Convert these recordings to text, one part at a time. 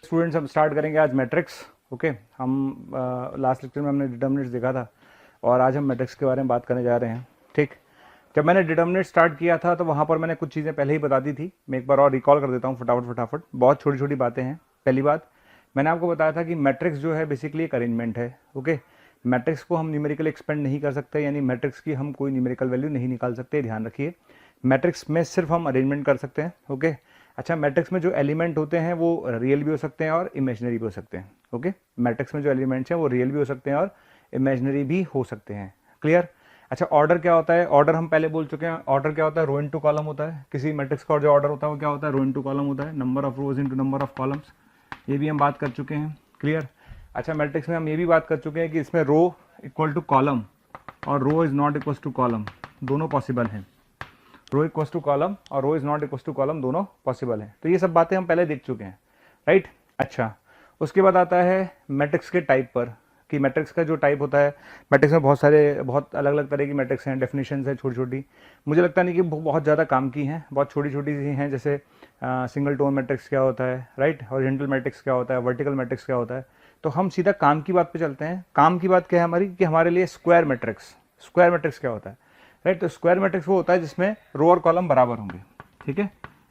Students हम start करेंगे आज मैट्रिक्स। ओके, हम लास्ट लेक्चर में हमने डिटर्मिनेंट्स देखा था और आज हम मैट्रिक्स के बारे में बात करने जा रहे हैं। ठीक, जब मैंने डिटर्मिनेंट स्टार्ट किया था तो वहाँ पर मैंने कुछ चीज़ें पहले ही बता दी थी। मैं एक बार और रिकॉल कर देता हूँ फटाफट। बहुत छोटी छोटी बातें हैं। पहली बात, मैंने आपको बताया था कि मैट्रिक्स जो है बेसिकली एक अरेंजमेंट है। ओके, मैट्रिक्स को हम न्यूमेरिकल एक्सपेंड नहीं कर सकते, यानी मैट्रिक्स की हम कोई न्यूमेरिकल वैल्यू नहीं निकाल सकते। ध्यान रखिए, मैट्रिक्स में सिर्फ हम अरेंजमेंट कर सकते हैं। ओके, अच्छा, मैट्रिक्स में जो एलिमेंट होते हैं वो रियल भी हो सकते हैं और इमेजिनरी भी हो सकते हैं। ओके, मैट्रिक्स में जो एलिमेंट्स हैं वो रियल भी हो सकते हैं और इमेजिनरी भी हो सकते हैं। क्लियर? अच्छा, ऑर्डर क्या होता है? ऑर्डर हम पहले बोल चुके हैं। ऑर्डर क्या होता है? रो इनटू कॉलम होता है। किसी मैट्रिक्स का जो ऑर्डर होता है वो क्या होता है? रो इनटू कॉलम होता है। Number of rose into number of columns, ये भी हम बात कर चुके हैं। क्लियर? अच्छा, मैट्रिक्स में हम ये भी बात कर चुके हैं कि इसमें रो इक्वल टू कॉलम और row is not equal to column, दोनों पॉसिबल हैं। रो इक्वल टू कॉलम और row is not equal to column दोनों पॉसिबल हैं। तो ये सब बातें हम पहले देख चुके हैं, राइट? अच्छा, उसके बाद आता है मैट्रिक्स के टाइप पर, कि मैट्रिक्स का जो टाइप होता है, मैट्रिक्स में बहुत अलग अलग तरह की मैट्रिक्स हैं, डेफिनेशंस है छोटी छोटी। मुझे लगता नहीं कि बहुत ज़्यादा काम की हैं, बहुत छोटी छोटी सी हैं। जैसे सिंगल टोन मैट्रिक्स क्या होता है, राइट? हॉरिजॉन्टल मैट्रिक्स क्या होता है, वर्टिकल मैट्रिक्स क्या होता है। तो हम सीधा काम की बात पे चलते हैं। काम की बात क्या है हमारी, कि हमारे लिए स्क्वायर मैट्रिक्स क्या होता है, राइट? तो स्क्वायर मैट्रिक्स वो होता है जिसमें रो और कॉलम बराबर होंगे। ठीक है,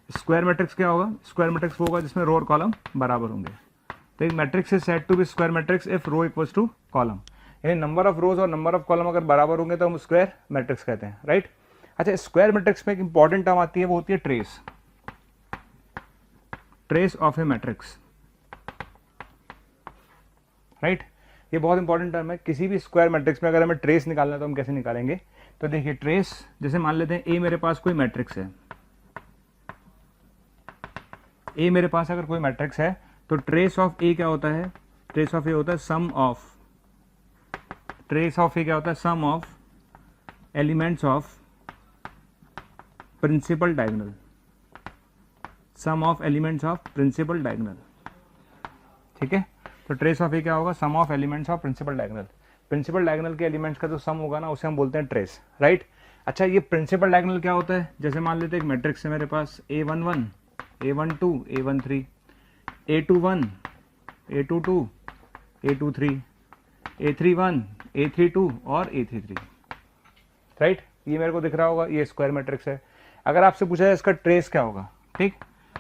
स्क्वायर मैट्रिक्स क्या होगा? स्क्वायर मैट्रिक्स वो होगा जिसमें रो और कॉलम बराबर होंगे। तो एक matrix is said to be square matrix if row equals to column, यानी नंबर ऑफ रोज और नंबर ऑफ कॉलम अगर बराबर होंगे तो हम स्क्वायर मैट्रिक्स कहते हैं, राइट? अच्छा, स्क्वायर मैट्रिक्स में एक इंपॉर्टेंट टर्म आती है, वो होती है trace of A matrix, right? ये बहुत इंपॉर्टेंट टर्म है। किसी भी स्क्वायर मैट्रिक्स में अगर हमें ट्रेस निकालना है तो हम कैसे निकालेंगे? तो देखिए, ट्रेस, जैसे मान लेते हैं ए मेरे पास कोई मैट्रिक्स है, ए मेरे पास अगर कोई मैट्रिक्स है तो ट्रेस ऑफ ए क्या होता है? ट्रेस ऑफ ए होता है sum of elements of principal diagonal, sum of elements of principal diagonal. ठीक है, तो ट्रेस ऑफ ए क्या होगा? Sum of elements of principal diagonal. Principal diagonal के एलिमेंट्स का जो सम होगा ना, उसे हम बोलते हैं ट्रेस, राइट? अच्छा, ये प्रिंसिपल डायगोनल क्या होता है? जैसे मान लेते हैं एक मैट्रिक्स है मेरे पास A11, A12, A13, A21, A22, A23, A31, A32 और A33, राइट? ये मेरे को दिख रहा होगा, ये स्क्वायर मैट्रिक्स है। अगर आपसे पूछा जाए इसका ट्रेस क्या होगा, ठीक,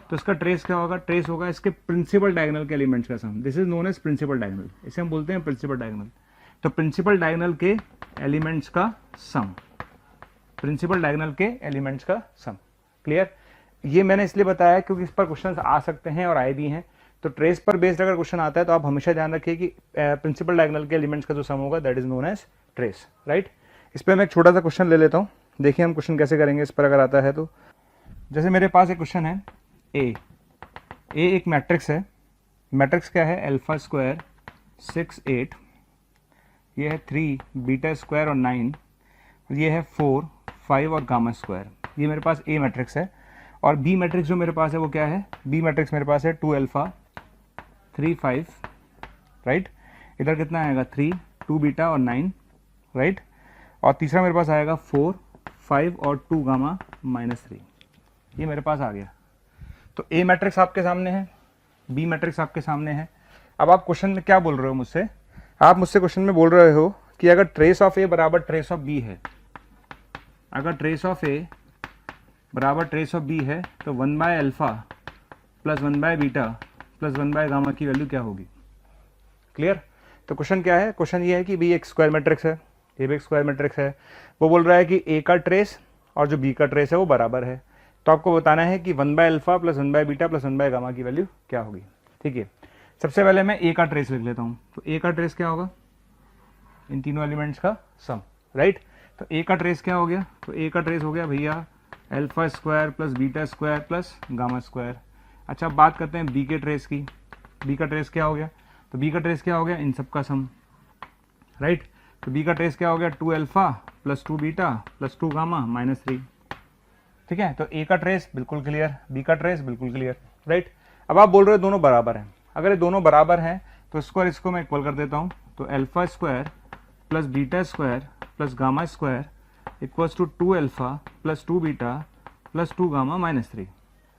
तो इसका ट्रेस क्या होगा? ट्रेस होगा इसके प्रिंसिपल डायगोनल के एलिमेंट्स का sum. This is known as principal diagonal, इसे हम बोलते हैं प्रिंसिपल डायगोनल। तो प्रिंसिपल डायगोनल के एलिमेंट्स का सम, प्रिंसिपल डायगोनल के एलिमेंट्स का सम। क्लियर? ये मैंने इसलिए बताया क्योंकि इस पर क्वेश्चन आ सकते हैं और आए भी हैं। तो ट्रेस पर बेस्ड अगर क्वेश्चन आता है तो आप हमेशा ध्यान रखिए कि प्रिंसिपल डायगोनल के एलिमेंट्स का जो सम होगा that is known as trace, right? इस पर मैं एक छोटा सा क्वेश्चन ले लेता हूँ। देखिए हम क्वेश्चन कैसे करेंगे इस पर अगर आता है तो। जैसे मेरे पास एक क्वेश्चन है, ए एक मैट्रिक्स है। मैट्रिक्स क्या है? अल्फा स्क्वायर 6 8, ये है 3 बीटा स्क्वायर और 9, ये है 4 5 और गामा स्क्वायर। ये मेरे पास ए मैट्रिक्स है। और बी मैट्रिक्स जो मेरे पास है वो क्या है? बी मैट्रिक्स मेरे पास है 2 अल्फा 3 5, राइट? इधर कितना आएगा? 3 2 बीटा और 9, राइट? और तीसरा मेरे पास आएगा 4 5 और 2 गामा -3। ये मेरे पास आ गया। तो ए मैट्रिक्स आपके सामने है, बी मैट्रिक्स आपके सामने है। अब आप क्वेश्चन में क्या बोल रहे हो मुझसे? आप मुझसे क्वेश्चन में बोल रहे हो कि अगर ट्रेस ऑफ ए बराबर ट्रेस ऑफ बी है, अगर ट्रेस ऑफ ए बराबर ट्रेस ऑफ बी है तो 1 by alpha plus 1 by beta plus 1 by gamma की वैल्यू क्या होगी? क्लियर? तो क्वेश्चन क्या है? क्वेश्चन ये है कि बी एक स्क्वायर मैट्रिक्स है, ये भी एक स्क्वायर मैट्रिक्स है। वो बोल रहा है कि ए का ट्रेस और जो बी का ट्रेस है वो बराबर है। तो आपको बताना है कि 1 by alpha plus 1 by beta plus 1 by gamma की वैल्यू क्या होगी। ठीक है, सबसे पहले मैं ए का ट्रेस लिख लेता हूँ। तो ए का ट्रेस क्या होगा? इन तीनों एलिमेंट्स का सम, राइट? तो ए का ट्रेस क्या हो गया? तो ए का ट्रेस हो गया भैया alpha square plus beta square plus gamma square. अच्छा, अब बात करते हैं बी के ट्रेस की। बी का ट्रेस क्या हो गया? तो बी का ट्रेस क्या हो गया? इन सब का सम, राइट? तो बी का ट्रेस क्या हो गया? 2 alpha plus 2 beta plus 2 gamma -3। ठीक है, तो ए का ट्रेस बिल्कुल क्लियर, बी का ट्रेस बिल्कुल क्लियर, राइट? अब आप बोल रहे हो दोनों बराबर हैं। अगर ये दोनों बराबर हैं तो इसको और इसको मैं इक्वल कर देता हूँ। तो alpha square plus beta square plus gamma square equals to 2 alpha plus 2 beta plus 2 gamma minus 3,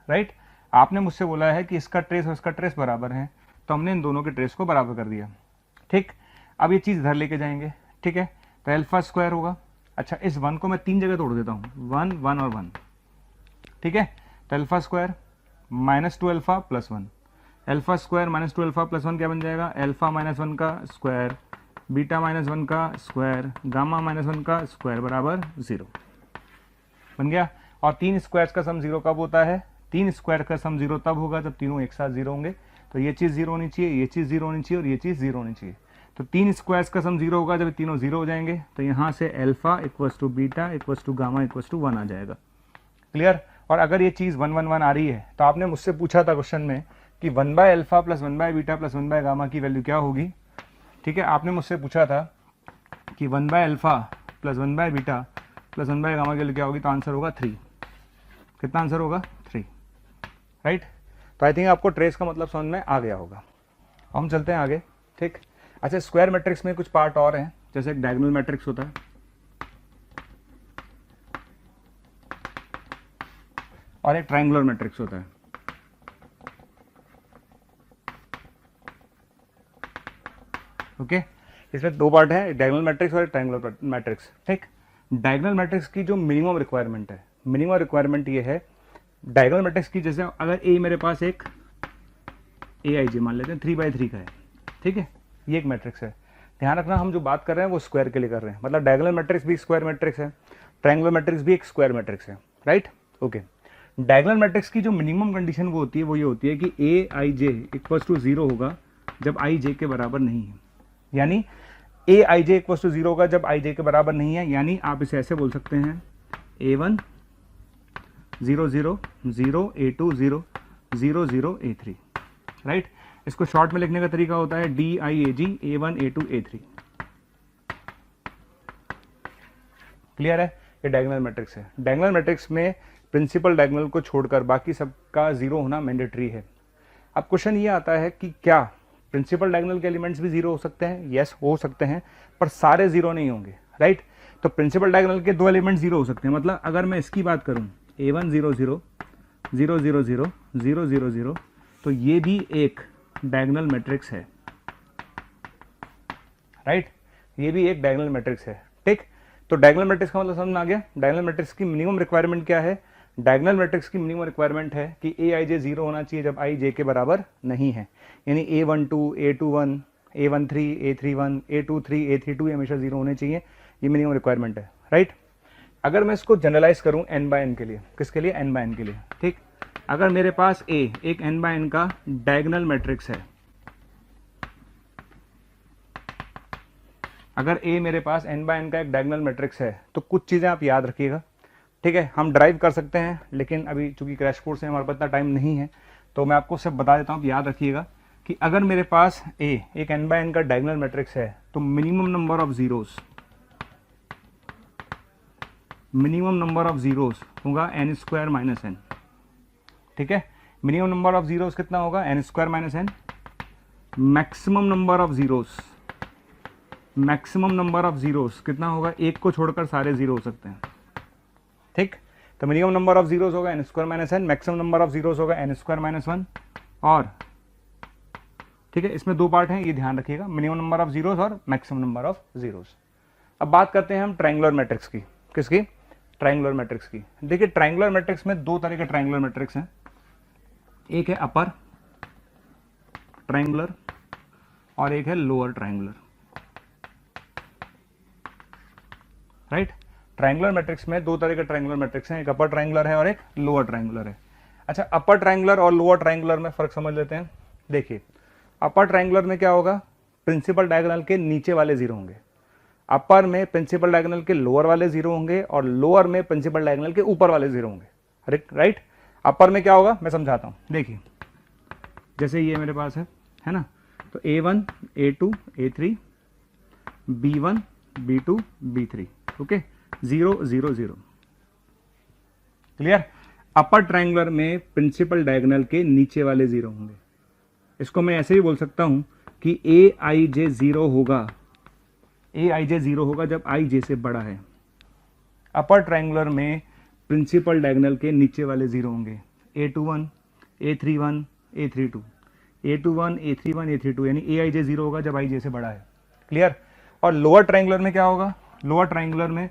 right. आपने मुझसे बोला है कि इसका ट्रेस और इसका ट्रेस बराबर है, तो हमने इन दोनों के ट्रेस को बराबर कर दिया, ठीक। अब ये चीज़ इधर लेके जाएंगे, ठीक है, तो अल्फा स्क्वायर होगा। अच्छा, इस 1 को मैं 3 जगह तोड़ देता हूँ, 1 1 और 1, ठीक है। तो alpha square minus 2 alpha plus 1, alpha square minus 2 alpha plus 1 क्या बन जाएगा, अल्फा माइनस 1 का स्क्वायर, बीटा माइनस 1 का स्क्वायर, गामा माइनस 1 का स्क्वायर बराबर 0 बन गया। और 3 स्क्वायर्स का सम 0 कब होता है, 3 स्क्वायर का सम 0 तब होगा जब तीनों एक साथ 0 होंगे। तो ये चीज़ 0 होनी चाहिए, ये चीज़ 0 होनी चाहिए और ये चीज़ 0 होनी चाहिए। तो 3 स्क्वायर्स का सम 0 होगा जब तीनों 0 हो जाएंगे। तो यहाँ से alpha equals to beta equals to gamma equals to 1 आ जाएगा, क्लियर। और अगर ये चीज़ 1 1 1 आ रही है तो आपने मुझसे पूछा था क्वेश्चन में कि 1 by alpha plus 1 by beta plus 1 by gamma की वैल्यू क्या होगी, ठीक है। आपने मुझसे पूछा था कि 1 by alpha plus 1 by beta plus 1 by gamma की वैल्यू क्या होगी, तो आंसर होगा 3। कितना आंसर होगा, 3, राइट। तो आई थिंक आपको ट्रेस का मतलब समझ में आ गया होगा। हम चलते हैं आगे, ठीक। अच्छा, स्क्वायर मैट्रिक्स में कुछ पार्ट और हैं, जैसे एक डायगोनल मैट्रिक्स होता है, और एक ट्रायंगुलर मैट्रिक्स होता है। ओके, इसमें 2 पार्ट है, डायगोनल मैट्रिक्स और एक ट्रायंगुलर मैट्रिक्स, ठीक। डायगोनल मैट्रिक्स की जो मिनिमम रिक्वायरमेंट है, मिनिमम रिक्वायरमेंट ये है डायगोनल मैट्रिक्स की, जैसे अगर ए मेरे पास एक AIJ मान लेते हैं 3/3 का है, ठीक है, ये एक मैट्रिक्स है। ध्यान रखना, हम जो बात कर रहे हैं वो स्क्वायर के लिए कर रहे हैं, मतलब डायगोनल मैट्रिक्स भी स्क्वायर मैट्रिक्स है, ट्रायंगुलर मैट्रिक्स भी एक स्क्वायर मैट्रिक्स है, राइट। ओके, डायगोनल मैट्रिक्स की जो मिनिमम कंडीशन वो होती है, वो ये होती है कि AIJ इक्वल्स टू 0 होगा जब IJ के बराबर नहीं है, यानी AIJ इक्वल्स टू 0 होगा जब IJ के बराबर नहीं है। यानी आप इसे ऐसे बोल सकते हैं A1 0 0 0 A2 0 0 0 A3, राइट। इसको शॉर्ट में लिखने का तरीका होता है DIAG A1 A2 A3, clear है। ये डायगोनल मैट्रिक्स है। डायगोनल मैट्रिक्स में प्रिंसिपल डायगोनल को छोड़कर बाकी सबका 0 होना मैंडेटरी है। अब क्वेश्चन ये आता है कि क्या प्रिंसिपल डायगोनल के एलिमेंट्स भी 0 हो सकते हैं? यस, हो सकते हैं, पर सारे 0 नहीं होंगे, राइट। तो प्रिंसिपल डायगोनल के 2 एलिमेंट 0 हो सकते हैं। मतलब अगर मैं इसकी बात करूं A1 0 0 0 0 0 0 0 0, तो ये भी एक डायगोनल मैट्रिक्स है, राइट। ये भी एक डायगोनल मैट्रिक्स है, ठीक। तो डायगोनल मैट्रिक्स का मतलब समझ में आ गया। डायगोनल मैट्रिक्स की मिनिमम रिक्वायरमेंट क्या है? डायगोनल मैट्रिक्स की मिनिमम रिक्वायरमेंट है कि AIJ 0 होना चाहिए जब IJ के बराबर नहीं है, यानी A12 A21 A13 A31 A23 A32 हमेशा 0 होने चाहिए। ये मिनिमम रिक्वायरमेंट है, राइट। अगर मैं इसको जनरलाइज करूं n/n के लिए, किसके लिए? n/n के लिए, ठीक। अगर मेरे पास A एक n/n का डायगोनल मैट्रिक्स है, अगर A मेरे पास n/n का एक डायगोनल मैट्रिक्स है, तो कुछ चीज़ें आप याद रखिएगा, ठीक है। हम ड्राइव कर सकते हैं, लेकिन अभी चूंकि क्रैश कोर्स है, हमारे पास इतना टाइम नहीं है, तो मैं आपको सब बता देता हूँ। याद रखिएगा कि अगर मेरे पास A एक n/n का डायगोनल मैट्रिक्स है, तो मिनिमम नंबर ऑफ जीरोस होगा n² माइनस n, ठीक है। मिनिमम नंबर ऑफ जीरोस कितना होगा? n² minus n। Maximum number of zeros कितना होगा? एक को छोड़कर सारे 0 हो सकते हैं, ठीक। तो मिनिमम नंबर ऑफ जीरोस होगा n² minus n, maximum number of zeros होगा n² माइनस 1, और ठीक है, इसमें 2 पार्ट हैं, ये ध्यान रखिएगा, मिनिमम नंबर ऑफ जीरोस और मैक्सिमम नंबर ऑफ जीरोस। अब बात करते हैं हम ट्रायंगुलर मैट्रिक्स की। किसकी? ट्रायंगुलर मैट्रिक्स की। देखिए, ट्रायंगुलर मैट्रिक्स में 2 तरह के ट्रायंगुलर मैट्रिक्स हैं। एक है अपर ट्रायंगुलर और एक है lower triangular, right. Triangular matrix में 2 तरह के ट्रायंगुलर मैट्रिक्स हैं, एक अपर ट्रायंगुलर है और एक लोअर ट्रायंगुलर है। अच्छा, अपर ट्रायंगुलर और लोअर ट्रायंगुलर में फर्क समझ लेते हैं। देखिए, अपर ट्रायंगुलर में क्या होगा? प्रिंसिपल डायगोनल के नीचे वाले 0 होंगे। अपर में प्रिंसिपल डायगोनल के लोअर वाले 0 होंगे और लोअर में प्रिंसिपल डायगोनल के ऊपर वाले 0 होंगे, राइट। अपर में क्या होगा, मैं समझाता हूं। देखिए, जैसे ये मेरे पास है ना, तो A1 A2 A3 B1 B2 B3, okay, 0 0 0, clear. Upper triangular में प्रिंसिपल डायगोनल के नीचे वाले 0 होंगे। इसको मैं ऐसे ही बोल सकता हूं कि AIJ 0 होगा, AIJ 0 होगा जब IJ से बड़ा है। अपर ट्रायंगुलर में प्रिंसिपल डायगोनल के नीचे वाले जीरो होंगे, A21, A31, A32, A21, A31, A32, यानी ए आई जे जीरो होगा जब आई जे से बड़ा है। क्लियर। और लोअर ट्रायंगुलर में क्या होगा, लोअर ट्रायंगुलर में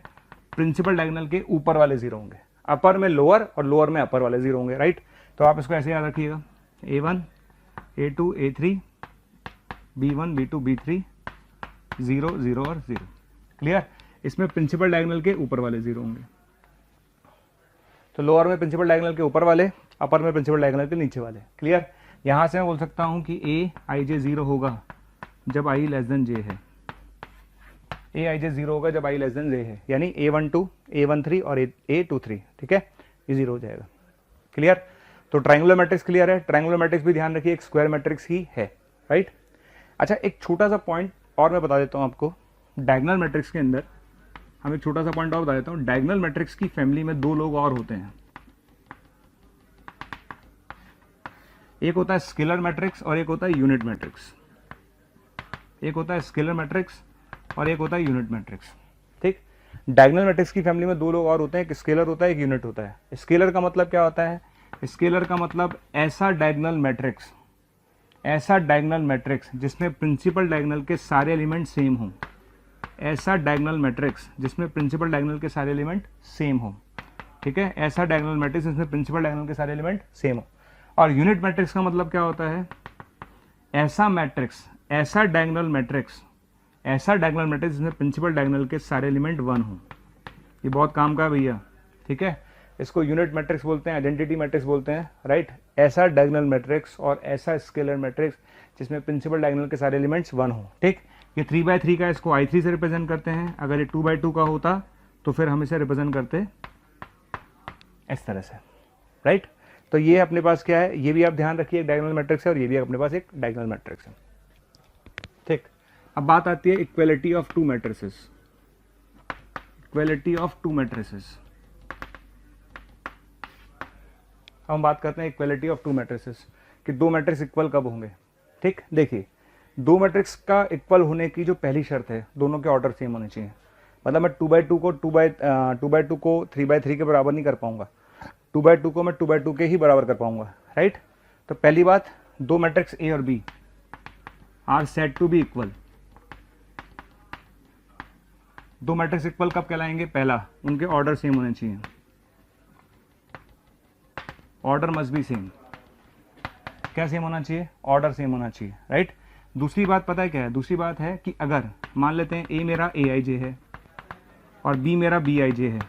प्रिंसिपल डायगोनल के ऊपर वाले जीरो होंगे, अपर में लोअर और लोअर में अपर वाले जीरो होंगे, राइट। तो आप इसको ऐसे याद रखिएगा, A1, A2, A3, B1, B2, B3, 0, 0 और 0। क्लियर। इसमें प्रिंसिपल डायगोनल के ऊपर वाले जीरो होंगे, तो लोअर में प्रिंसिपल डायगोनल के ऊपर वाले, अपर में प्रिंसिपल डायगोनल के नीचे वाले। क्लियर। यहां से मैं बोल सकता हूं कि ए आई जे जीरो होगा जब आई लेस देन जे है, ए आई जे जीरो होगा जब आई लेस देन जे है, यानी A12, A13 और A23, ठीक है, ये जीरो हो जाएगा। क्लियर। तो ट्रायंगुलर मैट्रिक्स क्लियर है। ट्रायंगुलर मैट्रिक्स भी ध्यान रखिए एक स्क्वायर मैट्रिक्स ही है, राइट। अच्छा, एक छोटा सा पॉइंट और मैं बता देता हूं आपको, डायगोनल मैट्रिक्स के अंदर हम एक छोटा सा पॉइंट और बता देता हूं। डायगोनल मैट्रिक्स की फैमिली में दो लोग और होते हैं, एक होता है स्केलर मैट्रिक्स और एक होता है यूनिट मैट्रिक्स। एक होता है स्केलर मैट्रिक्स और एक होता है यूनिट मैट्रिक्स, ठीक। डायगोनल मैट्रिक्स की फैमिली में दो लोग और होते हैं, एक स्केलर होता है, एक यूनिट होता है। स्केलर का मतलब क्या होता है, स्केलर का मतलब ऐसा डायगोनल मैट्रिक्स, ऐसा डायगोनल मैट्रिक्स जिसमें प्रिंसिपल डायगोनल के सारे एलिमेंट सेम हों, ऐसा डायगोनल मैट्रिक्स जिसमें प्रिंसिपल डायगोनल के सारे एलिमेंट सेम हो, ठीक है, ऐसा डायगोनल मैट्रिक्स जिसमें प्रिंसिपल डायगोनल के सारे एलिमेंट सेम हो। और यूनिट मैट्रिक्स का मतलब क्या होता है, ऐसा मैट्रिक्स, ऐसा डायगोनल मैट्रिक्स, ऐसा डायगोनल मैट्रिक्स जिसमें प्रिंसिपल डायगोनल के सारे एलिमेंट वन हो। ये बहुत काम का भैया, ठीक है। इसको यूनिट मैट्रिक्स बोलते हैं, आइडेंटिटी मैट्रिक्स बोलते हैं, राइट। ऐसा डायगोनल मैट्रिक्स और ऐसा स्केलर मैट्रिक्स जिसमें प्रिंसिपल डायगोनल के सारे एलिमेंट्स वन हो, ठीक। ये 3/3 का, इसको I3 से रिप्रेजेंट करते हैं। अगर ये 2/2 का होता तो फिर हम इसे रिप्रेजेंट करते इस तरह से, राइट। तो ये अपने पास क्या है, ये भी आप ध्यान रखिए एक डायगोनल मैट्रिक्स है और ये भी अपने पास एक डायगोनल मैट्रिक्स है, ठीक। अब बात आती है equality of to matrices, equality of to matrices. हम बात करते हैं इक्वलिटी ऑफ टू मैट्रिसेस कि दो मैट्रिक्स इक्वल कब होंगे, ठीक। देखिए, दो मैट्रिक्स का इक्वल होने की जो पहली शर्त है, दोनों के ऑर्डर सेम होने चाहिए। मतलब मैं 2/2 को 2/2 को 3/3 के बराबर नहीं कर पाऊंगा, 2/2 को मैं 2/2 के ही बराबर कर पाऊंगा, राइट। तो पहली बात, दो मैट्रिक्स ए और B are said to be equal. दो मैट्रिक्स इक्वल कब कहलाएंगे, पहला, उनके ऑर्डर सेम होने चाहिए, ऑर्डर मस्ट बी सेम। क्या सेम होना चाहिए, ऑर्डर सेम होना चाहिए, राइट। दूसरी बात पता है क्या है, दूसरी बात है कि अगर मान लेते हैं ए मेरा ए आई जे है और बी मेरा बी आई जे है,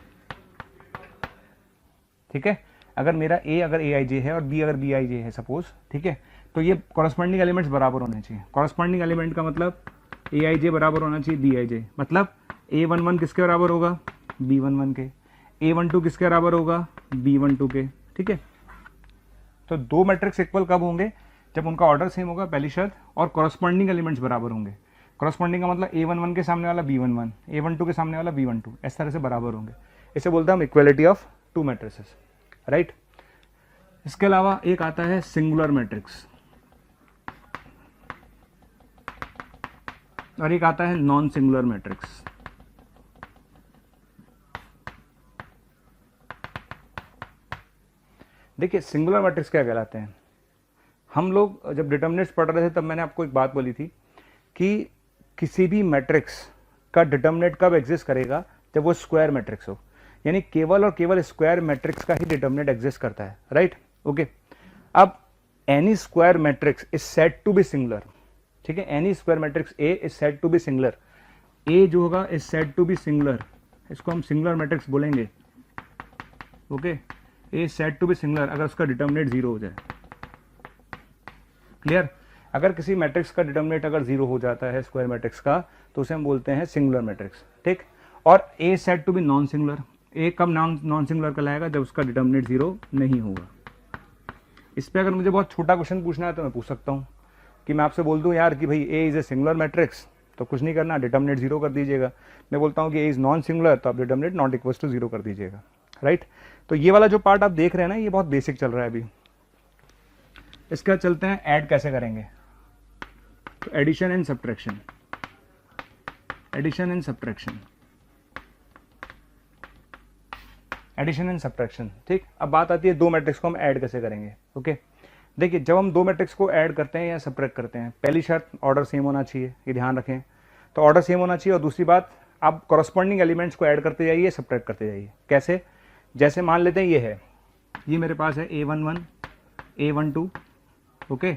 ठीक है। अगर मेरा ए अगर ए आई जे है और बी अगर बी आई जे है सपोज, ठीक है, तो ये कॉरस्पॉन्डिंग एलिमेंट्स बराबर होने चाहिए। कॉरस्पॉन्डिंग एलिमेंट का मतलब ए आई जे बराबर होना चाहिए बी आई जे, मतलब A11 किसके बराबर होगा, B11 के, A12 किसके बराबर होगा, B12 के, ठीक है। तो दो मैट्रिक्स इक्वल कब होंगे, जब उनका ऑर्डर सेम होगा, पहली शर्त, और कॉरस्पॉन्डिंग एलिमेंट्स बराबर होंगे। कॉरस्पॉन्डिंग का मतलब A11 के सामने वाला B11, A12 के सामने वाला B12, इस तरह से बराबर होंगे। इसे बोलते हैं हम equality of to matrices, right. इसके अलावा एक आता है सिंगुलर मैट्रिक्स और एक आता है नॉन सिंगुलर मैट्रिक्स। देखिए, सिंगुलर मैट्रिक्स क्या कहलाते हैं, हम लोग जब डिटर्मिनेंट्स पढ़ रहे थे तब मैंने आपको एक बात बोली थी कि किसी भी मैट्रिक्स का डिटर्मिनेंट कब एग्जिस्ट करेगा, जब वो स्क्वायर मैट्रिक्स हो, यानी केवल और केवल स्क्वायर मैट्रिक्स का ही डिटर्मिनेंट एग्जिस्ट करता है, राइट, ओके। अब any square matrix is said to be singular, ठीक है, any square matrix A is said to be singular, A जो होगा is said to be singular, इसको हम सिंगुलर मैट्रिक्स बोलेंगे, okay. A said to be singular अगर उसका determinant zero हो जाए, क्लियर। अगर किसी मैट्रिक्स का डिटर्मिनेंट अगर जीरो हो जाता है स्क्वायर मैट्रिक्स का, तो उसे हम बोलते हैं सिंगुलर मैट्रिक्स, ठीक। और A said to be non singular, A कब नॉन सिंगुलर कहलाएगा, जब उसका डिटर्मिनेंट जीरो नहीं होगा। इस पर अगर मुझे बहुत छोटा क्वेश्चन पूछना है तो मैं पूछ सकता हूँ कि मैं आपसे बोल दूं यार कि भाई ए इज ए सिंगुलर मैट्रिक्स, तो कुछ नहीं करना, डिटर्मिनेंट जीरो कर दीजिएगा। मैं बोलता हूँ कि ए इज नॉन सिंगुलर, तो आप determinant not equal to zero कर दीजिएगा, राइट। तो ये वाला जो पार्ट आप देख रहे हैं ना, ये बहुत बेसिक चल रहा है अभी। इसके बाद चलते हैं ऐड कैसे करेंगे, तो addition and subtraction, addition and subtraction. Addition and subtraction, ठीक। अब बात आती है दो मैट्रिक्स को हम ऐड कैसे करेंगे। ओके, देखिए जब हम दो मैट्रिक्स को ऐड करते हैं या सब्ट्रैक्ट करते हैं, पहली शर्त ऑर्डर सेम होना चाहिए, ये ध्यान रखें। तो ऑर्डर सेम होना चाहिए, और दूसरी बात आप कॉरस्पॉन्डिंग एलिमेंट्स को ऐड करते जाइए, सब्ट्रैक्ट करते जाइए। कैसे? जैसे मान लेते हैं ये मेरे पास है A11 A12, ओके,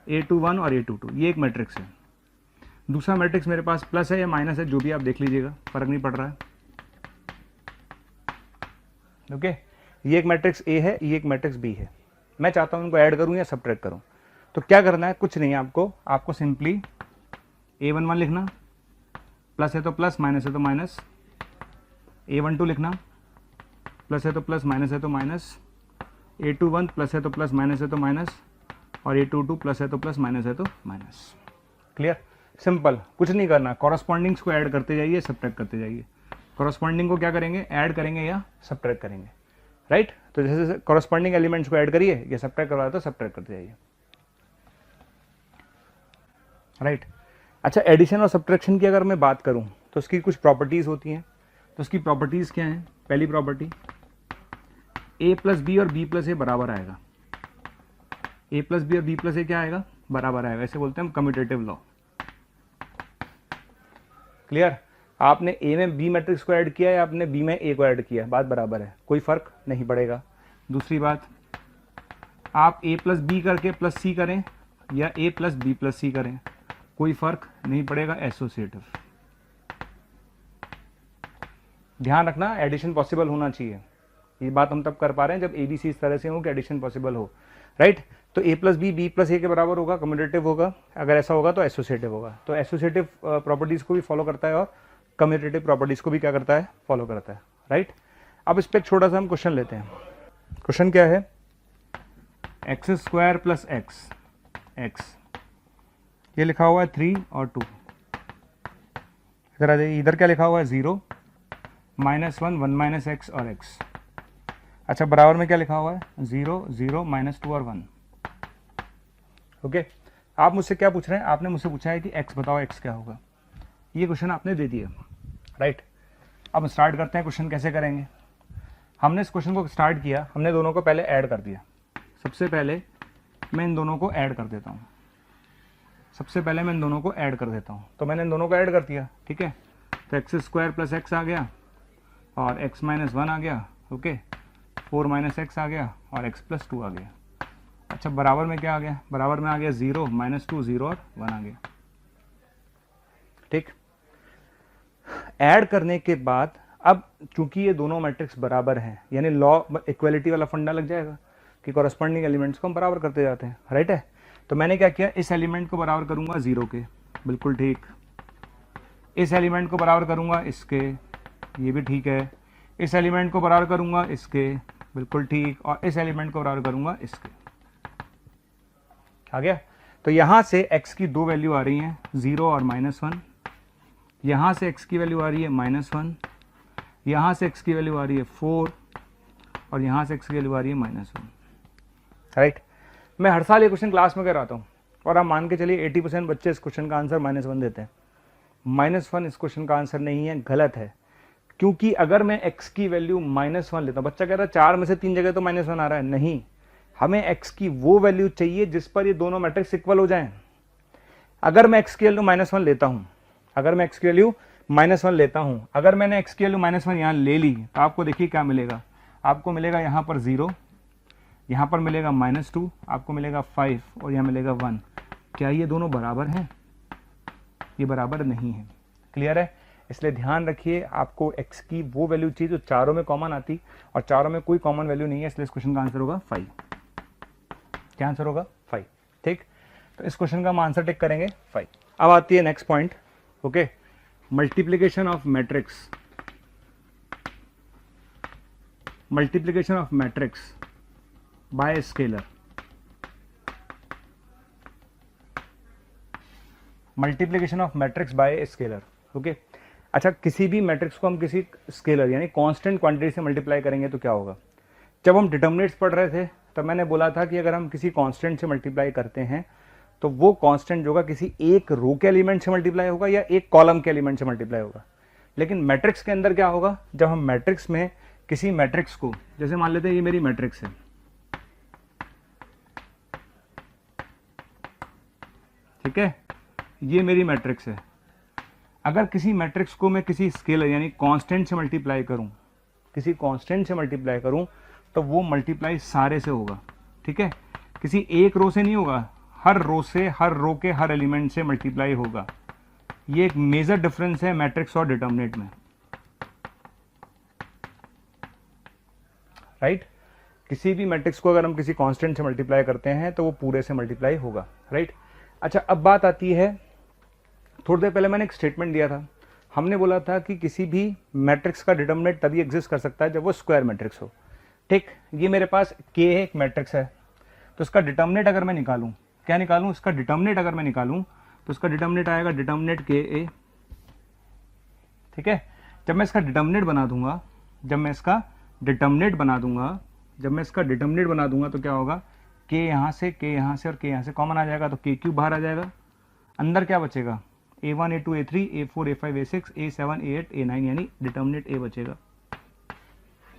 A21 और A22, ये एक मैट्रिक्स है। दूसरा मैट्रिक्स मेरे पास प्लस है या माइनस है, जो भी आप देख लीजिएगा, फर्क नहीं पड़ रहा है। ओके, ये एक मैट्रिक्स A है, ये एक मैट्रिक्स B है। मैं चाहता हूं इनको ऐड करूं या सब्ट्रैक्ट करूं, तो क्या करना है? कुछ नहीं है, आपको सिंपली A11 लिखना, प्लस है तो प्लस, माइनस है तो माइनस। A12 लिखना, प्लस है तो प्लस, माइनस है तो माइनस। A21 प्लस है तो प्लस, माइनस है तो माइनस। और A22 प्लस है तो प्लस, माइनस है तो माइनस। क्लियर? सिंपल, कुछ नहीं करना, कॉरस्पॉन्डिंग्स को ऐड करते जाइए, सब्ट्रैक्ट करते जाइए। कॉरस्पॉन्डिंग को क्या करेंगे? ऐड करेंगे या सब्ट्रैक्ट करेंगे, राइट। तो जैसे कॉरस्पॉन्डिंग एलिमेंट्स को ऐड करिए, या सब्ट्रैक्ट करवाए तो सब्ट्रैक्ट करते जाइए, राइट। अच्छा, एडिशन और सब्ट्रैक्शन की अगर मैं बात करूं तो उसकी कुछ प्रॉपर्टीज होती हैं। तो उसकी प्रॉपर्टीज क्या हैं? पहली प्रॉपर्टी, A प्लस बी और B प्लस ए बराबर आएगा। A प्लस बी और B प्लस ए क्या आएगा? बराबर आएगा। इसे बोलते हैं हम कम्यूटेटिव लॉ। क्लियर? आपने A में B मैट्रिक्स को ऐड किया या आपने B में A को ऐड किया, बात बराबर है, कोई फर्क नहीं पड़ेगा। दूसरी बात, आप A प्लस बी करके प्लस C करें या A plus B plus C करें, कोई फर्क नहीं पड़ेगा, एसोसिएटिव। ध्यान रखना, एडिशन पॉसिबल होना चाहिए। ये बात हम तब कर पा रहे हैं जब ABC इस तरह से हो कि एडिशन पॉसिबल हो, राइट। तो A प्लस बी प्लस ए के बराबर होगा, कम्यूटेटिव होगा। अगर ऐसा होगा तो एसोसिएटिव होगा। तो एसोसिएटिव प्रॉपर्टीज को भी फॉलो करता है और कम्यूटेटिव प्रॉपर्टीज को भी क्या करता है? फॉलो करता है, राइट। अब इस पर छोटा सा हम क्वेश्चन लेते हैं। क्वेश्चन क्या है? एक्स स्क्वायर प्लस एक्स, ये लिखा हुआ है 3 और 2। इधर आ जाइए, इधर क्या लिखा हुआ है? 0 -1 1 - x और x। अच्छा, बराबर में क्या लिखा हुआ है? 0 0 -2 और 1। ओके, आप मुझसे क्या पूछ रहे हैं? आपने मुझसे पूछा है कि x बताओ, x क्या होगा। ये क्वेश्चन आपने दे दिया, राइट। अब हम स्टार्ट करते हैं। क्वेश्चन कैसे करेंगे? हमने इस क्वेश्चन को स्टार्ट किया, हमने दोनों को पहले ऐड कर दिया। सबसे पहले मैं इन दोनों को ऐड कर देता हूँ। तो मैंने इन दोनों को ऐड कर दिया, ठीक है। तो एक्स स्क्वायर प्लस एक्स आ गया और x माइनस 1 आ गया, ओके। 4 माइनस एक्स आ गया और x प्लस 2 आ गया। अच्छा, बराबर में क्या आ गया? बराबर में आ गया 0 -2 0 और 1 आ गया, ठीक। ऐड करने के बाद अब चूंकि ये दोनों मैट्रिक्स बराबर हैं, यानी लॉ इक्वलिटी वाला फंडा लग जाएगा कि कॉरस्पॉन्डिंग एलिमेंट्स को हम बराबर करते जाते हैं, राइट है। तो मैंने क्या किया? इस एलिमेंट को बराबर करूंगा 0 के, बिल्कुल ठीक। इस एलिमेंट को बराबर करूंगा इसके, ये भी ठीक है। इस एलिमेंट को बराबर करूंगा इसके, बिल्कुल ठीक। और इस एलिमेंट को बराबर करूंगा इसके। आ गया? तो यहां से x की दो वैल्यू आ रही हैं, 0 और -1। यहां से x की वैल्यू आ रही है -1, यहां से x की वैल्यू आ रही है 4 और यहां से x की वैल्यू आ रही है -1, राइट। मैं हर साल ये क्वेश्चन क्लास में कराता हूं और आप मान के चलिए 80% बच्चे इस क्वेश्चन का आंसर -1 देते हैं। -1 इस क्वेश्चन का आंसर नहीं है, गलत है। क्योंकि अगर मैं x की वैल्यू -1 लेता हूं, बच्चा कह रहा है 4 में से 3 जगह तो -1 आ रहा है, नहीं, हमें x की वो वैल्यू चाहिए जिस पर ये दोनों मैट्रिक्स इक्वल हो जाएं। अगर मैं x की वैल्यू -1 लेता हूं, अगर मैंने x की वैल्यू -1 यहां ले ली, तो आपको देखिए क्या मिलेगा। आपको मिलेगा यहां पर 0, यहां पर मिलेगा -2, आपको मिलेगा 5 और यहां मिलेगा 1। क्या ये दोनों बराबर हैं? ये बराबर नहीं है। क्लियर है? इसलिए ध्यान रखिए, आपको x की वो वैल्यू चाहिए जो चारों में कॉमन आती, और चारों में कोई कॉमन वैल्यू नहीं है, इसलिए इस क्वेश्चन का आंसर होगा 5। क्या आंसर होगा? 5, ठीक। तो इस क्वेश्चन का हम आंसर टिक करेंगे 5। अब आती है next point, okay. Multiplication of matrix bye scalar. Multiplication of matrix bye scalar, okay. अच्छा, किसी भी मैट्रिक्स को हम किसी स्केलर यानी कांस्टेंट क्वांटिटी से मल्टीप्लाई करेंगे तो क्या होगा? जब हम डिटर्मिनेंट्स पढ़ रहे थे तब मैंने बोला था कि अगर हम किसी कांस्टेंट से मल्टीप्लाई करते हैं तो वो कांस्टेंट जो होगा किसी एक रो के एलिमेंट से मल्टीप्लाई होगा या एक कॉलम के एलिमेंट से मल्टीप्लाई होगा। लेकिन मैट्रिक्स के अंदर क्या होगा? जब हम मैट्रिक्स में किसी मैट्रिक्स को, जैसे मान लेते हैं ये मेरी मैट्रिक्स है, ठीक है, ये मेरी मैट्रिक्स है। अगर किसी मैट्रिक्स को मैं किसी स्केलर यानी कांस्टेंट से मल्टीप्लाई करूं, किसी कांस्टेंट से मल्टीप्लाई करूं, तो वो मल्टीप्लाई सारे से होगा, ठीक है, किसी एक रो से नहीं होगा, हर रो से, हर रो के हर एलिमेंट से मल्टीप्लाई होगा। ये एक मेजर डिफरेंस है मैट्रिक्स और डिटर्मिनेंट में, राइट। किसी भी मैट्रिक्स को अगर हम किसी कांस्टेंट से मल्टीप्लाई करते हैं तो वो पूरे से मल्टीप्लाई होगा, राइट। अच्छा, अब बात आती है, थोड़ी देर पहले मैंने एक स्टेटमेंट दिया था, हमने बोला था कि किसी भी मैट्रिक्स का डिटर्मिनेंट तभी एग्जिस्ट कर सकता है जब वो स्क्वायर मैट्रिक्स हो, ठीक। ये मेरे पास के है, एक मैट्रिक्स है, तो इसका डिटर्मिनेंट अगर मैं निकालूं, क्या निकालूं, इसका डिटर्मिनेंट अगर मैं निकालूं तो इसका डिटर्मिनेंट आएगा डिटर्मिनेंट के ए, ठीक है। जब मैं इसका डिटर्मिनेंट बना दूंगा, जब मैं इसका डिटर्मिनेंट बना दूंगा तो क्या होगा, के यहाँ से, के यहाँ से और के यहाँ से कॉमन आ जाएगा, तो के क्यूब बाहर आ जाएगा। अंदर क्या बचेगा, a1 a2 a3 a4 a5 a6 a7 a8 a9, यानी डिटर्मिनेंट ए बचेगा,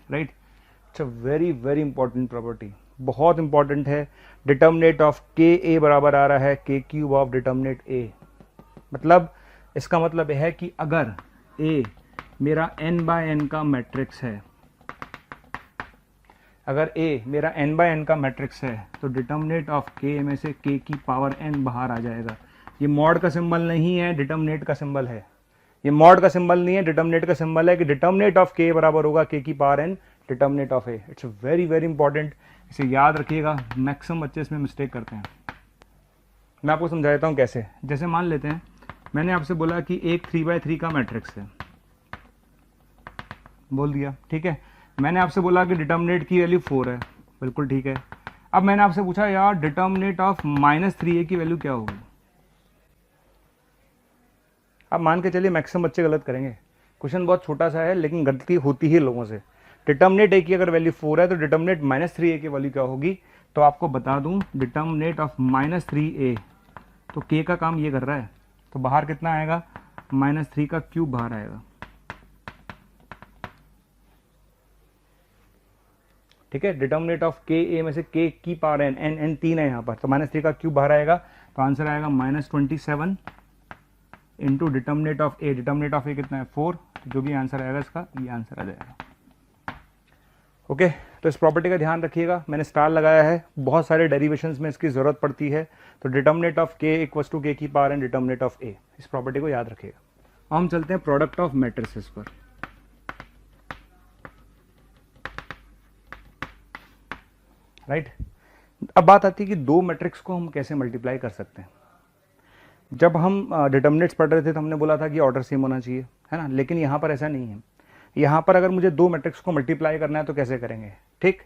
right. It's a very very important property, बहुत इंपॉर्टेंट है। डिटर्मिनेंट ऑफ के ए बराबर आ रहा है के क्यूब ऑफ डिटर्मिनेंट ए, मतलब इसका मतलब है कि अगर ए मेरा n बाय n का मैट्रिक्स है, अगर a मेरा n बाय n का मैट्रिक्स है, तो डिटर्मिनेंट ऑफ k में से k की पावर n बाहर आ जाएगा। ये मॉड का सिंबल नहीं है, डिटर्मिनेंट का सिंबल है। ये मॉड का सिंबल नहीं है, डिटर्मिनेंट का सिंबल है कि डिटर्मिनेंट ऑफ k बराबर होगा k की power n determinant of a। It's very very important, इसे याद रखिएगा, मैक्सिमम बच्चे इसमें मिस्टेक करते हैं। मैं आपको समझा देता हूँ कैसे। जैसे मान लेते हैं मैंने आपसे बोला कि एक 3x3 का मैट्रिक्स है, बोल दिया, ठीक है। मैंने आपसे बोला कि डिटर्मिनेंट की वैल्यू 4 है, बिल्कुल ठीक है। अब मैंने आपसे पूछा यार डिटर्मिनेंट ऑफ -3a की वैल्यू क्या होगी। अब मान के चलिए मैक्सिमम बच्चे गलत करेंगे, क्वेश्चन बहुत छोटा सा है लेकिन गलती होती ही लोगों से। डिटर्मिनेंट a की अगर वैल्यू 4 है तो डिटर्मिनेंट -3a की वैल्यू क्या होगी, तो आपको बता दूं डिटर्मिनेंट ऑफ -3a, तो k का काम ये कर रहा है, तो बाहर कितना आएगा, -3 का क्यूब बाहर आएगा, ठीक है। डिटर्मिनेंट ऑफ के ए में से के की पावर n, n 3 है यहाँ पर, तो -3 का क्यूब बाहर आएगा, तो आंसर आएगा -27 into determinant of A. Determinant of A कितना है 4, तो जो भी आंसर आएगा इसका ये आंसर आ जाएगा, ओके। तो इस प्रॉपर्टी का ध्यान रखिएगा, मैंने स्टार लगाया है, बहुत सारे डेरिवेशंस में इसकी जरूरत पड़ती है। तो डिटर्मिनेंट ऑफ के इक्वल्स टू के की पावर n डिटर्मिनेंट ऑफ ए, इस प्रॉपर्टी को याद रखिएगा। अब हम चलते हैं प्रोडक्ट ऑफ मैट्रिसेस पर। राइट, अब बात आती है कि दो मैट्रिक्स को हम कैसे मल्टीप्लाई कर सकते हैं। जब हम डिटर्मिनेंट्स पढ़ रहे थे तो हमने बोला था कि ऑर्डर सेम होना चाहिए, है ना, लेकिन यहाँ पर ऐसा नहीं है। यहाँ पर अगर मुझे दो मैट्रिक्स को मल्टीप्लाई करना है तो कैसे करेंगे, ठीक।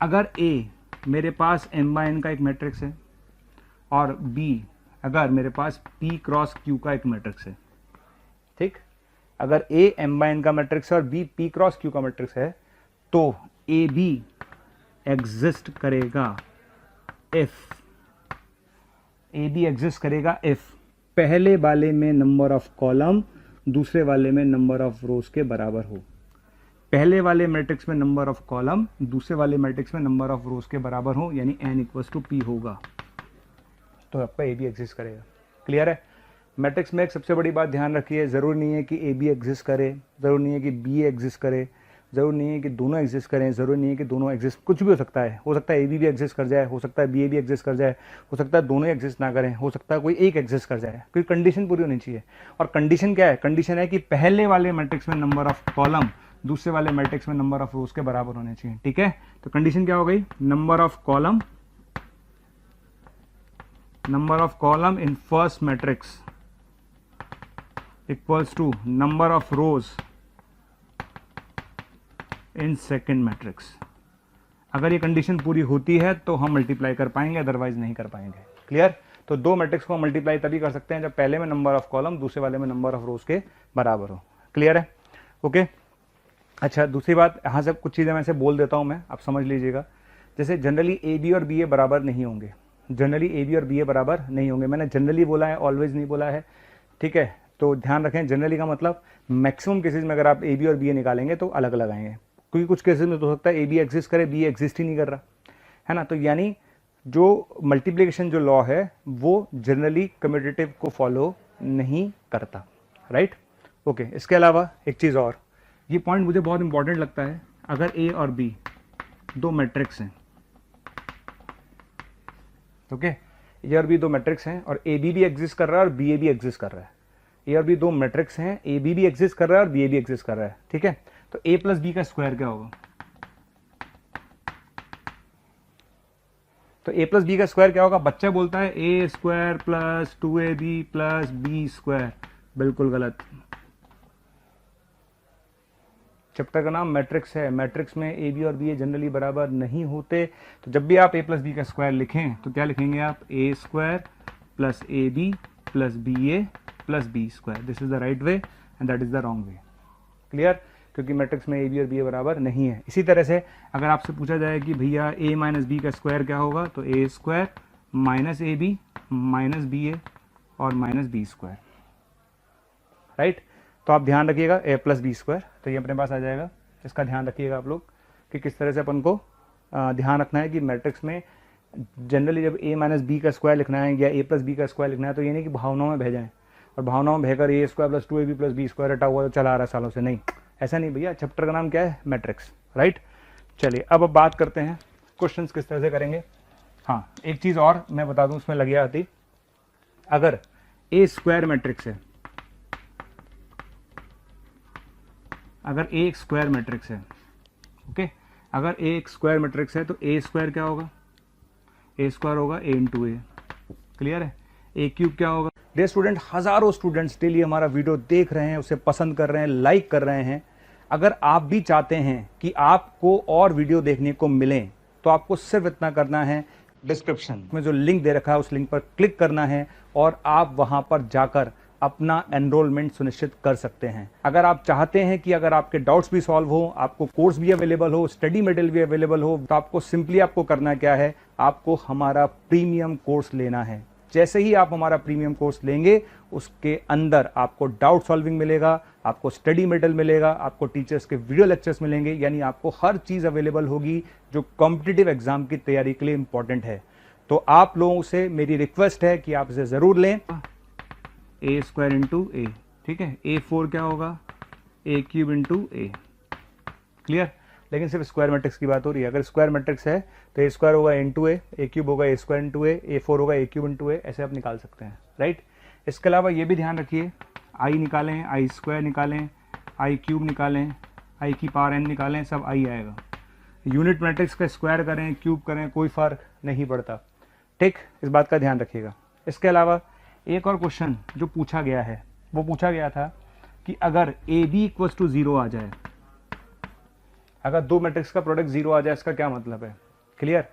अगर ए मेरे पास m/n का एक मैट्रिक्स है और b अगर मेरे पास p क्रॉस q का एक मैट्रिक्स है, ठीक। अगर a m/n का मैट्रिक्स है और b p क्रॉस q का मैट्रिक्स है, तो ए बी एग्जिस्ट करेगा इफ, ए बी एग्जिस्ट करेगा इफ पहले वाले में नंबर ऑफ कॉलम दूसरे वाले में नंबर ऑफ रोज के बराबर हो। पहले वाले मैट्रिक्स में नंबर ऑफ कॉलम दूसरे वाले मैट्रिक्स में नंबर ऑफ रोज के बराबर हो, यानी n इक्वल्स टू p होगा, तो आपका ए बी एग्जिस्ट करेगा। क्लियर है। मैट्रिक्स में एक सबसे बड़ी बात ध्यान रखिए, जरूरी नहीं है कि ए बी एग्जिस्ट करे, जरूरी नहीं है कि बी एग्जिस्ट करे, जरूरी नहीं है कि दोनों एग्जिस्ट करें, जरूरी नहीं है कि दोनों एग्जिस्ट, कुछ भी हो सकता है ए बी भी एग्जिस्ट कर जाए, हो सकता है बी ए भी एग्जिस्ट कर जाए, हो सकता है दोनों एग्जिस्ट ना करें, हो सकता है कोई एक एग्जिस्ट कर जाए, कोई कंडीशन पूरी होनी चाहिए। और कंडीशन क्या है, कंडीशन है कि पहले वाले मैट्रिक्स में नंबर ऑफ कॉलम दूसरे वाले मैट्रिक्स में नंबर ऑफ रोज के बराबर होने चाहिए, ठीक है। तो कंडीशन क्या हो गई, number of column in first matrix equals to number of rows in second matrix. अगर ये कंडीशन पूरी होती है तो हम मल्टीप्लाई कर पाएंगे, अदरवाइज नहीं कर पाएंगे। क्लियर। तो दो मैट्रिक्स को मल्टीप्लाई तभी कर सकते हैं जब पहले में नंबर ऑफ कॉलम दूसरे वाले में नंबर ऑफ रोज के बराबर हो। क्लियर है, ओके। अच्छा, दूसरी बात, यहाँ से कुछ चीज़ें मैं ऐसे बोल देता हूँ, मैं आप समझ लीजिएगा। जैसे जनरली ए बी और बी ए बराबर नहीं होंगे, जनरली ए बी और बी ए बराबर नहीं होंगे। मैंने जनरली बोला है, ऑलवेज नहीं बोला है, ठीक है। तो ध्यान रखें, जनरली का मतलब मैक्सिमम केसेज में अगर आप ए बी और बी ए निकालेंगे तो अलग अलग आएंगे। क्योंकि कुछ केसेस में तो हो सकता है ए बी एग्जिस्ट करे, बी एग्जिस्ट ही नहीं कर रहा है ना। तो यानी जो मल्टीप्लिकेशन जो लॉ है वो जनरली कम्यूटेटिव को फॉलो नहीं करता, राइट। ओके, इसके अलावा एक चीज़ और, ये पॉइंट मुझे बहुत इंपॉर्टेंट लगता है। अगर ए और बी दो मैट्रिक्स हैं, ओके, ए और बी दो मैट्रिक्स हैं और ए बी भी एग्जिस्ट कर रहा है और बी ए भी एग्जिस्ट कर रहा है। ए और बी दो मैट्रिक्स हैं, ए बी भी एग्जिस्ट कर रहा है और बी ए भी एग्जिस्ट कर रहा है, ठीक है। तो ए प्लस बी का स्क्वायर क्या होगा? तो ए प्लस बी का स्क्वायर क्या होगा? बच्चा बोलता है A square plus 2ab plus B square, बिल्कुल गलत। चैप्टर का नाम मैट्रिक्स है, मैट्रिक्स में ए बी और बी ए जनरली बराबर नहीं होते। तो जब भी आप ए प्लस बी का स्क्वायर लिखें तो क्या लिखेंगे आप? A square plus A B plus B A plus B square. This is the right way and that is the wrong way. Clear? क्योंकि मैट्रिक्स में ए बी और बी ए बराबर नहीं है। इसी तरह से अगर आपसे पूछा जाए कि भैया ए माइनस बी का स्क्वायर क्या होगा, तो A square minus A B minus B A और माइनस बी स्क्वायर, राइट। तो आप ध्यान रखिएगा ए प्लस बी स्क्वायर, तो ये अपने पास आ जाएगा। इसका ध्यान रखिएगा आप लोग कि किस तरह से अपन को ध्यान रखना है कि मैट्रिक्स में जनरली जब ए माइनस बी का स्क्वायर लिखना है या ए प्लस बी का स्क्वायर लिखना है तो ये नहीं कि भावनाओं में बह जाएं और भावनाओं में बहकर A square plus 2ab plus B square रटा हुआ तो चला आ रहा है सालों से, नहीं, ऐसा नहीं भैया। चैप्टर का नाम क्या है? Matrix, right. चलिए अब बात करते हैं क्वेश्चंस किस तरह से करेंगे। हाँ, एक चीज़ और मैं बता दूं उसमें लगी आती, अगर ए स्क्वायर मैट्रिक्स है, अगर ए एक स्क्वायर मैट्रिक्स है, ओके, अगर ए एक स्क्वायर मैट्रिक्स है तो ए स्क्वायर क्या होगा? ए स्क्वायर होगा ए इंटू ए। क्लियर है? ए क्यूब क्या होगा? डियर स्टूडेंट, हज़ारों स्टूडेंट्स डेली हमारा वीडियो देख रहे हैं, उसे पसंद कर रहे हैं, लाइक कर रहे हैं। अगर आप भी चाहते हैं कि आपको और वीडियो देखने को मिलें तो आपको सिर्फ इतना करना है, डिस्क्रिप्शन में जो लिंक दे रखा है उस लिंक पर क्लिक करना है और आप वहां पर जाकर अपना एनरोलमेंट सुनिश्चित कर सकते हैं। अगर आप चाहते हैं कि अगर आपके डाउट्स भी सॉल्व हो, आपको कोर्स भी अवेलेबल हो, स्टडी मटेरियल भी अवेलेबल हो, तो आपको सिंपली आपको करना क्या है? आपको हमारा प्रीमियम कोर्स लेना है। जैसे ही आप हमारा प्रीमियम कोर्स लेंगे उसके अंदर आपको डाउट सॉल्विंग मिलेगा, आपको स्टडी मटेरियल मिलेगा, आपको टीचर्स के वीडियो लेक्चर्स मिलेंगे, यानी आपको हर चीज़ अवेलेबल होगी जो कॉम्पिटिटिव एग्जाम की तैयारी के लिए इंपॉर्टेंट है। तो आप लोगों से मेरी रिक्वेस्ट है कि आप इसे ज़रूर लें। ए स्क्वायर इंटू ए, ठीक है। ए फोर क्या होगा? ए क्यूब इंटू ए। क्लियर? लेकिन सिर्फ स्क्वायर मैट्रिक्स की बात हो रही है। अगर स्क्वायर मैट्रिक्स है तो ए स्क्वायर होगा इंटू ए क्यूब होगा ए स्क्वायर इंटू ए फोर होगा ए क्यूब इंटू ए, ऐसे आप निकाल सकते हैं, राइट। इसके अलावा ये भी ध्यान रखिए, आई निकालें, आई स्क्वायर निकालें, आई क्यूब निकालें, आई की पावर एन निकालें, सब आई आएगा। यूनिट मैट्रिक्स का स्क्वायर करें, क्यूब करें, कोई फर्क नहीं पड़ता, ठीक। इस बात का ध्यान रखिएगा। इसके अलावा एक और क्वेश्चन जो पूछा गया है, वो पूछा गया था कि अगर ए बी इक्वल्स टू 0 आ जाए, अगर दो मैट्रिक्स का प्रोडक्ट 0 आ जाए, इसका क्या मतलब है? क्लियर?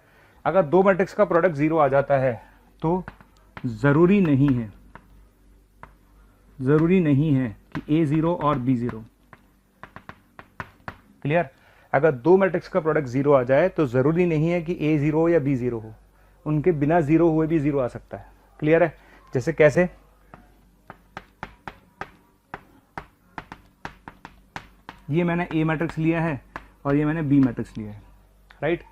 अगर दो मैट्रिक्स का प्रोडक्ट 0 आ जाता है तो जरूरी नहीं है कि A0 और B0। क्लियर? अगर दो मैट्रिक्स का प्रोडक्ट 0 आ जाए तो जरूरी नहीं है कि A0 या B0 हो, उनके बिना 0 हुए भी 0 आ सकता है। क्लियर है? जैसे कैसे? ये मैंने A मैट्रिक्स लिया है और ये मैंने B मैट्रिक्स लिया है, राइट।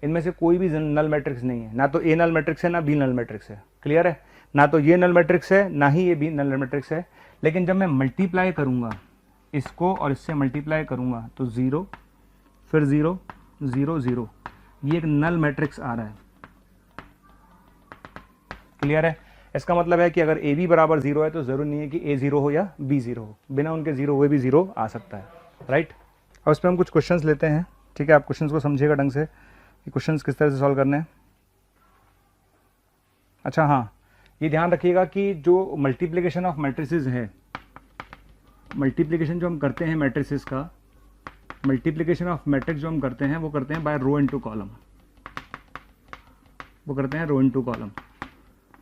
इनमें से कोई भी नल मैट्रिक्स नहीं है, ना तो A नल मैट्रिक्स है ना B नल मैट्रिक्स है। क्लियर है? ना तो ये नल मैट्रिक्स है ना ही ये B नल मैट्रिक्स है। लेकिन जब मैं मल्टीप्लाई करूंगा इसको और इससे मल्टीप्लाई करूंगा तो 0 फिर 0 0 0, ये एक नल मैट्रिक्स आ रहा है। क्लियर है? इसका मतलब है कि अगर ए बी बराबर 0 है तो जरूरी नहीं है कि A0 हो या B0 हो, बिना उनके 0 हुए भी 0 आ सकता है, राइट। अब इस पर हम कुछ क्वेश्चंस लेते हैं, ठीक है। आप क्वेश्चंस को समझिएगा ढंग से कि क्वेश्चंस किस तरह से सॉल्व करने हैं। अच्छा हाँ, ये ध्यान रखिएगा कि जो मल्टीप्लिकेशन ऑफ मैट्रिसेस है, मल्टीप्लिकेशन जो हम करते हैं मैट्रिसेस का, मल्टीप्लिकेशन ऑफ मैट्रिक्स जो हम करते हैं वो करते हैं बाय रो इनटू कॉलम, वो करते हैं रो इनटू कॉलम।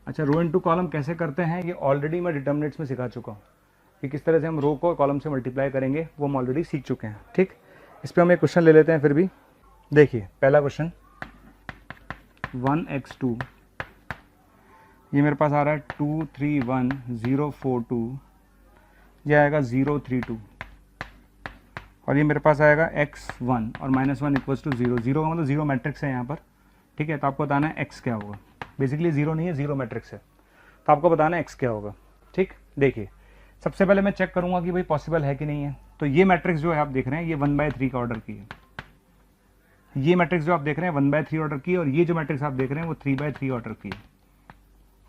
अच्छा, रो इनटू कॉलम कैसे करते हैं ये ऑलरेडी मैं डिटर्मिनेंट्स में सिखा चुका हूँ कि किस तरह से हम रो को कॉलम से मल्टीप्लाई करेंगे, वो हम ऑलरेडी सीख चुके हैं, ठीक। इस पर हम एक क्वेश्चन ले लेते हैं फिर भी। देखिए पहला क्वेश्चन 1x2, ये मेरे पास आ रहा है 231 042, ये आएगा 032 और ये मेरे पास आएगा x1 और -1 इक्वल्स टू 0। 0 का मतलब 0 मैट्रिक्स है यहाँ पर, ठीक है। तो आपको बताना है x क्या होगा। बेसिकली 0 नहीं है, 0 मैट्रिक्स है, तो आपको बताना है x क्या होगा, ठीक। देखिए सबसे पहले मैं चेक करूँगा कि भाई पॉसिबल है कि नहीं है। तो ये मैट्रिक्स जो है आप देख रहे हैं ये 1/3 का ऑर्डर की है। ये मैट्रिक्स जो आप देख रहे हैं 1/3 ऑर्डर की है, और ये जो मैट्रिक्स आप देख रहे हैं वो 3/3 ऑर्डर की है,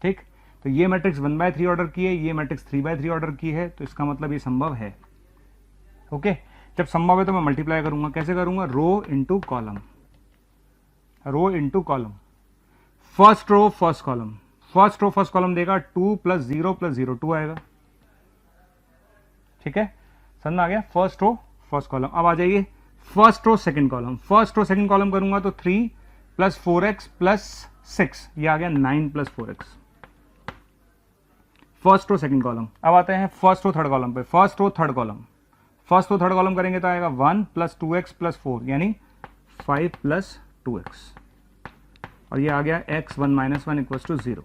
ठीक। तो ये मैट्रिक्स 1/3 ऑर्डर की है, ये मैट्रिक्स 3/3 ऑर्डर की है, तो इसका मतलब ये संभव है। ओके, जब संभव है तो मैं मल्टीप्लाई करूंगा। कैसे करूंगा? Row into column, row into column, first row first column. First row first column देगा 2 + 0 + 0 2 आएगा, ठीक है, समझ में आ गया। First row first column. अब आ जाइए first row second column. First row second column करूंगा तो 3 + 4x + 6, ये आ गया 9 + 4x। First row second column. अब आते हैं फर्स्ट रो थर्ड कॉलम पे। First row third column, first row third column करेंगे तो आएगा 1 + 2x + 4 यानी 5 + 2x, और ये आ गया x1 - 1 = 0।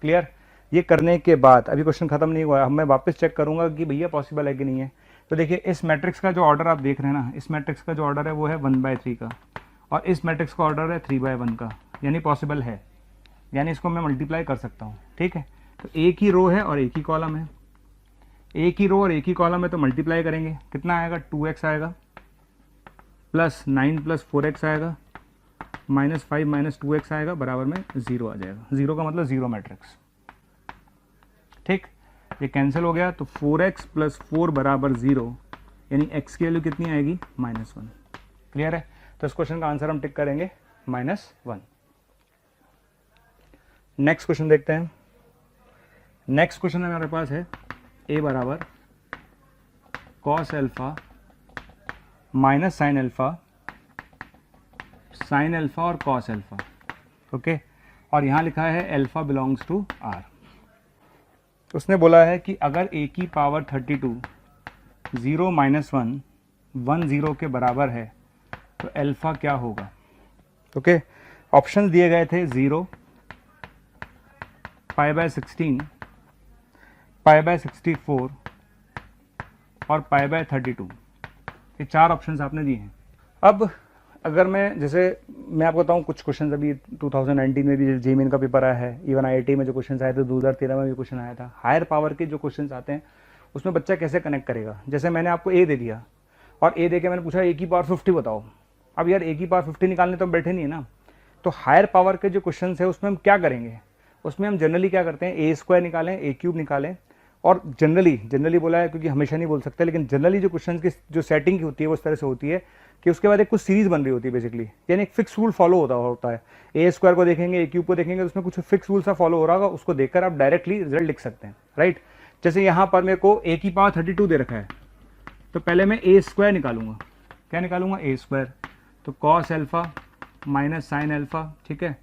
क्लियर? ये करने के बाद अभी क्वेश्चन खत्म नहीं हुआ है, अब मैं वापस चेक करूंगा कि भैया पॉसिबल है कि नहीं है। तो देखिए इस मैट्रिक्स का जो ऑर्डर आप देख रहे हैं ना, इस मैट्रिक्स का जो ऑर्डर है वो है 1/3 का, और इस मैट्रिक्स का ऑर्डर है 3/1 का, यानी पॉसिबल है, यानी इसको मैं मल्टीप्लाई कर सकता हूँ, ठीक है। तो एक ही रो है और एक ही कॉलम है, एक ही रो और एक ही कॉलम है, तो मल्टीप्लाई करेंगे कितना आएगा? 2x आएगा प्लस 9 + 4x आएगा -5 - 2x आएगा, बराबर में 0 आ जाएगा। 0 का मतलब 0 मैट्रिक्स, ठीक। ये कैंसिल हो गया, तो 4x + 4 = 0, यानी x की वैल्यू कितनी आएगी? -1। क्लियर है? तो इस क्वेश्चन का आंसर हम टिक करेंगे -1। नेक्स्ट क्वेश्चन देखते हैं। नेक्स्ट क्वेश्चन हमारे पास है a बराबर cos alpha minus sine alpha, sine alpha और cos अल्फा, ओके। और यहाँ लिखा है अल्फा बिलोंग्स टू r। उसने बोला है कि अगर a की पावर 32 0 - 1 1 0 के बराबर है तो अल्फा क्या होगा, ओके। ऑप्शन दिए गए थे 0, π/16, π/64 और π/32। ये 4 ऑप्शंस आपने दिए हैं। अब अगर मैं जैसे मैं आपको बताऊं, कुछ क्वेश्चंस अभी 2019 में भी जेईई का पेपर आया है, इवन आईआईटी में जो क्वेश्चंस आए थे 2013 में भी क्वेश्चन आया था। हायर पावर के जो क्वेश्चंस आते हैं उसमें बच्चा कैसे कनेक्ट करेगा। जैसे मैंने आपको ए दे दिया और ए दे के मैंने पूछा ए की पावर 50 बताओ। अब यार ए की पावर 50 निकालने तो हम बैठे नहीं है ना। तो हायर पावर के जो क्वेश्चन है उसमें हम क्या करेंगे, उसमें हम जनरली क्या करते हैं, a² निकालें, a³ निकालें, और जनरली बोला है क्योंकि हमेशा नहीं बोल सकते, लेकिन जनरली जो क्वेश्चन की जो सेटिंग होती है वो इस तरह से होती है कि उसके बाद एक कुछ सीरीज बन रही होती है बेसिकली, यानी एक फिक्स रूल फॉलो होता है। a² को देखेंगे, a³ को देखेंगे, तो उसमें कुछ फिक्स रूल सा फॉलो हो रहा होगा, उसको देखकर आप डायरेक्टली रिजल्ट लिख सकते हैं, राइट। जैसे यहाँ पर मेरे को a की पावर 32 दे रखा है, तो पहले मैं a² निकालूंगा। क्या निकालूंगा? a²। तो cos alpha minus sine alpha, ठीक है,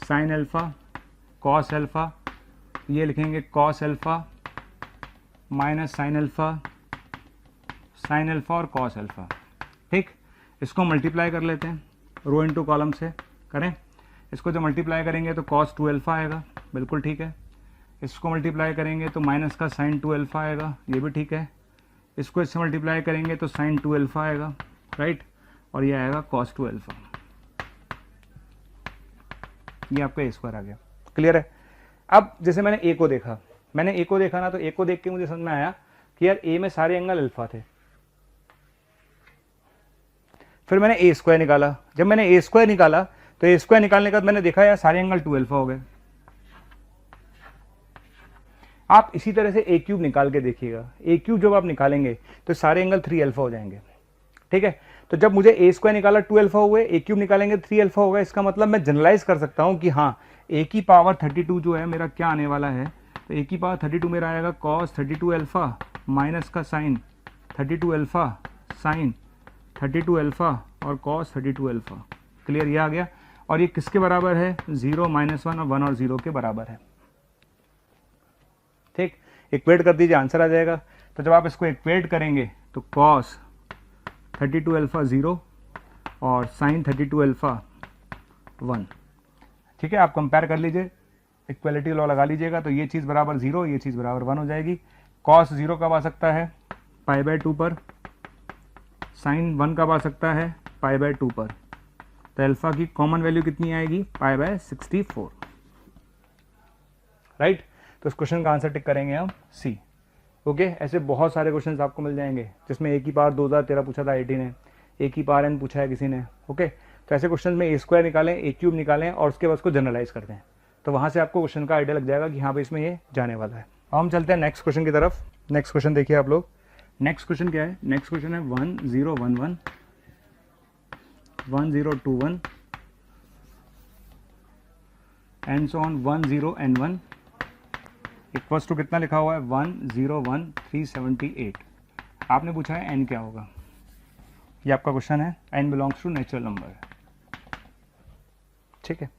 साइन अल्फा cos अल्फा, ये लिखेंगे cos alpha minus sine alpha, sine alpha और cos अल्फा, ठीक। इसको मल्टीप्लाई कर लेते हैं, रो इंटू कॉलम से करें। इसको जब मल्टीप्लाई करेंगे तो cos 2 अल्फा आएगा, बिल्कुल ठीक है। इसको मल्टीप्लाई करेंगे तो माइनस का sin 2 अल्फा आएगा, ये भी ठीक है। इसको इससे मल्टीप्लाई करेंगे तो sin 2 अल्फा आएगा, राइट, और ये आएगा cos 2 अल्फा। ये आपका a² आ गया। क्लियर है? अब जैसे मैंने a को देखा, ना, तो a को देख के मुझे समझ में आया कि यार a में सारे एंगल अल्फा थे। फिर मैंने a² निकाला। जब मैंने a² निकाला तो a² निकालने के बाद मैंने देखा यार सारे एंगल 2 अल्फा हो गए। आप इसी तरह से a³ निकाल के देखिएगा। a³ जब आप निकालेंगे तो सारे एंगल 3 अल्फा हो जाएंगे, ठीक है। तो जब मुझे a² निकाला 2 अल्फा हुए, a³ निकालेंगे 3 अल्फा होगा। इसका मतलब मैं जनरलाइज कर सकता हूं कि हाँ a की पावर 32 जो है मेरा क्या आने वाला है, तो a की पावर 32 मेरा आएगा cos 32 अल्फा माइनस का साइन 32 अल्फा, साइन 32 अल्फा और cos 32 अल्फा। क्लियर? ये आ गया। और ये किसके बराबर है? 0 - 1 और 1 और 0 के बराबर है, ठीक। इक्वेट कर दीजिए, आंसर आ जाएगा। तो जब आप इसको इक्वेट करेंगे तो cos 32 अल्फा 0 और sin 32 अल्फा 1, ठीक है। आप कंपेयर कर लीजिए, इक्वलिटी लॉ लगा लीजिएगा, तो ये चीज़ बराबर 0, ये चीज़ बराबर 1 हो जाएगी। cos 0 कब आ सकता है? π/2 पर, साइन 1 कब आ सकता है, π/2 पर। तो अल्फा की कॉमन वैल्यू कितनी आएगी, π/64, राइट। तो इस क्वेश्चन का आंसर टिक करेंगे हम सी। ओके, ऐसे बहुत सारे क्वेश्चंस आपको मिल जाएंगे जिसमें एक ही पावर 2013 पूछा था आईटी ने, एक ही पावर एन पूछा है किसी ने। ओके, तो ऐसे क्वेश्चन में a² निकालें, a³ निकालें और उसके बाद उसको जनरलाइज कर दें, तो वहाँ से आपको क्वेश्चन का आइडिया लग जाएगा कि हाँ भाई इसमें ये जाने वाला है। अब हम चलते हैं नेक्स्ट क्वेश्चन की तरफ। नेक्स्ट क्वेश्चन देखिए आप लोग। नेक्स्ट क्वेश्चन क्या है, नेक्स्ट क्वेश्चन है 1011 1021 and so on 10n1 equals to कितना लिखा हुआ है 101378। आपने पूछा है n क्या होगा, ये आपका क्वेश्चन है, n belongs to natural number, ठीक है।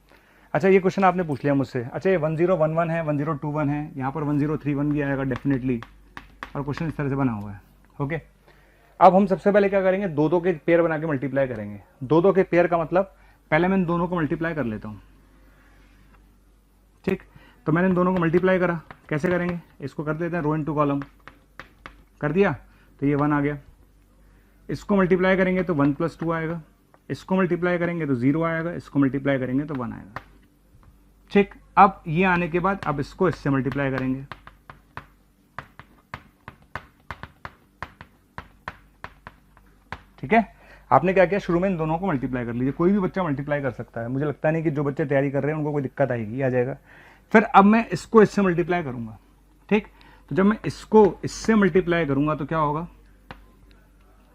अच्छा, ये क्वेश्चन आपने पूछ लिया मुझसे। अच्छा, ये 1011 है, 1021 है, यहाँ पर 1031 भी आएगा डेफिनेटली, और क्वेश्चन इस तरह से बना हुआ है। ओके, अब हम सबसे पहले क्या करेंगे, दो के पेयर बना के मल्टीप्लाई करेंगे। दो के पेयर का मतलब पहले मैं इन दोनों को मल्टीप्लाई कर लेता हूँ, ठीक। तो मैंने इन दोनों को मल्टीप्लाई करा, कैसे करेंगे, इसको कर देते हैं रो इनटू कॉलम, कर दिया तो ये 1 आ गया। इसको मल्टीप्लाई करेंगे तो 1 + 2 आएगा, इसको मल्टीप्लाई करेंगे तो 0 आएगा, इसको मल्टीप्लाई करेंगे तो 1 आएगा, ठीक। अब ये आने के बाद अब इसको इससे मल्टीप्लाई करेंगे, ठीक है। आपने क्या किया, शुरू में इन दोनों को मल्टीप्लाई कर लीजिए, कोई भी बच्चा मल्टीप्लाई कर सकता है, मुझे लगता नहीं कि जो बच्चे तैयारी कर रहे हैं उनको कोई दिक्कत आएगी, आ जाएगा। फिर अब मैं इसको इससे मल्टीप्लाई करूंगा, ठीक। तो जब मैं इसको इससे मल्टीप्लाई करूंगा तो क्या होगा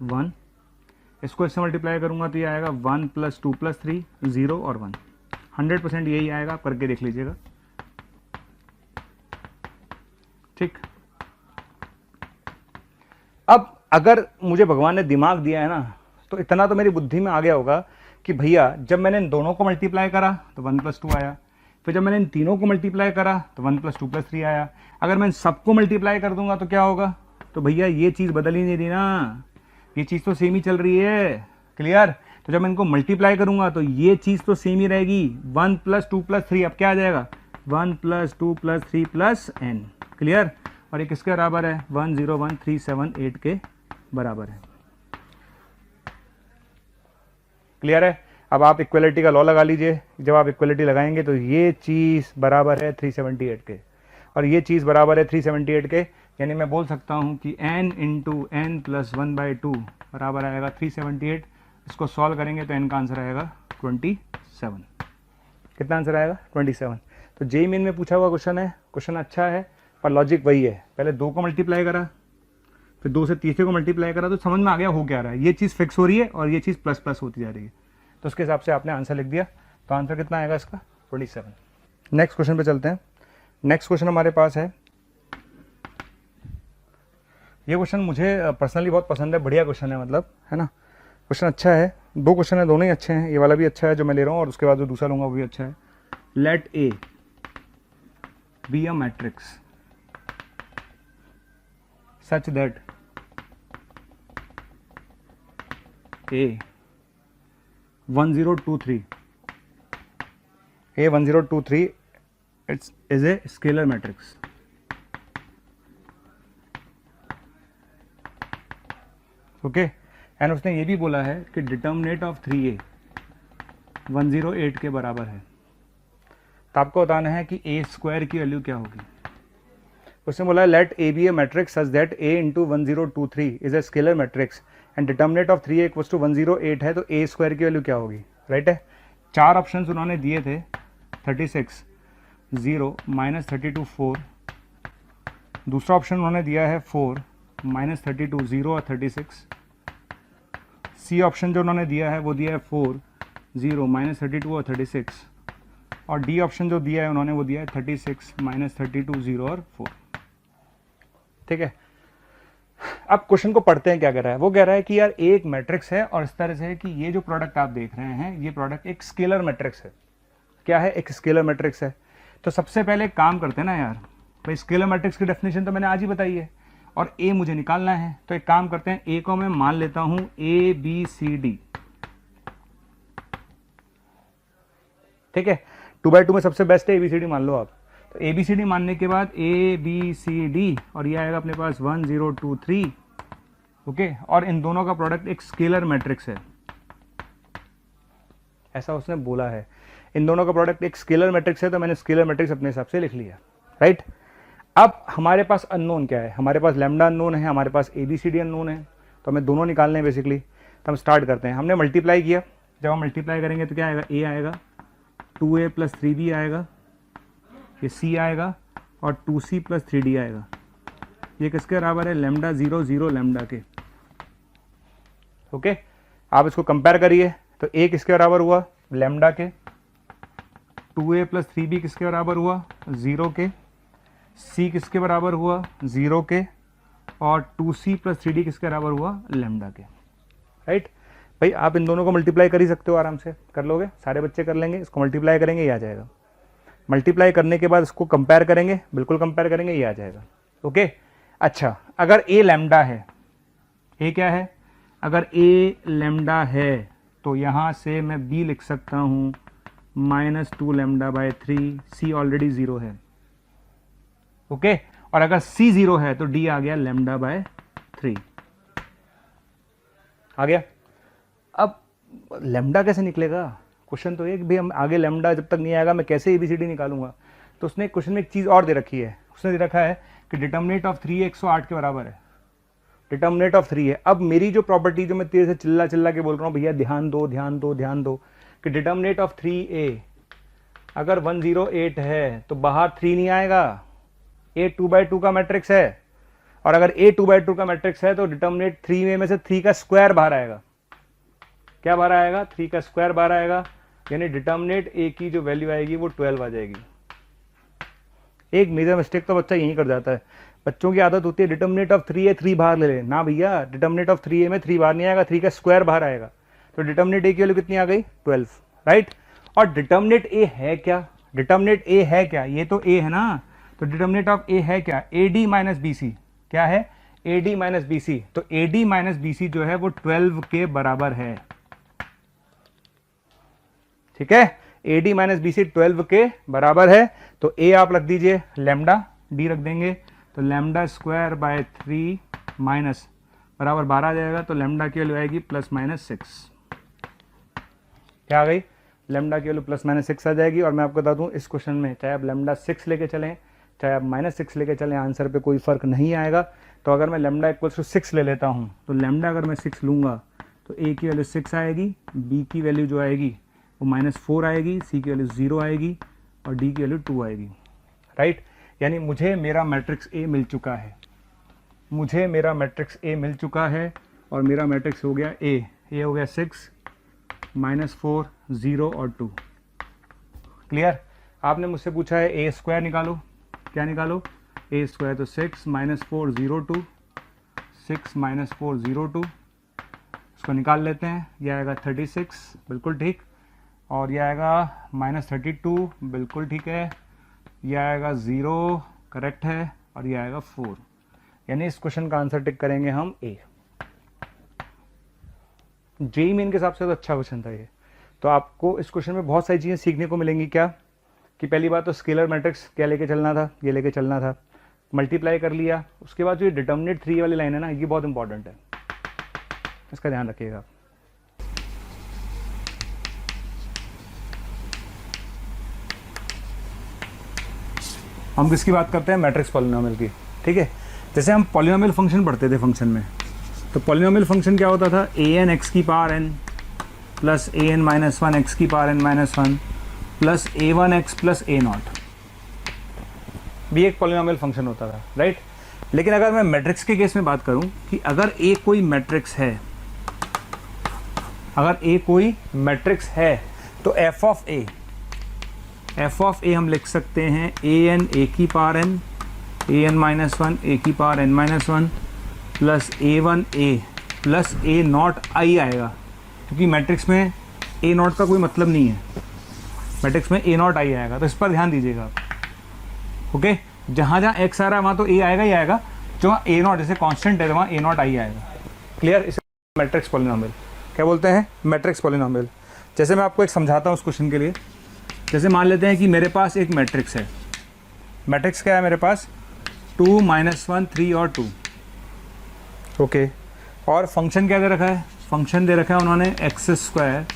1, इसको इससे मल्टीप्लाई करूंगा तो ये आएगा 1 + 2 + 3 0 और 1, 100% यही आएगा, आप करके देख लीजिएगा, ठीक। अब अगर मुझे भगवान ने दिमाग दिया है ना, तो इतना तो मेरी बुद्धि में आ गया होगा कि भैया जब मैंने इन दोनों को मल्टीप्लाई करा तो 1 + 2 आया, फिर जब मैंने इन तीनों को मल्टीप्लाई करा तो 1 + 2 + 3 आया। अगर मैं इन सबको मल्टीप्लाई कर दूंगा तो क्या होगा, तो भैया ये चीज़ बदल ही नहीं रही ना, ये चीज़ तो सेम ही चल रही है, क्लियर। तो जब मैं इनको मल्टीप्लाई करूंगा तो ये चीज़ तो सेम ही रहेगी, 1 + 2 + 3, अब क्या आ जाएगा 1 + 2 + 3 + n, क्लियर। और ये किसके बराबर है, 101378 के बराबर है, क्लियर है। अब आप इक्वलिटी का लॉ लगा लीजिए, जब आप इक्वलिटी लगाएंगे तो ये चीज़ बराबर है 378 के और ये चीज़ बराबर है 378 के, यानी मैं बोल सकता हूँ कि n × n + 1/2 बराबर आएगा 378। इसको सॉल्व करेंगे तो n का आंसर आएगा 27। कितना आंसर आएगा 27। तो जेईई मेन में पूछा हुआ क्वेश्चन है, क्वेश्चन अच्छा है पर लॉजिक वही है, पहले 2 को मल्टीप्लाई करा, फिर 2 से तीसरे को मल्टीप्लाई करा, तो समझ में आ गया हो क्या रहा है, ये चीज़ फिक्स हो रही है और ये चीज़ ++ होती जा रही है, तो उसके हिसाब से आपने आंसर लिख दिया। तो आंसर कितना आएगा इसका 27। नेक्स्ट क्वेश्चन पे चलते हैं। नेक्स्ट क्वेश्चन हमारे पास है, ये क्वेश्चन मुझे पर्सनली बहुत पसंद है, बढ़िया क्वेश्चन है, मतलब है ना, क्वेश्चन अच्छा है। 2 क्वेश्चन है, दोनों ही अच्छे हैं, ये वाला भी अच्छा है जो मैं ले रहा हूँ और उसके बाद जो दूसरा लूँगा वो भी अच्छा है। Let A be a matrix such that A1023 is a scalar matrix. Okay, and उसने ये भी बोला है कि डिटर्मिनेट ऑफ 3A 108 के बराबर है। तो आपको बताना है कि A² की वैल्यू क्या होगी। उसने बोला let A be a matrix such that a × 1023 is a scalar matrix and determinant of 3a = 108 है, तो a² की वैल्यू क्या होगी, राइट है। 4 ऑप्शंस उन्होंने दिए थे, 36 0 -32 4, दूसरा ऑप्शन उन्होंने दिया है 4 -32 0 और 36, सी ऑप्शन जो उन्होंने दिया है वो दिया है 4 0 -32 और 36, और डी ऑप्शन जो दिया है उन्होंने वो दिया है 36 -32 0 और 4, ठीक है। अब क्वेश्चन को पढ़ते हैं, क्या कह रहा है, वो कह रहा है कि यार एक मैट्रिक्स है और इस तरह से है कि ये जो प्रोडक्ट आप देख रहे हैं ये प्रोडक्ट एक स्केलर मैट्रिक्स है। क्या है, एक स्केलर मैट्रिक्स है। तो सबसे पहले एक काम करते हैं ना यार, भाई स्केलर मैट्रिक्स की डेफिनेशन तो मैंने आज ही बताई है और ए मुझे निकालना है, तो एक काम करते हैं, ए को मैं मान लेता हूं ABCD, ठीक है। 2/2 में सबसे बेस्ट है ABCD मान लो आप। तो ABCD मानने के बाद ABCD और ये आएगा अपने पास 1023 ओके और इन दोनों का प्रोडक्ट एक स्केलर मैट्रिक्स है, ऐसा उसने बोला है, इन दोनों का प्रोडक्ट एक स्केलर मैट्रिक्स है, तो मैंने स्केलर मैट्रिक्स अपने हिसाब से लिख लिया, राइट। अब हमारे पास अननोन क्या है, हमारे पास लैम्डा अननोन है, हमारे पास ABCD अननोन है, तो हमें दोनों निकालने हैं बेसिकली। तो हम स्टार्ट करते हैं। हमने मल्टीप्लाई किया, जब हम मल्टीप्लाई करेंगे तो क्या आएगा, A आएगा, 2A + 3B आएगा, ये C आएगा और 2C + 3D आएगा। ये किसके बराबर है, लैम्डा 0 0 लैम्डा के। ओके आप इसको कंपेयर करिए तो A किसके बराबर हुआ, लैम्डा के, 2A + 3B किसके बराबर हुआ, 0 के, C किसके बराबर हुआ, 0 के, और 2C + 3D किसके बराबर हुआ, लैम्डा के, राइट। भाई आप इन दोनों को मल्टीप्लाई कर ही सकते हो, आराम से कर लोगे, सारे बच्चे कर लेंगे। इसको मल्टीप्लाई करेंगे, ये आ जाएगा। मल्टीप्लाई करने के बाद इसको कंपेयर करेंगे, बिल्कुल कंपेयर करेंगे, ये आ जाएगा। ओके अच्छा, अगर A लैम्डा है, A क्या है, अगर A लैम्डा है तो यहाँ से मैं B लिख सकता हूँ -2 λ/3, C ऑलरेडी 0 है, ओके और अगर C 0 है तो D आ गया λ/3, आ गया। अब लैम्डा कैसे निकलेगा, क्वेश्चन तो ये कि भाई हम आगे लैम्डा जब तक नहीं आएगा मैं कैसे ABCD निकालूंगा। तो उसने क्वेश्चन में एक चीज़ और दे रखी है, उसने दे रखा है कि डिटर्मिनेंट ऑफ 3 108 के बराबर है, डिटर्मिनेंट ऑफ 3 है। अब मेरी जो प्रॉपर्टी जो मैं तेरे से चिल्ला चिल्ला के बोल रहा हूँ, भैया ध्यान दो ध्यान दो ध्यान दो, कि डिटर्मिनेंट ऑफ 3A अगर 108 है तो बाहर 3 नहीं आएगा, A 2/2 का मैट्रिक्स है, और अगर A 2/2 का मैट्रिक्स है तो डिटर्मिनेंट 3 में से 3 का स्क्वायर बाहर आएगा। क्या बाहर आएगा, 3 का स्क्वायर बाहर आएगा, यानी डिटर्मिनेंट A की जो वैल्यू आएगी वो 12 आ जाएगी। एक मेजर मिस्टेक तो बच्चा यही कर जाता है, बच्चों की आदत होती है डिटर्मिनेंट ऑफ 3A 3 बाहर ले ले, ना भैया डिटर्मिनेंट ऑफ 3A में 3 बाहर नहीं आएगा, 3 का स्क्वायर बाहर आएगा। तो डिटर्मिनेंट A की वैल्यू कितनी आ गई, 12, राइट। और डिटर्मिनेंट A है क्या, डिटर्मिनेंट A है क्या, ये तो A है ना, तो डिटर्मिनेंट ऑफ A है क्या, AD - BC, क्या है, AD - BC। तो AD - BC जो है वो 12 के बराबर है, ठीक है, AD - BC 12 के बराबर है। तो A आप रख दीजिए लैम्डा, D रख देंगे, तो λ² माइनस बराबर 12 आ जाएगा, तो लैम्डा की वैल्यू आएगी ±6, क्या आ गई, लैम्डा की वैल्यू ±6 आ जाएगी। और मैं आपको बता दूं इस क्वेश्चन में चाहे आप लैम्डा 6 लेके चलें चाहे आप -6 लेके चलें, आंसर पे कोई फर्क नहीं आएगा। तो अगर मैं लैम्डा = 6 ले लेता हूं, तो लैम्डा अगर मैं 6 लूंगा तो A की वैल्यू 6 आएगी, B की वैल्यू जो आएगी वो -4 आएगी, C की वैल्यू 0 आएगी और D की वैल्यू 2 आएगी, राइट। यानी मुझे मेरा मैट्रिक्स A मिल चुका है, मुझे मेरा मैट्रिक्स A मिल चुका है, और मेरा मैट्रिक्स हो गया A, ये हो गया 6 -4 0 और 2, क्लियर। आपने मुझसे पूछा है A² निकालो, क्या निकालो, A², तो 6 -4 0 2, 6 -4 0 2, इसको निकाल लेते हैं, यह आएगा 36, बिल्कुल ठीक, और यह आएगा -32, बिल्कुल ठीक है, यह आएगा 0, करेक्ट है, और यह आएगा 4। यानी इस क्वेश्चन का आंसर टिक करेंगे हम A। जेईई मेन के हिसाब से तो अच्छा क्वेश्चन था ये। तो आपको इस क्वेश्चन में बहुत सारी चीज़ें सीखने को मिलेंगी, क्या कि पहली बात तो स्केलर मैट्रिक्स क्या लेके चलना था, ये लेके चलना था, मल्टीप्लाई कर लिया। उसके बाद जो ये डिटर्मिनेंट 3 वाली लाइन है ना, ये बहुत इंपॉर्टेंट है, इसका ध्यान रखिएगा। हम किसकी बात करते हैं, मैट्रिक्स पॉलिनोमियल की, ठीक है। जैसे हम पॉलिनोमियल फंक्शन पढ़ते थे फंक्शन में, तो पॉलिनोमियल फंक्शन क्या होता था, an x⁻n plus an - 1 x⁻n - 1 plus a1x plus a0 भी एक पॉलिनोमियल फंक्शन होता था, राइट। लेकिन अगर मैं मैट्रिक्स के केस में बात करूं कि अगर a कोई मैट्रिक्स है, अगर a कोई मैट्रिक्स है तो f ऑफ a हम लिख सकते हैं an a⁻n an - 1 a⁻n - 1 plus a1a plus a0 i आएगा, क्योंकि मैट्रिक्स में a0 का कोई मतलब नहीं है, मैट्रिक्स में a0 i आएगा। तो इस पर ध्यान दीजिएगा आप, ओके। जहाँ जहाँ x आ रहा है वहाँ तो a आएगा ही आएगा, जो a0 जैसे कांस्टेंट है वहाँ a0 i आएगा, क्लियर। इसे मैट्रिक्स पॉलिनोमियल क्या बोलते हैं, मैट्रिक्स पॉलिनोमियल। जैसे मैं आपको एक समझाता हूँ उस क्वेश्चन के लिए। जैसे मान लेते हैं कि मेरे पास एक मैट्रिक्स है, मैट्रिक्स क्या है मेरे पास, 2 - 1 3 और 2, ओके। और फंक्शन क्या दे रखा है, फंक्शन दे रखा है उन्होंने x square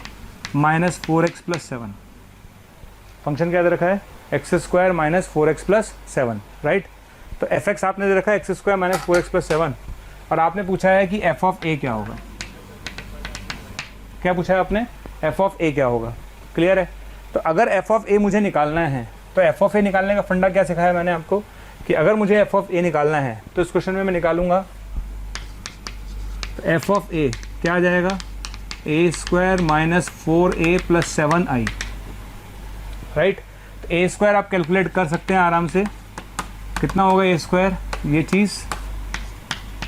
minus 4x plus 7। Function क्या दे रखा है, x square minus 4x plus 7, right. तो एफ एक्स आपने दे रखा है x square minus 4x plus 7 और आपने पूछा है कि एफ ऑफ ए क्या होगा। क्या पूछा है आपने, एफ ऑफ ए क्या होगा। क्लियर है। तो अगर एफ ऑफ ए मुझे निकालना है तो एफ ऑफ ए निकालने का फंडा क्या सिखाया मैंने आपको कि अगर मुझे एफ ऑफ ए निकालना है तो इस क्वेश्चन में मैं निकालूंगा तो एफ ऑफ ए क्या आ जाएगा, A square minus 4a plus 7i, right. तो ए स्क्वायर आप कैलकुलेट कर सकते हैं आराम से, कितना होगा ए स्क्वायर, ये चीज़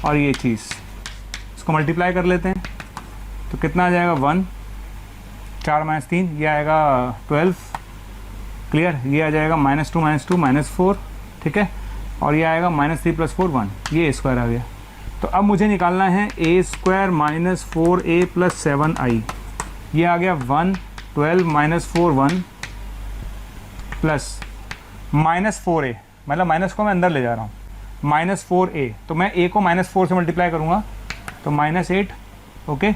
और ये चीज़, इसको मल्टीप्लाई कर लेते हैं तो कितना आ जाएगा 1, 4 माइनस 3 ये आएगा 12, क्लियर। ये आ जाएगा -2 -4, ठीक है। और ये आएगा -3 + 4 1, ये ए स्क्वायर आ गया। तो अब मुझे निकालना है A square minus 4a plus 7i, ये आ गया 1, 12 माइनस 4 1 प्लस -4a, मतलब माइनस को मैं अंदर ले जा रहा हूँ, -4a, तो मैं a को -4 से मल्टीप्लाई करूँगा तो -8, ओके,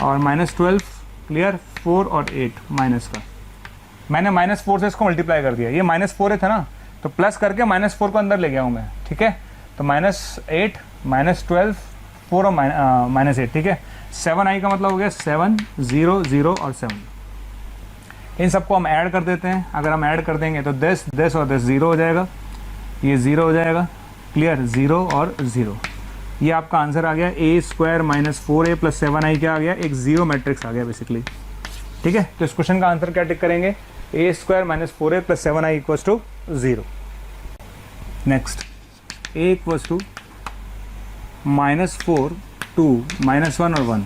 और -12, क्लियर, 4 और 8 माइनस का, मैंने -4 से इसको मल्टीप्लाई कर दिया, ये -4a था ना, तो प्लस करके -4 को अंदर ले गया हूँ मैं, ठीक है। तो -8 -12 4 और -8, ठीक है। 7i का मतलब हो गया 7 0 0 और 7। इन सबको हम ऐड कर देते हैं, अगर हम ऐड कर देंगे तो 10 और 10 0 हो जाएगा, ये 0 हो जाएगा, क्लियर, 0 और 0। ये आपका आंसर आ गया, ए square minus 4a plus 7i क्या आ गया, एक जीरो मैट्रिक्स आ गया बेसिकली, ठीक है। तो इस क्वेश्चन का आंसर क्या टिक करेंगे, A square minus 4a plus 7i equals to 0। Next, A equals to -4 2 -1 और 1,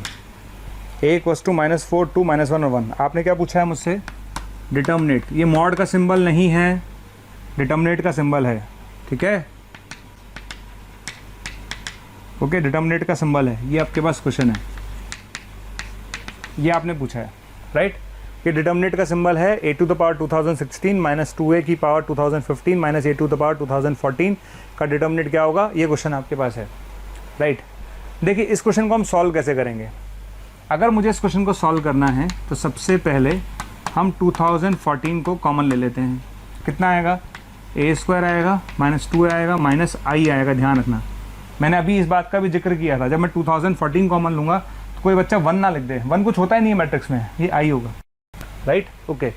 ए इक्वल्स टू -4 2 -1 और 1। आपने क्या पूछा है मुझसे, डिटर्मिनेट, ये मॉड का सिंबल नहीं है, डिटर्मिनेट का सिंबल है, ठीक है, ओके, डिटर्मिनेट का सिंबल है, ये आपके पास क्वेश्चन है, ये आपने पूछा है, राइट। ये डिटर्मिनेट का सिंबल है a to the power 2016 minus 2a की power 2015 minus a to the power 2014 का डिटर्मिनेट क्या होगा, ये क्वेश्चन आपके पास है, राइट। देखिए इस क्वेश्चन को हम सॉल्व कैसे करेंगे, अगर मुझे इस क्वेश्चन को सॉल्व करना है तो सबसे पहले हम 2014 को कॉमन ले लेते हैं, कितना आएगा, ए स्क्वायर आएगा माइनस 2 आएगा माइनस आई आएगा, ध्यान रखना मैंने अभी इस बात का भी जिक्र किया था, जब मैं 2014 कॉमन लूँगा तो कोई बच्चा 1 ना लिख दे, 1 कुछ होता ही नहीं है मैट्रिक्स में, ये आई होगा, राइट, ओके।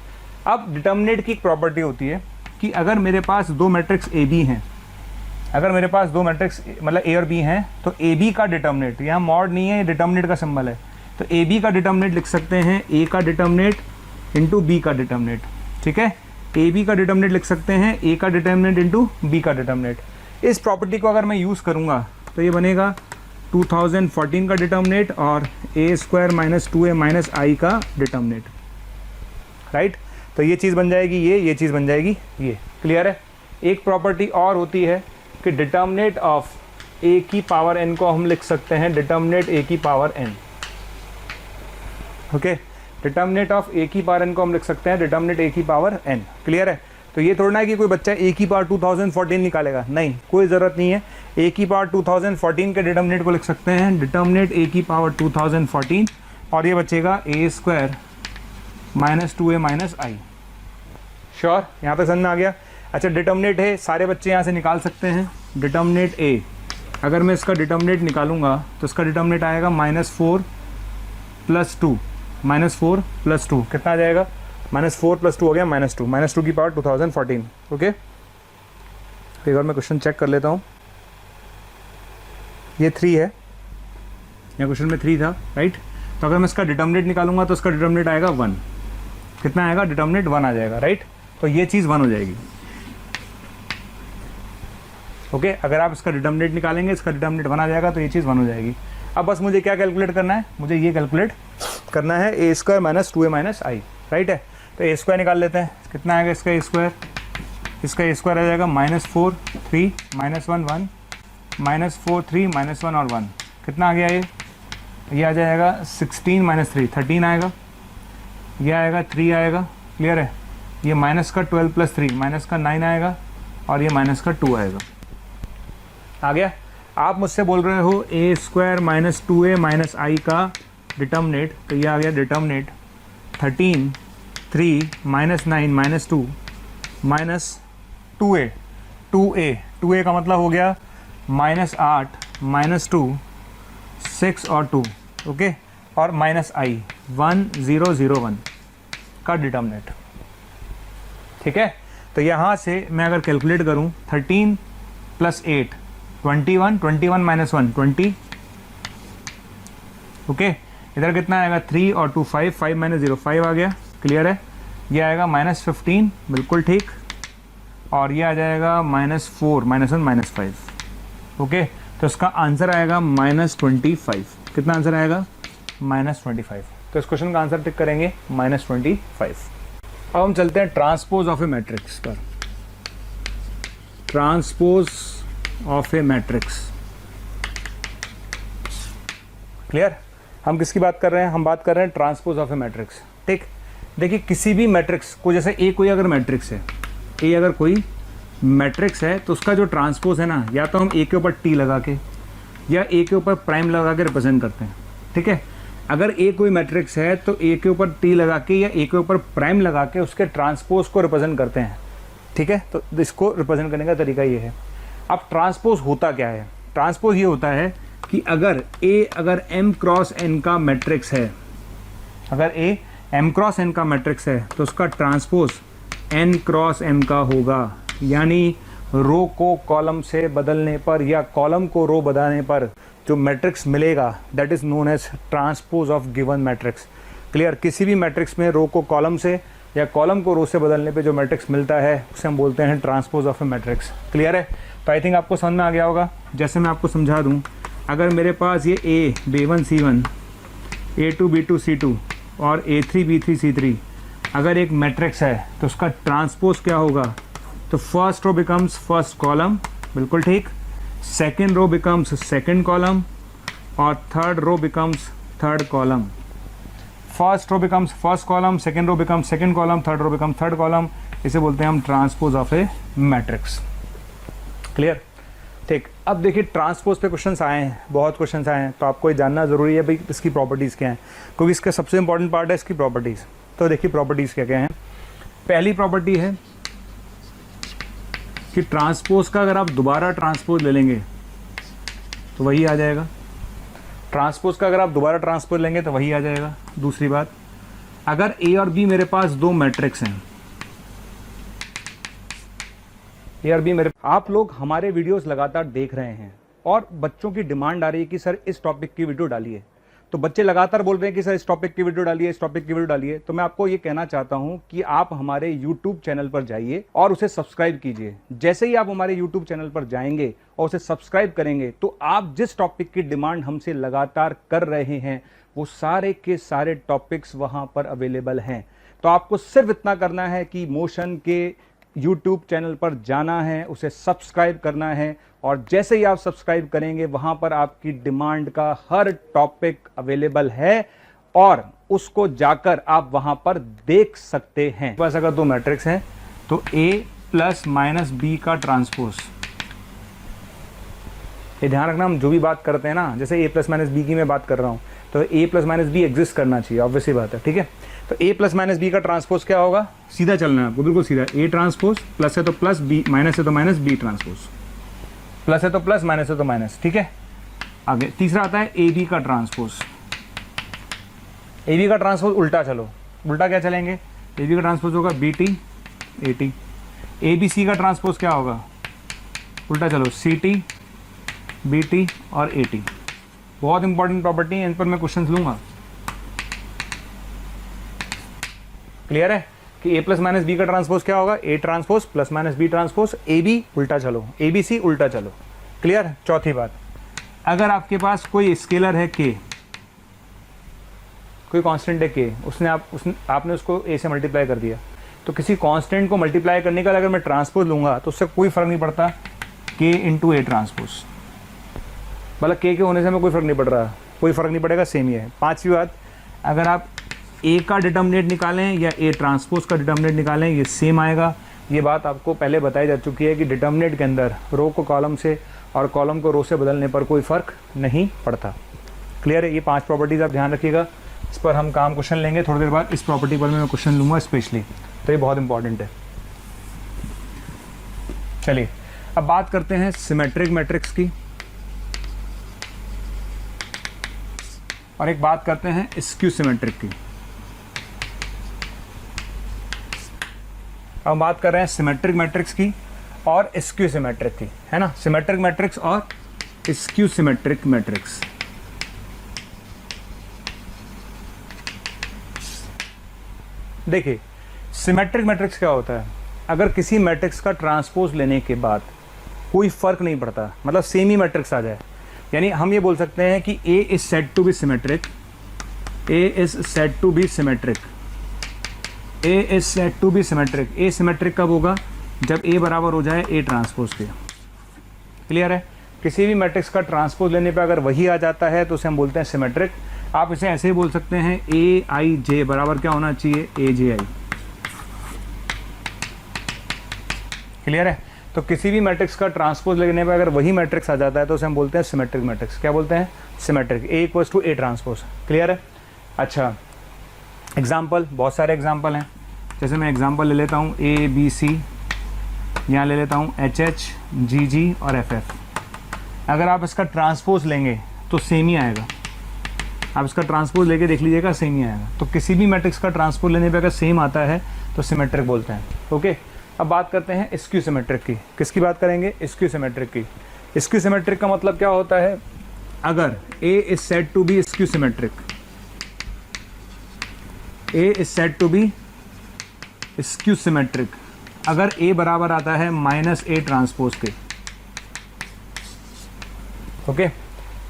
अब डिटर्मिनेट की एक प्रॉपर्टी होती है कि अगर मेरे पास दो मैट्रिक्स ए बी हैं, अगर मेरे पास दो मैट्रिक्स मतलब ए और बी हैं तो ए बी का डिटर्मिनेट, यहाँ मॉड नहीं है, ये डिटर्मिनेट का सिंबल है, तो ए बी का डिटर्मिनेट लिख सकते हैं ए का डिटर्मिनेट इंटू बी का डिटर्मिनेट, ठीक है। ए बी का डिटर्मिनेट लिख सकते हैं ए का डिटर्मिनेट इंटू बी का डिटर्मिनेट। इस प्रॉपर्टी को अगर मैं यूज़ करूँगा तो ये बनेगा 2014 का डिटर्मिनेट और A square minus 2a minus आई का डिटर्मिनेट, राइट। तो ये चीज़ बन जाएगी ये चीज़ बन जाएगी ये, क्लियर है। एक प्रॉपर्टी और होती है कि डिटर्मिनेट ऑफ ए की पावर n को हम लिख सकते हैं डिटर्मिनेट ए की power n, okay. Determinant of A की पावर n को हम लिख सकते हैं डिटर्मिनेट ए की पावर n, क्लियर है। तो ये थोड़ा ना है कि कोई बच्चा ए की पावर 2014 निकालेगा, नहीं, कोई ज़रूरत नहीं है। ए की पावर 2014 के डिटर्मिनेट को लिख सकते हैं डिटर्मिनेट ए की पावर 2014 और ये बचेगा ए स्क्वायर माइनस 2a माइनस आई, श्योर, यहाँ पे समझ में आ गया। अच्छा डिटर्मिनेट है, सारे बच्चे यहाँ से निकाल सकते हैं डिटर्मिनेट ए, अगर मैं इसका डिटर्मिनेट निकालूंगा तो इसका डिटर्मिनेट आएगा -4 + 2, -4 + 2 कितना आ जाएगा, -4 + 2 हो गया -2 की पावर 2014, ओके। एक बार मैं क्वेश्चन चेक कर लेता हूँ, ये 3 है, यहाँ क्वेश्चन में 3 था, राइट। तो अगर मैं इसका डिटर्मिनेट निकालूंगा तो इसका डिटर्मिनेट आएगा 1, कितना आएगा, डिटर्मिनेट 1 आ जाएगा, राइट। तो ये चीज़ 1 हो जाएगी, ओके। अगर आप इसका डिटर्मिनेट निकालेंगे, इसका डिटर्मिनेट 1 आ जाएगा तो ये चीज़ 1 हो जाएगी। अब बस मुझे क्या कैलकुलेट करना है, मुझे ये कैलकुलेट करना है A square minus 2a minus I, right है। तो ए स्क्वायर निकाल लेते हैं, कितना आएगा इसका ए स्क्वायर, इसका ए स्क्वायर आ जाएगा -4 3 -1 1 -4 3 -1 और 1, कितना आ गया ये आ जाएगा 16 - 3 13 आएगा, ये आएगा 3 आएगा, क्लियर है। ये माइनस का 12 + 3 माइनस का 9 आएगा और ये माइनस का 2 आएगा, आ गया। आप मुझसे बोल रहे हो ए स्क्वायर माइनस 2a माइनस आई का डिटर्मिनेट, तो ये आ गया determinate 13 3 minus 9 minus 2 minus 2a 2a का मतलब हो गया माइनस 8 माइनस 2 6 और 2, ओके, और माइनस आई 1001 का डिटर्मिनेट, ठीक है। तो यहाँ से मैं अगर कैलकुलेट करूँ 13 प्लस 8 21, 21 माइनस 1 20, ओके। इधर कितना आएगा 3 और 2 5, 5 माइनस 0 5 आ गया, क्लियर है। ये आएगा माइनस 15, बिल्कुल ठीक, और ये आ जाएगा माइनस 4 माइनस 1 माइनस 5, ओके। तो इसका आंसर आएगा माइनस 25। कितना आंसर आएगा? माइनस 25। तो इस क्वेश्चन का आंसर टिक करेंगे माइनस 25। अब हम चलते हैं ट्रांसपोज ऑफ ए मैट्रिक्स पर। Transpose of A matrix, clear. हम किसकी बात कर रहे हैं? हम बात कर रहे हैं ट्रांसपोज ऑफ ए मैट्रिक्स, ठीक। देखिए किसी भी मैट्रिक्स को, जैसे ए कोई अगर मैट्रिक्स है, ए अगर कोई मैट्रिक्स है तो उसका जो ट्रांसपोज है ना, या तो हम ए के ऊपर टी लगा के या ए के ऊपर प्राइम लगा के रिप्रेजेंट करते हैं, ठीक है। अगर ए कोई मैट्रिक्स है तो ए के ऊपर टी लगा के या ए के ऊपर प्राइम लगा के उसके ट्रांसपोज को रिप्रेजेंट करते हैं, ठीक है। तो इसको रिप्रेजेंट करने का तरीका ये है। अब ट्रांसपोज होता क्या है? ट्रांसपोज ये होता है कि अगर m क्रॉस n का मैट्रिक्स है, अगर a m क्रॉस n का मैट्रिक्स है तो उसका ट्रांसपोज n क्रॉस m का होगा, यानी रो को कॉलम से बदलने पर या कॉलम को रो बदलने पर जो मैट्रिक्स मिलेगा that is known as transpose of given matrix, clear. किसी भी मैट्रिक्स में रो को कॉलम से या कॉलम को रो से बदलने पे जो मैट्रिक्स मिलता है उसे हम बोलते हैं transpose of A matrix, clear है। तो आई थिंक आपको समझ में आ गया होगा। जैसे मैं आपको समझा दूं, अगर मेरे पास ये a b1 c1 a2 b2 c2 और a3 b3 c3 अगर एक मैट्रिक्स है तो उसका ट्रांसपोज क्या होगा? तो first row becomes first column, बिल्कुल ठीक, second row becomes second column और third row becomes third column. First row becomes first column, second row becomes second column, third row becomes third column. इसे बोलते हैं हम transpose of A matrix, clear, ठीक। अब देखिए ट्रांसपोज पे questions आए हैं, बहुत क्वेश्चंस आए हैं, तो आपको ये जानना ज़रूरी है भाई इसकी प्रॉपर्टीज़ क्या हैं, क्योंकि इसका सबसे इंपॉर्टेंट पार्ट है इसकी प्रॉपर्टीज़। तो देखिए प्रॉपर्टीज़ क्या क्या हैं। पहली प्रॉपर्टी है कि ट्रांसपोज का अगर आप दोबारा ट्रांसपोज ले लेंगे तो वही आ जाएगा। ट्रांसपोज का अगर आप दोबारा ट्रांसपोज लेंगे तो वही आ जाएगा। दूसरी बात, अगर ए और बी मेरे पास दो मैट्रिक्स हैं, ए और बी मेरे, आप लोग हमारे वीडियोस लगातार देख रहे हैं और बच्चों की डिमांड आ रही है कि सर इस टॉपिक की वीडियो डालिए, तो बच्चे लगातार बोल रहे हैं कि सर इस टॉपिक की वीडियो डालिए, इस टॉपिक की वीडियो डालिए। तो मैं आपको ये कहना चाहता हूं कि आप हमारे YouTube चैनल पर जाइए और उसे सब्सक्राइब कीजिए। जैसे ही आप हमारे YouTube चैनल पर जाएंगे और उसे सब्सक्राइब करेंगे तो आप जिस टॉपिक की डिमांड हमसे लगातार कर रहे हैं वो सारे के सारे टॉपिक्स वहां पर अवेलेबल हैं। तो आपको सिर्फ इतना करना है कि मोशन के YouTube चैनल पर जाना है, उसे सब्सक्राइब करना है, और जैसे ही आप सब्सक्राइब करेंगे वहां पर आपकी डिमांड का हर टॉपिक अवेलेबल है और उसको जाकर आप वहां पर देख सकते हैं। बस अगर दो मैट्रिक्स हैं तो a प्लस माइनस बी का ट्रांसपोज, ये ध्यान रखना, हम जो भी बात करते हैं ना, जैसे a प्लस माइनस बी की मैं बात कर रहा हूं तो a plus minus be exist करना चाहिए, ऑब्वियसली बात है, ठीक है। तो a प्लस माइनस बी का ट्रांसपोज क्या होगा? सीधा चलना है आपको, बिल्कुल सीधा। a ट्रांसपोज, प्लस है तो प्लस, बी माइनस है तो माइनस, बी ट्रांसपोज, प्लस है तो प्लस, माइनस है तो माइनस, ठीक है। आगे तीसरा आता है ए बी का ट्रांसपोज। ए बी का ट्रांसपोज उल्टा चलो, उल्टा क्या चलेंगे? ए बी का ट्रांसपोज होगा B T A T. A B C का ट्रांसपोज क्या होगा? उल्टा चलो, सी टी बी टी और ए टी। बहुत इंपॉर्टेंट प्रॉपर्टी है, इन पर मैं क्वेश्चन लूंगा, क्लियर है कि a प्लस माइनस बी का ट्रांसपोज क्या होगा? a transpose plus minus B transpose, A B उल्टा चलो, ए बी सी उल्टा चलो, क्लियर। चौथी बात, अगर आपके पास कोई स्केलर है k, कोई कांस्टेंट है k, आपने उसको a से मल्टीप्लाई कर दिया, तो किसी कांस्टेंट को मल्टीप्लाई करने का अगर मैं ट्रांसपोज लूंगा तो उससे कोई फर्क नहीं पड़ता, k इंटू ए ट्रांसपोज, मतलब k के होने से हमें कोई फर्क नहीं पड़ रहा, कोई फर्क नहीं पड़ेगा, सेम ही है। पांचवी बात, अगर आप ए का डिटर्मिनेट निकालें या ए ट्रांसपोज का डिटर्मिनेट निकालें, ये सेम आएगा। ये बात आपको पहले बताई जा चुकी है कि डिटर्मिनेट के अंदर रो को कॉलम से और कॉलम को रो से बदलने पर कोई फ़र्क नहीं पड़ता। क्लियर है? ये 5 प्रॉपर्टीज़ आप ध्यान रखिएगा, इस पर हम काम क्वेश्चन लेंगे थोड़ी देर बाद। इस प्रॉपर्टी पर मैं क्वेश्चन लूँगा स्पेशली, तो ये बहुत इंपॉर्टेंट है। चलिए अब बात करते हैं सिमेट्रिक मैट्रिक्स की, और एक बात करते हैं स्क्यू सिमेट्रिक की। अब बात कर रहे हैं सिमेट्रिक मैट्रिक्स की और स्क्यू सिमेट्रिक की, है ना। सिमेट्रिक मैट्रिक्स और स्क्यू सिमेट्रिक मैट्रिक्स। देखिए सिमेट्रिक मैट्रिक्स क्या होता है, अगर किसी मैट्रिक्स का ट्रांसपोज लेने के बाद कोई फर्क नहीं पड़ता, मतलब सेम ही मैट्रिक्स आ जाए, यानी हम ये बोल सकते हैं कि A is said to be symmetric, A is said to be symmetric, A is said to be symmetric. A symmetric कब होगा? जब A बराबर हो जाए A ट्रांसपोज के। क्लियर है? किसी भी मैट्रिक्स का ट्रांसपोज लेने पे अगर वही आ जाता है तो उसे हम बोलते हैं सिमेट्रिक। आप इसे ऐसे ही बोल सकते हैं AIJ बराबर क्या होना चाहिए? AJI। क्लियर है? तो किसी भी मैट्रिक्स का ट्रांसपोज लेने पे अगर वही मैट्रिक्स आ जाता है तो उसे हम बोलते हैं सिमेट्रिक मैट्रिक्स। क्या बोलते हैं? Symmetric. A equals to A transpose. Clear है? अच्छा, एग्जाम्पल, बहुत सारे एग्जाम्पल हैं। जैसे मैं एग्जाम्पल ले लेता हूँ ABC, यहाँ ले लेता हूँ HH, GG और FF। अगर आप इसका ट्रांसपोज लेंगे तो सेम ही आएगा। आप इसका ट्रांसपोज लेके देख लीजिएगा, सेम ही आएगा। तो किसी भी मैट्रिक्स का ट्रांसपोज लेने पे अगर सेम आता है तो सिमेट्रिक बोलते हैं। ओके, अब बात करते हैं स्क्यू सिमेट्रिक की। किसकी बात करेंगे? स्क्यू सिमेट्रिक की। स्क्यू सिमेट्रिक का मतलब क्या होता है? अगर A is said to be skew symmetric, A is said to be skew symmetric, अगर A बराबर आता है -A ट्रांसपोज के। ओके,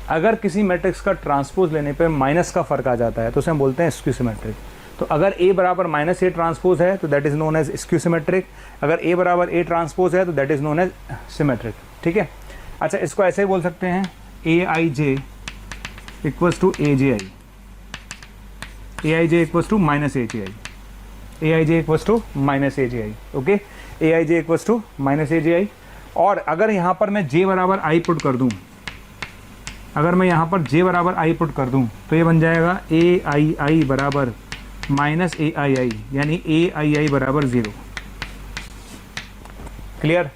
अगर किसी मैट्रिक्स का ट्रांसपोज लेने पे माइनस का फर्क आ जाता है तो उसे हम बोलते हैं स्क्यू सिमेट्रिक। तो अगर A बराबर -A ट्रांसपोज है तो that is known as skew symmetric, अगर A बराबर A ट्रांसपोज है तो that is known as symmetric. ठीक है? अच्छा, इसको ऐसे ही बोल सकते हैं AIJ equals to AJI, AIJ equals to -AJI, AIJ equals to -AJI। Okay, AIJ equals to -AJI। और अगर यहाँ पर मैं J बराबर I पुट कर दूँ, अगर मैं यहाँ पर J बराबर I पुट कर दूँ तो ये बन जाएगा AII बराबर -AII, यानी AII बराबर 0। क्लियर?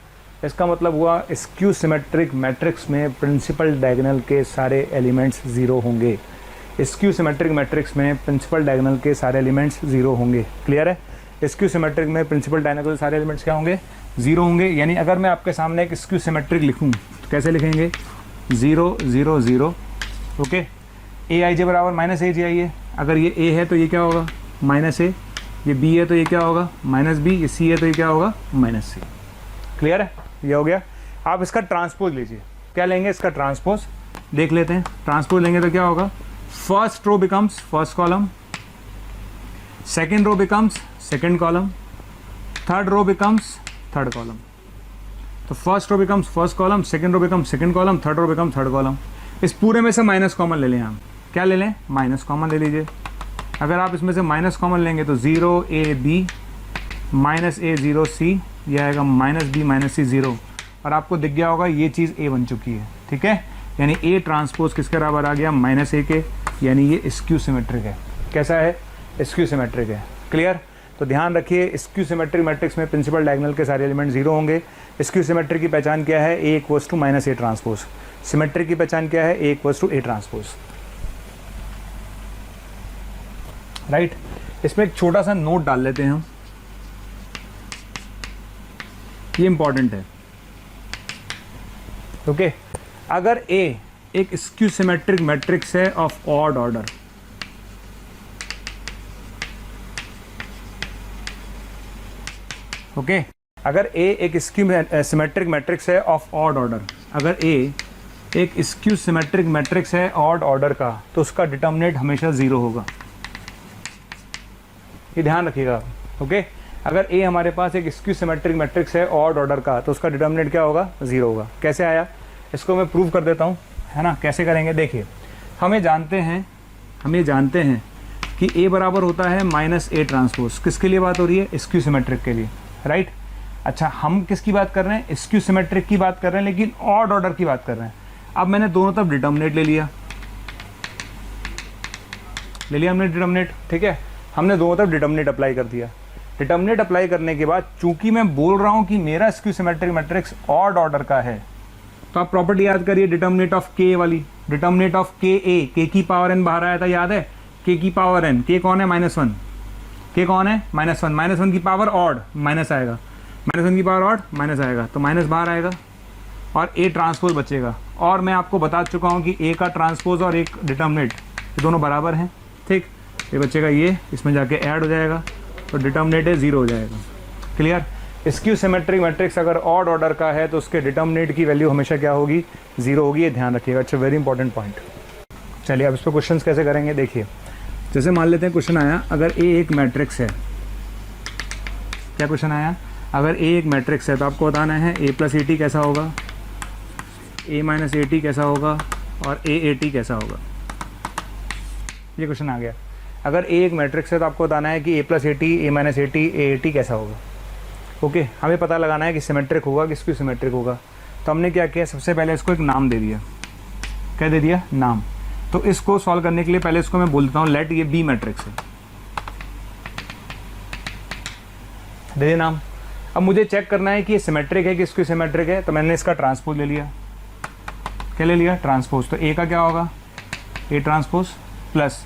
इसका मतलब हुआ स्क्यू सिमेट्रिक मैट्रिक्स में प्रिंसिपल डायगोनल के सारे एलिमेंट्स 0 होंगे। स्क्यू सिमेट्रिक मैट्रिक्स में प्रिंसिपल डायगोनल के सारे एलिमेंट्स 0 होंगे। क्लियर है? स्क्यू सिमेट्रिक में प्रिंसिपल डायगोनल के सारे एलिमेंट्स क्या होंगे? 0 होंगे। यानी अगर मैं आपके सामने एक स्क्यू सिमेट्रिक लिखूँ तो कैसे लिखेंगे? 0 0 0। ओके, AIJ बराबर -AJI है। अगर ये A है तो ये क्या होगा? -A, ये B है तो ये क्या होगा? -B, ये C है तो ये क्या होगा? -C। क्लियर है? ये हो गया। आप इसका ट्रांसपोज लीजिए। क्या लेंगे? इसका ट्रांसपोज देख लेते हैं। ट्रांसपोज लेंगे तो क्या होगा? First row becomes first column, second row becomes second column, third row becomes third column. तो first row becomes first column, second row becomes second column, third row becomes third column. इस पूरे में से minus common ले लें हम। क्या ले लें? माइनस कॉमन ले लीजिए। अगर आप इसमें से माइनस कॉमन लेंगे तो 0AB -A 0C, यह आएगा -B -C 0, और आपको दिख गया होगा ये चीज़ A बन चुकी है। ठीक है? यानी A ट्रांसपोज किसके बराबर आ गया? -A के, यानी ये स्क्यू सिमेट्रिक है। कैसा है? स्क्यू सिमेट्रिक है। क्लियर? तो ध्यान रखिए, स्क्यू सिमेट्रिक मैट्रिक्स में प्रिंसिपल डायगोनल के सारे एलिमेंट 0 होंगे। स्क्यू सिमेट्रिक की पहचान क्या है? A equals to -A transpose. Symmetric की पहचान क्या है? A equals to A transpose. Right? इसमें एक छोटा सा नोट डाल लेते हैं हम, ये इंपॉर्टेंट है। ओके, अगर A एक स्क्यू सिमेट्रिक मैट्रिक्स है ऑफ ऑड ऑर्डर, ओके, अगर A एक स्क्यू सिमेट्रिक मैट्रिक्स है ऑफ ऑड ऑर्डर, अगर A एक स्क्यू सिमेट्रिक मैट्रिक्स है ऑड ऑर्डर का, तो उसका डिटर्मिनेंट हमेशा 0 होगा। ये ध्यान रखिएगा। ओके, अगर A हमारे पास एक स्क्यू सिमेट्रिक मैट्रिक्स है ऑड ऑर्डर का, तो उसका डिटर्मिनेंट क्या होगा? 0 होगा। कैसे आया? इसको मैं प्रूव कर देता हूँ, है ना। कैसे करेंगे? देखिए, हम ये जानते हैं कि A बराबर होता है -A ट्रांसपोज। किसके लिए बात हो रही है? स्क्यू सिमेट्रिक के लिए। राइट? अच्छा, हम किसकी बात कर रहे हैं? स्क्यू सिमेट्रिक की बात कर रहे हैं, लेकिन ऑड ऑर्डर की बात कर रहे हैं। अब मैंने दोनों तरफ डिटर्मिनेट ले लिया हमने डिटर्मिनेट, ठीक है, हमने दोनों तरफ डिटर्मिनेट अप्लाई कर दिया। डिटर्मिनेट अप्लाई करने के बाद चूंकि मैं बोल रहा हूं कि मेरा skew symmetric matrix odd order का है, तो आप प्रॉपर्टी याद करिए डिटर्मिनेट ऑफ के वाली, डिटर्मिनेट ऑफ के ए, के की पावर एन बाहर आया था, याद है? के की पावर एन, के कौन है? -1, के कौन है? -1, -1 की पावर ऑड माइनस आएगा, -1 की पावर ऑड माइनस आएगा, तो माइनस बाहर आएगा और ए ट्रांसपोज बचेगा। और मैं आपको बता चुका हूं कि ए का ट्रांसपोज और एक डिटर्मिनेट ये दोनों बराबर हैं, ठीक, ये बचेगा, ये इसमें जाके ऐड हो जाएगा, तो डिटर्मिनेट है 0 हो जाएगा। क्लियर? स्क्यू सिमेट्रिक मैट्रिक्स अगर ऑड ऑर्डर का है तो उसके डिटर्मिनेट की वैल्यू हमेशा क्या होगी? 0 होगी, ये ध्यान रखिएगा। अच्छा, वेरी इंपॉर्टेंट पॉइंट। चलिए अब इस पर क्वेश्चन कैसे करेंगे देखिए। जैसे मान लेते हैं क्वेश्चन आया, अगर ए एक मैट्रिक्स है, क्या क्वेश्चन आया? अगर ए एक मैट्रिक्स है तो आपको बताना है a + at कैसा होगा, a - at कैसा होगा और a कैसा होगा। ये क्वेश्चन आ गया। अगर ए एक मैट्रिक्स है तो आपको बताना है कि a + at, a - at, a कैसा होगा। ओके, हमें पता लगाना है कि सिमेट्रिक होगा कि स्क्यू सिमेट्रिक होगा। तो हमने क्या किया, सबसे पहले इसको एक नाम दे दिया। क्या दे दिया? नाम। तो इसको सॉल्व करने के लिए पहले इसको मैं बोलता हूँ लेट ये बी मैट्रिक्स है, दे दिया नाम। अब मुझे चेक करना है कि ये सिमेट्रिक है कि स्क्यू सिमेट्रिक है, तो मैंने इसका ट्रांसपोज ले लिया। क्या ले लिया? ट्रांसपोज। तो ए का क्या होगा? A transpose plus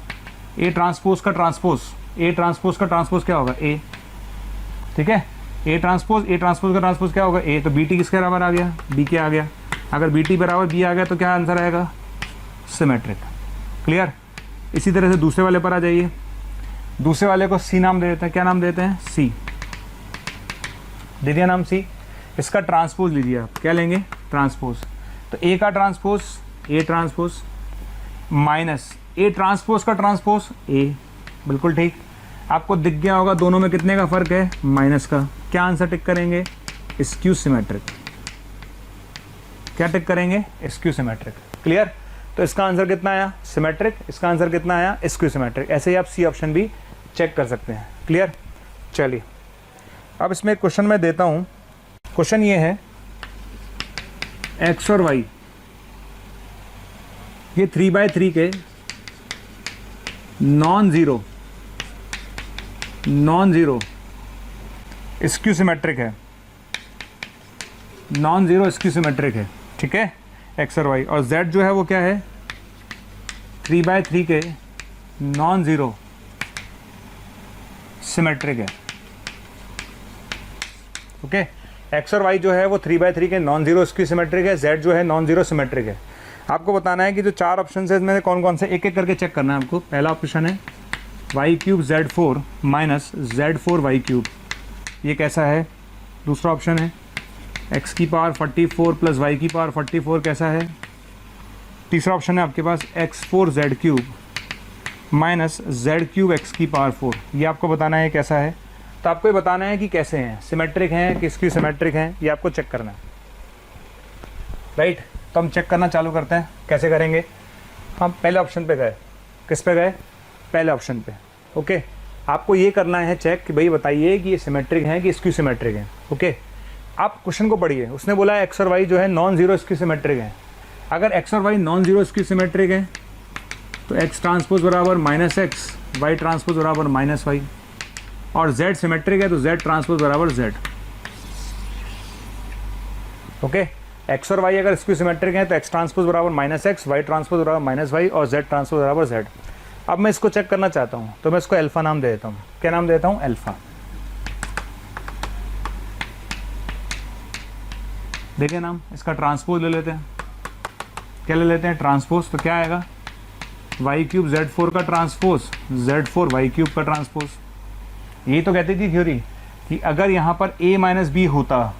A transpose का ट्रांसपोज, ए ट्रांसपोज का ट्रांसपोज क्या होगा? ए, ठीक है, ए ट्रांसपोज का ट्रांसपोज क्या होगा? ए। तो बी टी किसके बराबर आ गया? बी के आ गया। अगर बी टी बराबर बी आ गया तो क्या आंसर आएगा? सिमेट्रिक। क्लियर? इसी तरह से दूसरे वाले पर आ जाइए। दूसरे वाले को सी नाम दे देते हैं। क्या नाम देते हैं? सी। दे दिया नाम सी। इसका ट्रांसपोज लीजिए आप। क्या लेंगे? ट्रांसपोज। तो ए का transpose A transpose minus A transpose का ट्रांसपोज ए। बिल्कुल ठीक। आपको दिख गया होगा दोनों में कितने का फर्क है? माइनस का। क्या आंसर टिक करेंगे? Skew symmetric. क्या टिक करेंगे? Skew symmetric. क्लियर? तो इसका आंसर कितना आया? सिमेट्रिक। इसका आंसर कितना आया? Skew symmetric. ऐसे ही आप सी ऑप्शन भी चेक कर सकते हैं। क्लियर? चलिए अब इसमें एक क्वेश्चन मैं देता हूं। क्वेश्चन ये है, एक्स और वाई ये 3/3 के नॉन जीरो स्क्यू सिमेट्रिक है, नॉन जीरो स्क्यू सिमेट्रिक है, ठीक है, एक्स और वाई। और जेड जो है वो क्या है? 3/3 के नॉन जीरो सिमेट्रिक है। ओके, एक्स और वाई जो है वो 3/3 के नॉन जीरो स्क्यू सिमेट्रिक है, जेड जो है नॉन जीरो सिमेट्रिक है। आपको बताना है कि जो 4 ऑप्शन है इसमें कौन कौन से, एक एक करके चेक करना है आपको। पहला ऑप्शन है y³ z4 minus z4 y³, ये कैसा है? दूसरा ऑप्शन है x⁴ प्लस y⁴ कैसा है? तीसरा ऑप्शन है आपके पास x4 z³ minus z³ x⁴, ये आपको बताना है कैसा है। तो आपको ये बताना है कि कैसे हैं, सिमेट्रिक हैं कि स्क्यू सिमेट्रिक हैं, ये आपको चेक करना है। राइट, तो हम चेक करना चालू करते हैं। कैसे करेंगे? हम पहले ऑप्शन पे गए। किस पे गए? पहले ऑप्शन पे। ओके, आपको ये करना है चेक कि भाई बताइए कि ये सिमेट्रिक हैं कि स्क्यू सिमेट्रिक हैं। ओके, आप क्वेश्चन को पढ़िए। उसने बोला एक्स और वाई जो है नॉन जीरो स्क्यू सिमेट्रिक हैं। अगर एक्स और Y non zero skew symmetric है तो एक्स ट्रांसपोज बराबर -x, वाई ट्रांसपोज बराबर -y, और z सिमेट्रिक है तो z ट्रांसपोज बराबर z। ओके, x और y अगर स्क्यू सिमेट्रिक है तो x ट्रांसपोज बराबर -x, y ट्रांसपोज बराबर -y और z ट्रांसपोज बराबर z। अब मैं इसको चेक करना चाहता हूं तो मैं इसको अल्फा नाम दे देता हूं। क्या नाम देता हूं? अल्फा। देखिए नाम, इसका ट्रांसपोज ले लेते हैं। क्या ले लेते हैं? ट्रांसपोज। तो क्या आएगा? y³ z4 का ट्रांसपोज z4 y³ का ट्रांसपोज। यही तो कहती थी थ्योरी कि अगर यहाँ पर a - b होता,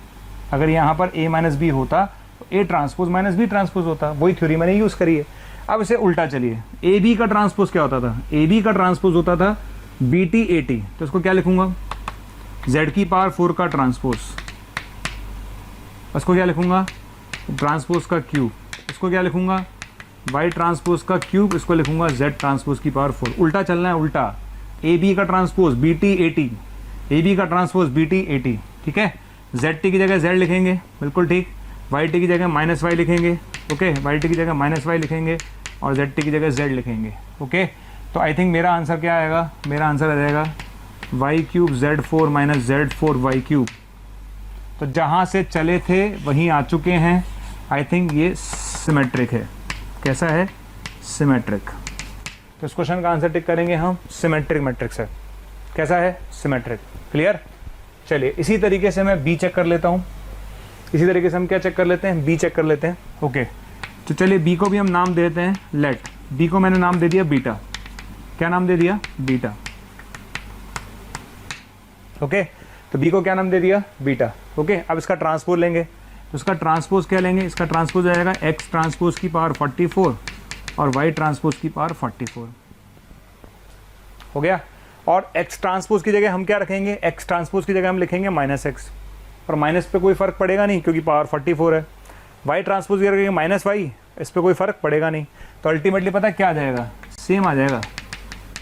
अगर यहाँ पर a - b होता तो a ट्रांसपोज -b ट्रांसपोज होता। वही थ्योरी मैंने यूज़ करी है। अब इसे उल्टा चलिए, ए बी का ट्रांसपोज क्या होता था? ए बी का ट्रांसपोज होता था BT AT। तो इसको क्या लिखूंगा? z⁴ का ट्रांसपोज। इसको क्या लिखूंगा? ट्रांसपोज का क्यूब। इसको क्या लिखूंगा? y ट्रांसपोज का क्यूब। इसको लिखूंगा z ट्रांसपोज की पावर 4। उल्टा चलना है, उल्टा। ए बी का transpose BT AT, A B का ट्रांसपोज BT AT, ठीक है। जेड टी की जगह जेड लिखेंगे, बिल्कुल ठीक। वाई टी की जगह माइनस वाई लिखेंगे, ओके, वाई टी की जगह माइनस वाई लिखेंगे और जेड टी की जगह जेड लिखेंगे, ओके। तो आई थिंक मेरा आंसर क्या आएगा, मेरा आंसर आ जाएगा Y cube Z four minus Z four Y cube. तो जहाँ से चले थे वहीं आ चुके हैं। आई थिंक ये सिमेट्रिक है। कैसा है, सिमेट्रिक। तो इस क्वेश्चन का आंसर टिक करेंगे हम, सिमेट्रिक मैट्रिक्स है। कैसा है, सिमेट्रिक। क्लियर। चलिए इसी तरीके से मैं बी चेक कर लेता हूँ। इसी तरीके से हम क्या चेक कर लेते हैं, बी चेक कर लेते हैं, ओके। तो चलिए बी को भी हम नाम देते हैं लेट। बी को मैंने नाम दे दिया बीटा। क्या नाम दे दिया, बीटा, ओके। तो बी को क्या नाम दे दिया, बीटा, ओके। अब इसका ट्रांसपोज लेंगे, तो इसका ट्रांसपोज क्या लेंगे, इसका ट्रांसपोज आएगा एक्स ट्रांसपोज की पावर 44 और वाई ट्रांसपोज की पावर 44, हो गया। और एक्स ट्रांसपोज की जगह हम क्या रखेंगे, एक्स ट्रांसपोज की जगह हम लिखेंगे माइनस एक्स, और माइनस पे कोई फर्क पड़ेगा नहीं क्योंकि पावर 44 है। वाई ट्रांसपोज की रखेंगे माइनस वाई, इस पर कोई फर्क पड़ेगा नहीं। तो अल्टीमेटली पता है क्या आ जाएगा, सेम आ जाएगा,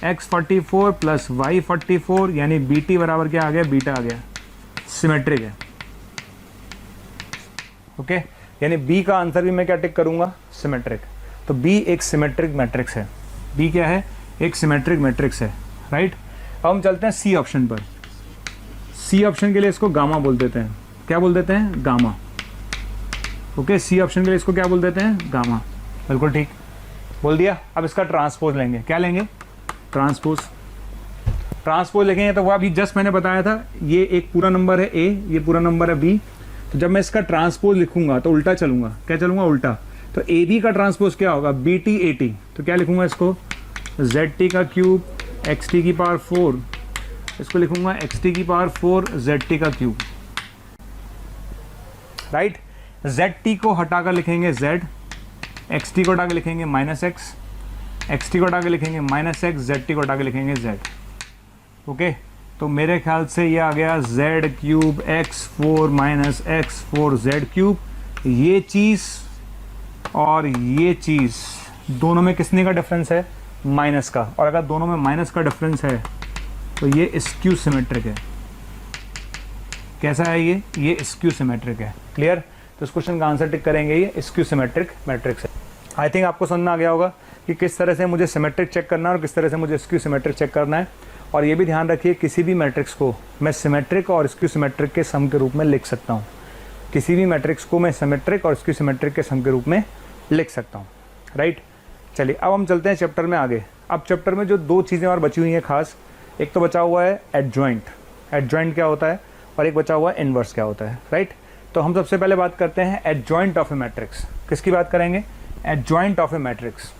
एक्स 44 प्लस वाई 44, यानी बी टी बराबर क्या आ गया, बीटा आ गया। सिमेट्रिक है, ओके। यानी बी का आंसर भी मैं क्या टिक करूंगा, सिमेट्रिक। तो बी एक सिमेट्रिक मैट्रिक्स है। बी क्या है, एक सिमेट्रिक मैट्रिक्स है, राइट। अब हम चलते हैं सी ऑप्शन पर। सी ऑप्शन के लिए इसको गामा बोल देते हैं। क्या बोल देते हैं, गामा, ओके। सी ऑप्शन के लिए इसको क्या बोल देते हैं, गामा, बिल्कुल ठीक बोल दिया। अब इसका ट्रांसपोज लेंगे, क्या लेंगे, ट्रांसपोज। ट्रांसपोज लिखेंगे तो वो अभी जस्ट मैंने बताया था, ये एक पूरा नंबर है ए, ये पूरा नंबर है बी। तो जब मैं इसका ट्रांसपोज लिखूंगा तो उल्टा चलूंगा, क्या चलूंगा, उल्टा। तो ए बी का ट्रांसपोज क्या होगा, बी टी ए टी। तो क्या लिखूंगा इसको, जेड टी का क्यूब एक्स टी की पावर 4, इसको लिखूंगा एक्स टी की पावर 4 जेड टी का क्यूब, राइट। जेड टी को हटाकर लिखेंगे जेड, एक्स टी को हटा के लिखेंगे माइनस एक्स, एक्स टी को हटा के लिखेंगे माइनस एक्स, जेड टी को हटा के लिखेंगे जेड, ओके। तो मेरे ख्याल से ये आ गया Z cube x 4 minus x 4 Z cube. ये चीज़ और ये चीज़ दोनों में किसने का डिफरेंस है, माइनस का। और अगर दोनों में माइनस का डिफरेंस है तो ये स्क्यू सिमेट्रिक है। कैसा है ये स्क्यू सिमेट्रिक है। क्लियर। तो इस क्वेश्चन का आंसर टिक करेंगे, ये स्क्यू सिमेट्रिक मैट्रिक्स है। आई थिंक आपको समझ में आ गया होगा कि किस तरह से मुझे सिमेट्रिक चेक करना है और किस तरह से मुझे स्क्यू सिमेट्रिक चेक करना है। और ये भी ध्यान रखिए, किसी भी मैट्रिक्स को मैं सिमेट्रिक और स्क्यू सिमेट्रिक के सम के रूप में लिख सकता हूँ। किसी भी मैट्रिक्स को मैं सिमेट्रिक और स्क्यू सिमेट्रिक के सम के रूप में लिख सकता हूँ, राइट। चलिए अब हम चलते हैं चैप्टर में आगे। अब चैप्टर में जो दो चीज़ें और बची हुई हैं खास, एक तो बचा हुआ है एडजॉइंट। एडजॉइंट क्या होता है, और एक बचा हुआ है इनवर्स क्या होता है, राइट। तो हम सबसे पहले बात करते हैं एडजॉइंट ऑफ ए मैट्रिक्स। किसकी बात करेंगे, एडजॉइंट ऑफ ए मैट्रिक्स।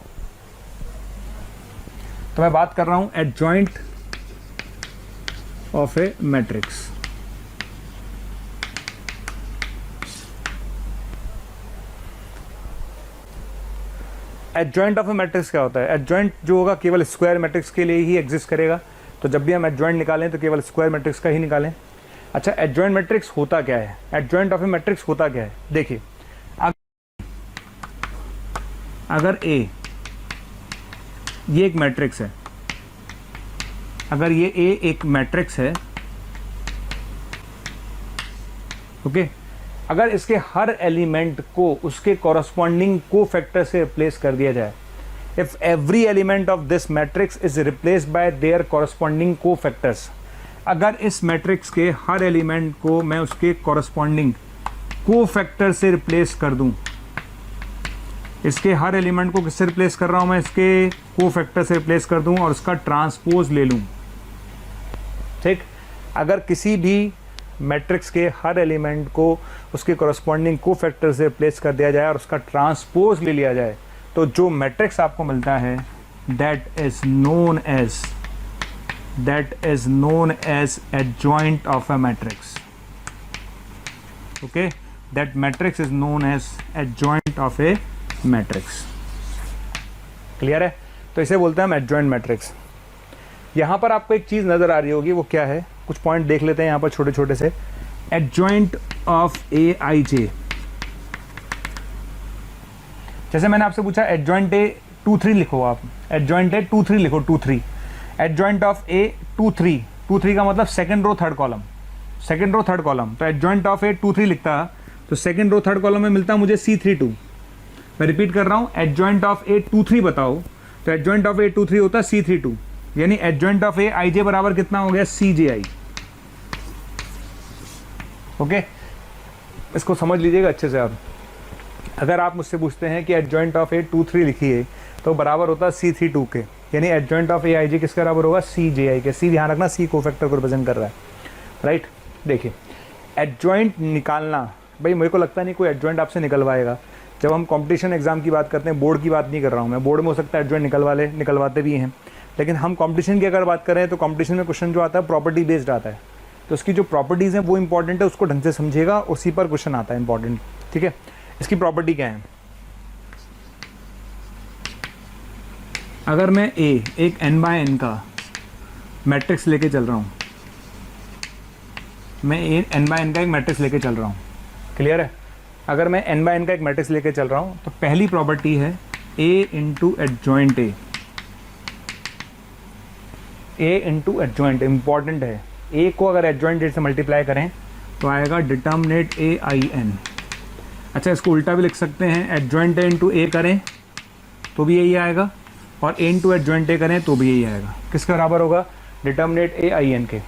तो मैं बात कर रहा हूं adjoint of A matrix. Adjoint of A matrix क्या होता है, एडजॉइंट जो होगा केवल स्क्वायर मैट्रिक्स के लिए ही एग्जिस्ट करेगा। तो जब भी हम एडजॉइंट निकालें तो केवल स्क्वायर मैट्रिक्स का ही निकालें। अच्छा, एडजॉइंट मैट्रिक्स होता क्या है, एडजॉइंट ऑफ ए मैट्रिक्स होता क्या है, देखिए। अगर ए ये एक मैट्रिक्स है, अगर ये ए एक मैट्रिक्स है, ओके, अगर इसके हर एलिमेंट को उसके कॉरस्पॉन्डिंग कोफैक्टर से रिप्लेस कर दिया जाए, if every element of this matrix is replaced by there corresponding cofactors, अगर इस मैट्रिक्स के हर एलिमेंट को मैं उसके कॉरस्पॉन्डिंग कोफैक्टर से रिप्लेस कर दूं, इसके हर एलिमेंट को किससे रिप्लेस कर रहा हूं मैं, इसके कोफैक्टर से रिप्लेस कर दूं और उसका ट्रांसपोज ले लूं, ठीक। अगर किसी भी मैट्रिक्स के हर एलिमेंट को उसके कॉरस्पॉन्डिंग कोफैक्टर से रिप्लेस कर दिया जाए और उसका ट्रांसपोज ले लिया जाए, तो जो मैट्रिक्स आपको मिलता है that is known as adjoint of a matrix, okay. That matrix is known as adjoint of A matrix. Clear है। तो इसे बोलते हैं हम एडजॉइंट मैट्रिक्स। यहां पर आपको एक चीज नजर आ रही होगी, वो क्या है, कुछ पॉइंट देख लेते हैं यहां पर छोटे छोटे से। एडजॉइंट ऑफ ए आई जे, जैसे मैंने आपसे पूछा एडजॉइंट ए 2 3 लिखो, आप एडजॉइंट ए 2 3 लिखो, 2 3। एडजॉइंट ऑफ ए 2 3, 2 3 का मतलब second row third column, second row third column, तो एडजॉइंट ऑफ ए 2 3 लिखता, तो सेकंड रो थर्ड कॉलम में मिलता मुझे C32। मैं रिपीट कर रहा हूँ, एडजॉइंट ऑफ ए 2 3 बताओ, तो एडजॉइंट ऑफ ए 2 3 होता है C32, यानी एडजॉइंट ऑफ ए IJ बराबर कितना हो गया CJI। ओके, इसको समझ लीजिएगा अच्छे से। आप अगर आप मुझसे पूछते हैं कि एडजॉइंट ऑफ ए 2 3 लिखिए, तो बराबर होता है C32 के, यानी एडजॉइंट ऑफ ए IJ किसके बराबर होगा CJI के। सी ध्यान रखना, C कोफैक्टर को रिप्रेजेंट कर रहा है, राइट। देखिए एडजॉइंट निकालना, भाई मेरे को लगता नहीं कोई एडजॉइंट आपसे निकलवाएगा। जब हम कंपटीशन एग्जाम की बात करते हैं, बोर्ड की बात नहीं कर रहा हूँ मैं, बोर्ड में हो सकता है एडजॉइंट निकलवाते भी हैं, लेकिन हम कंपटीशन की अगर बात करें तो कंपटीशन में क्वेश्चन जो आता है प्रॉपर्टी बेस्ड आता है, तो उसकी जो प्रॉपर्टीज़ हैं वो इंपॉर्टेंट है, उसको ढंग से समझिएगा, उसी पर क्वेश्चन आता है इंपॉर्टेंट, ठीक है। इसकी प्रॉपर्टी क्या है, अगर मैं एक n/n का मैट्रिक्स लेके चल रहा हूँ, मैं n/n का एक मैट्रिक्स लेके चल रहा हूँ, क्लियर है। अगर मैं n/n का एक मैट्रिक्स लेके चल रहा हूँ, तो पहली प्रॉपर्टी है A into adjoint adjoint important है। A को अगर एडजॉइंट से मल्टीप्लाई करें तो आएगा डिटर्मिनेट AIN। अच्छा, इसको उल्टा भी लिख सकते हैं, एडजॉइंट A इंटू A करें तो भी यही आएगा, और A इंटू एडजॉइंट A करें तो भी यही आएगा। किसके बराबर होगा, डिटर्मिनेट AIN के,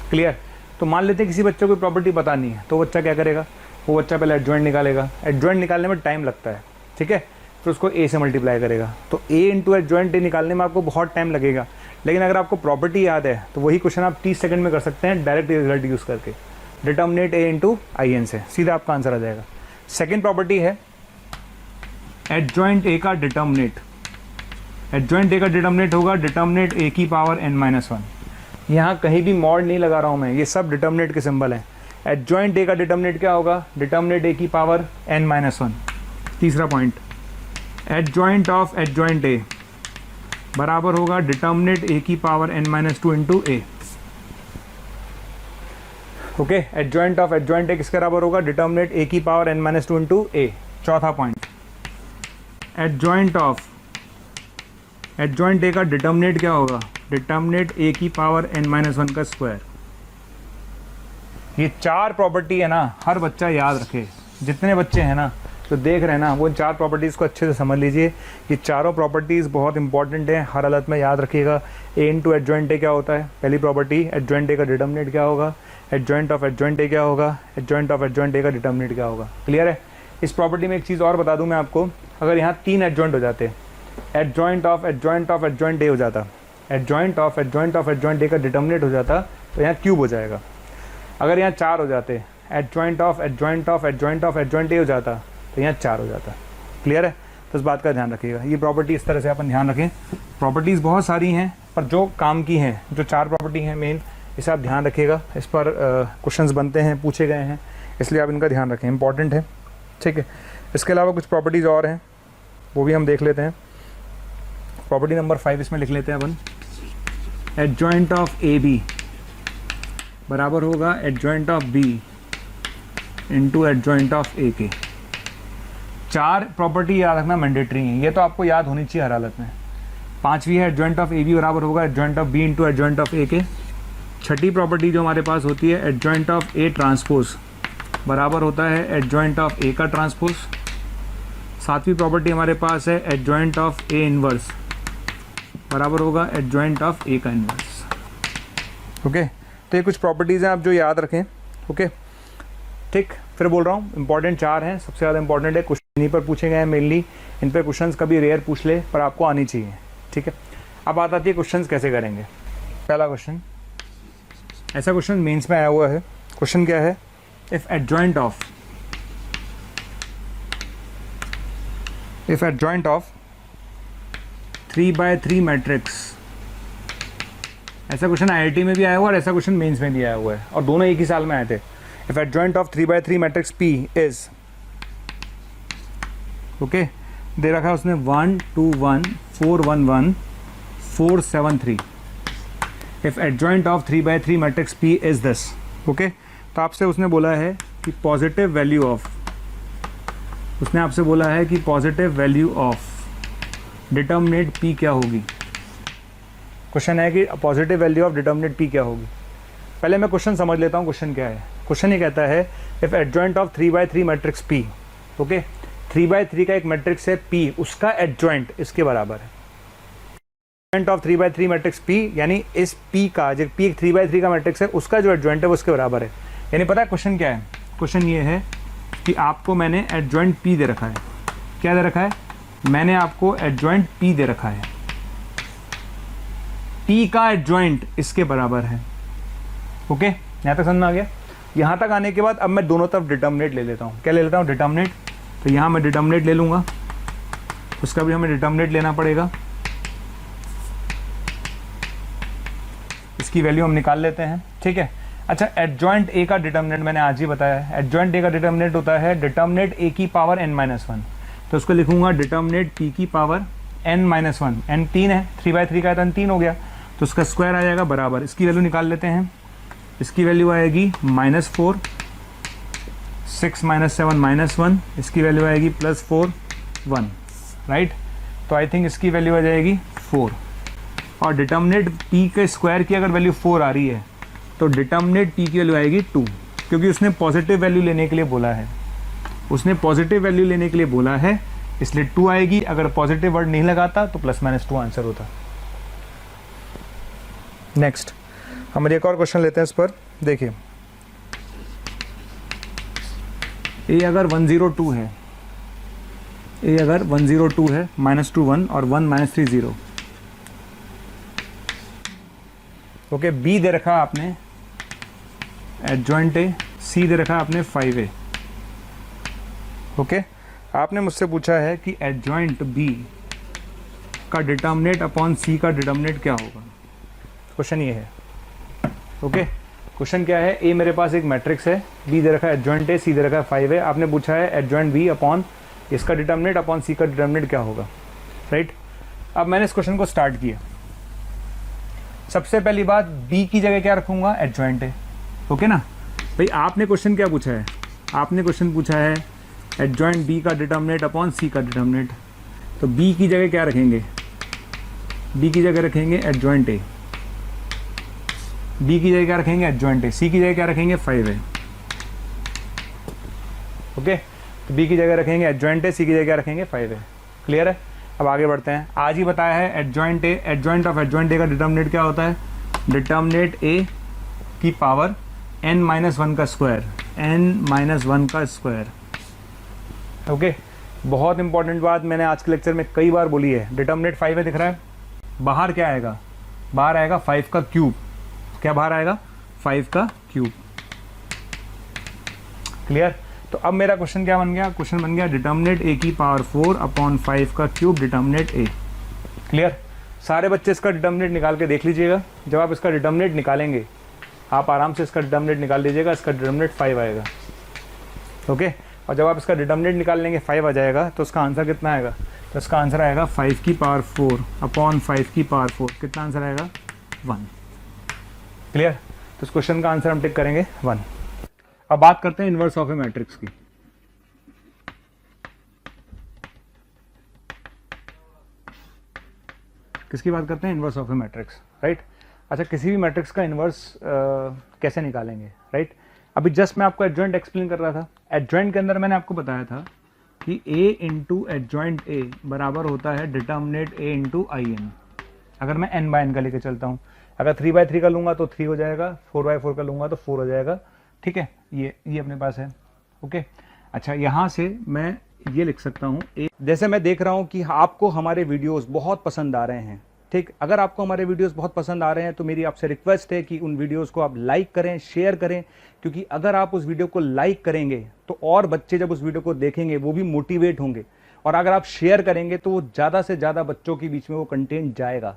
क्लियर। तो मान लेते हैं किसी बच्चे को प्रॉपर्टी पता नहीं है, तो बच्चा क्या करेगा, वो बच्चा पहले एडजॉइंट निकालेगा, एडजॉइंट निकालने में टाइम लगता है, ठीक है, फिर उसको A से मल्टीप्लाई करेगा, तो A इंटू एडजॉइंट A निकालने में आपको बहुत टाइम लगेगा। लेकिन अगर आपको प्रॉपर्टी याद है तो वही क्वेश्चन आप 30 सेकंड में कर सकते हैं डायरेक्ट रिजल्ट यूज़ करके, डिटर्मिनेट A इंटू IN से, सीधा आपका आंसर आ जाएगा। सेकेंड प्रॉपर्टी है एडजॉइंट A का डिटर्मिनेट, एडजॉइंट A का डिटर्मिनेट होगा डिटर्मिनेट A की पावर n-1। यहाँ कहीं भी मॉड नहीं लगा रहा हूँ मैं, ये सब डिटर्मिनेट के सिंबल हैं। एडजॉइंट A का डिटर्मिनेट क्या होगा, डिटर्मिनेट A की पावर n-1। तीसरा point, adjoint of adjoint A बराबर होगा डिटर्मिनेट A की power n-2 into A। Okay, adjoint of adjoint A किसके बराबर होगा, डिटर्मिनेट A की पावर n-2 इंटू A। चौथा point, adjoint of adjoint A का डिटर्मिनेट क्या होगा, डिटर्मिनेट A की पावर n-1 का स्क्वायर। ये चार प्रॉपर्टी है ना, हर बच्चा याद रखे, जितने बच्चे हैं ना तो देख रहे हैं ना, वो इन चार प्रॉपर्टीज़ को अच्छे से समझ लीजिए। ये चारों प्रॉपर्टीज़ बहुत इंपॉर्टेंट हैं, हर हालत में याद रखिएगा। A इंटू एडजॉइंट A क्या होता है, पहली प्रॉपर्टी, एडजॉइंट A का डिटर्मिनेट क्या होगा, एडजॉइंट ऑफ एडजॉइंट A क्या होगा, एडजॉइंट ऑफ एडजॉइंट A का डिटर्मिनेट क्या होगा, क्लियर है। इस प्रॉपर्टी में एक चीज़ और बता दूं मैं आपको, अगर यहाँ 3 एडजॉइंट हो जाते, adjoint of adjoint of adjoint A हो जाता, adjoint of adjoint of adjoint A का डिटर्मिनेट हो जाता, तो यहाँ क्यूब हो जाएगा। अगर यहाँ 4 हो जाते, adjoint of adjoint of adjoint of adjoint A हो जाता, तो यहाँ 4 हो जाता, क्लियर है। तो इस बात का ध्यान रखिएगा, ये प्रॉपर्टी इस तरह से अपन ध्यान रखें। प्रॉपर्टीज़ बहुत सारी हैं, पर जो काम की हैं, जो 4 प्रॉपर्टी हैं मेन, इसे आप ध्यान रखिएगा। इस पर क्वेश्चंस बनते हैं, पूछे गए हैं, इसलिए आप इनका ध्यान रखें, इंपॉर्टेंट है, ठीक है। इसके अलावा कुछ प्रॉपर्टीज़ और हैं, वो भी हम देख लेते हैं। प्रॉपर्टी नंबर 5 इसमें लिख लेते हैं अपन, एडजॉइंट ऑफ AB बराबर होगा adjoint of B into adjoint of A के। 4 प्रॉपर्टी याद रखना मैंडेटरी है, ये तो आपको याद होनी चाहिए हर हालत में। 5वीं है एडजॉइंट ऑफ AB बराबर होगा adjoint of B into adjoint of A के। 6ठी प्रॉपर्टी जो हमारे पास होती है, एडजॉइंट ऑफ A ट्रांसपोज बराबर होता है एडजॉइंट ऑफ A का ट्रांसपोज। 7वीं प्रॉपर्टी हमारे पास है एडजॉइंट ऑफ A इनवर्स बराबर होगा एडजॉइंट ऑफ A का इनवर्स। ओके, तो ये कुछ प्रॉपर्टीज़ हैं आप जो याद रखें, ओके, ठीक। फिर बोल रहा हूँ इंपॉर्टेंट 4 हैं, सबसे ज़्यादा इंपॉर्टेंट है, क्वेश्चन इन्हीं पर पूछे गए हैं मेनली। इन पर क्वेश्चंस कभी रेयर पूछ ले, पर आपको आनी चाहिए, ठीक है। अब बात आती है क्वेश्चंस कैसे करेंगे। पहला क्वेश्चन, ऐसा क्वेश्चन मेंस में आया हुआ है। क्वेश्चन क्या है, इफ एडजॉइंट ऑफ 3/3 मैट्रिक्स, ऐसा क्वेश्चन IIT में भी आया हुआ है और ऐसा क्वेश्चन मेंस में भी आया हुआ है, और दोनों एक ही साल में आए थे। If adjoint of 3/3 matrix P is, okay, दे रखा है उसने 1 2 1 4 1 1 4 7 3। If adjoint of 3/3 matrix P is this, okay. तो आपसे उसने बोला है कि पॉजिटिव वैल्यू ऑफ, उसने आपसे बोला है कि positive value of determinate P क्या होगी। क्वेश्चन है कि positive value of determinate P क्या होगी। पहले मैं क्वेश्चन समझ लेता हूँ क्वेश्चन क्या है। क्वेश्चन ये कहता है if adjoint of 3/3 matrix P, okay 3/3 का एक मैट्रिक्स है P, उसका एडजॉइंट इसके बराबर है। एडजॉइंट ऑफ 3/3 मैट्रिक्स P यानी इस P का, जो P एक 3/3 का मैट्रिक्स है उसका जो एडजॉइंट है वो उसके बराबर है। यानी पता है क्वेश्चन क्या है? क्वेश्चन ये है कि आपको मैंने एडजॉइंट P दे रखा है। क्या दे रखा है? मैंने आपको एडजॉइंट P दे रखा है, P का एडजॉइंट इसके बराबर है। ओके, यहाँ तक समझ में आ गया? यहाँ तक आने के बाद अब मैं दोनों तरफ डिटर्मिनेट ले लेता हूँ। क्या ले लेता हूँ? डिटर्मिनेट। तो यहाँ मैं डिटर्मिनेट ले लूँगा, उसका भी हमें डिटर्मिनेट लेना पड़ेगा। इसकी वैल्यू हम निकाल लेते हैं, ठीक है। अच्छा, एडजॉइंट A का डिटर्मिनेट मैंने आज ही बताया है। एडजॉइंट A का डिटर्मिनेट होता है डिटर्मिनेट A की पावर n-1। तो उसको लिखूंगा डिटर्मिनेट P की पावर n-1। n 3 है, 3/3 का है तो n 3 हो गया, तो उसका स्क्वायर आ जाएगा बराबर। इसकी वैल्यू निकाल लेते हैं। इसकी वैल्यू आएगी -4, 6 - 7 -1, इसकी वैल्यू आएगी +4 1, राइट। तो आई थिंक इसकी वैल्यू आ जाएगी 4। और डिटर्मिनेट P के स्क्वायर की अगर वैल्यू 4 आ रही है तो डिटर्मिनेट P की वैल्यू आएगी 2, क्योंकि उसने पॉजिटिव वैल्यू लेने के लिए बोला है। उसने पॉजिटिव वैल्यू लेने के लिए बोला है, इसलिए 2 आएगी। अगर पॉजिटिव वर्ड नहीं लगाता तो +-2 आंसर होता। नेक्स्ट हम एक और क्वेश्चन लेते हैं इस पर। देखिए, A अगर 102 है, A अगर 102 है, -2 1 और 1 -3 0, ओके। B दे रखा आपने एडजॉइंट A, C दे रखा आपने 5A, ओके। आपने मुझसे पूछा है कि एडजॉइंट B का डिटर्मिनेट अपॉन C का डिटर्मिनेट क्या होगा। क्वेश्चन ये है, ओके। क्वेश्चन क्या है? A मेरे पास एक मैट्रिक्स है, B दे रखा है एडजॉइंट A, C दे रखा है 5A। आपने पूछा है एडजॉइंट B अपॉन इसका डिटर्मिनेट अपॉन C का डिटर्मिनेट क्या होगा, राइट। अब मैंने इस क्वेश्चन को स्टार्ट किया। सबसे पहली बात, B की जगह क्या रखूंगा? एडजॉइंट A, ओके ना भाई। आपने क्वेश्चन क्या पूछा है? आपने क्वेश्चन पूछा है एडजॉइंट B का डिटर्मिनेट अपॉन C का डिटर्मिनेट। तो B की जगह क्या रखेंगे? B की जगह रखेंगे एडजॉइंट A, B की जगह क्या रखेंगे? एडजॉइंट A, C की जगह क्या रखेंगे? 5A, okay. तो B की जगह रखेंगे एडजॉइंट A, C की जगह क्या रखेंगे? 5A। क्लियर है? अब आगे बढ़ते हैं। आज ही बताया है adjoint A, adjoint of adjoint A का डिटर्मिनेट क्या होता है? डिटर्मिनेट A की पावर n-1 का स्क्वायर, n-1 का स्क्वायर, ओके। बहुत इंपॉर्टेंट बात मैंने आज के लेक्चर में कई बार बोली है। डिटर्मिनेट 5A दिख रहा है, बाहर क्या आएगा? बाहर आएगा 5 का क्यूब। क्या बाहर आएगा? 5 का क्यूब। क्लियर? तो अब मेरा क्वेश्चन क्या बन गया? क्वेश्चन बन गया डिटर्मिनेट A की पावर 4 अपॉन 5 का क्यूब डिटर्मिनेट A। क्लियर? सारे बच्चे इसका डिटर्मिनेट निकाल के देख लीजिएगा। जब आप इसका डिटर्मिनेट निकालेंगे, आप आराम से इसका डिटर्मिनेट निकाल लीजिएगा। इसका डिटर्मिनेट 5 आएगा, ओके। और जब आप इसका डिटर्मिनेट निकाल लेंगे 5 आ जाएगा, तो इसका आंसर कितना आएगा? तो इसका आंसर आएगा 5 की पावर 4 अपॉन 5 की पावर 4। कितना आंसर आएगा? 1। क्लियर? तो इस क्वेश्चन का आंसर हम टिक करेंगे 1। अब बात करते हैं इनवर्स ऑफ ए मैट्रिक्स की। किसकी बात करते हैं? Inverse of A matrix, right. अच्छा, किसी भी मैट्रिक्स का इनवर्स कैसे निकालेंगे, राइट। अभी जस्ट मैं आपको एडजॉइंट एक्सप्लेन कर रहा था। एडजॉइंट के अंदर मैंने आपको बताया था कि A इंटू एडजॉइंट A बराबर होता है डिटर्मिनेट A इंटू IN। अगर मैं n/n का लेके चलता हूँ, अगर 3/3 का लूँगा तो 3 हो जाएगा, 4/4 का लूँगा तो 4 हो जाएगा, ठीक है। ये अपने पास है, ओके। अच्छा, यहाँ से मैं ये लिख सकता हूँ जैसे मैं देख रहा हूँ कि आपको हमारे वीडियोस बहुत पसंद आ रहे हैं, ठीक। अगर आपको हमारे वीडियोस बहुत पसंद आ रहे हैं तो मेरी आपसे रिक्वेस्ट है कि उन वीडियोस को आप लाइक करें, शेयर करें, क्योंकि अगर आप उस वीडियो को लाइक करेंगे तो और बच्चे जब उस वीडियो को देखेंगे वो भी मोटिवेट होंगे, और अगर आप शेयर करेंगे तो वो ज़्यादा से ज़्यादा बच्चों के बीच में वो कंटेंट जाएगा।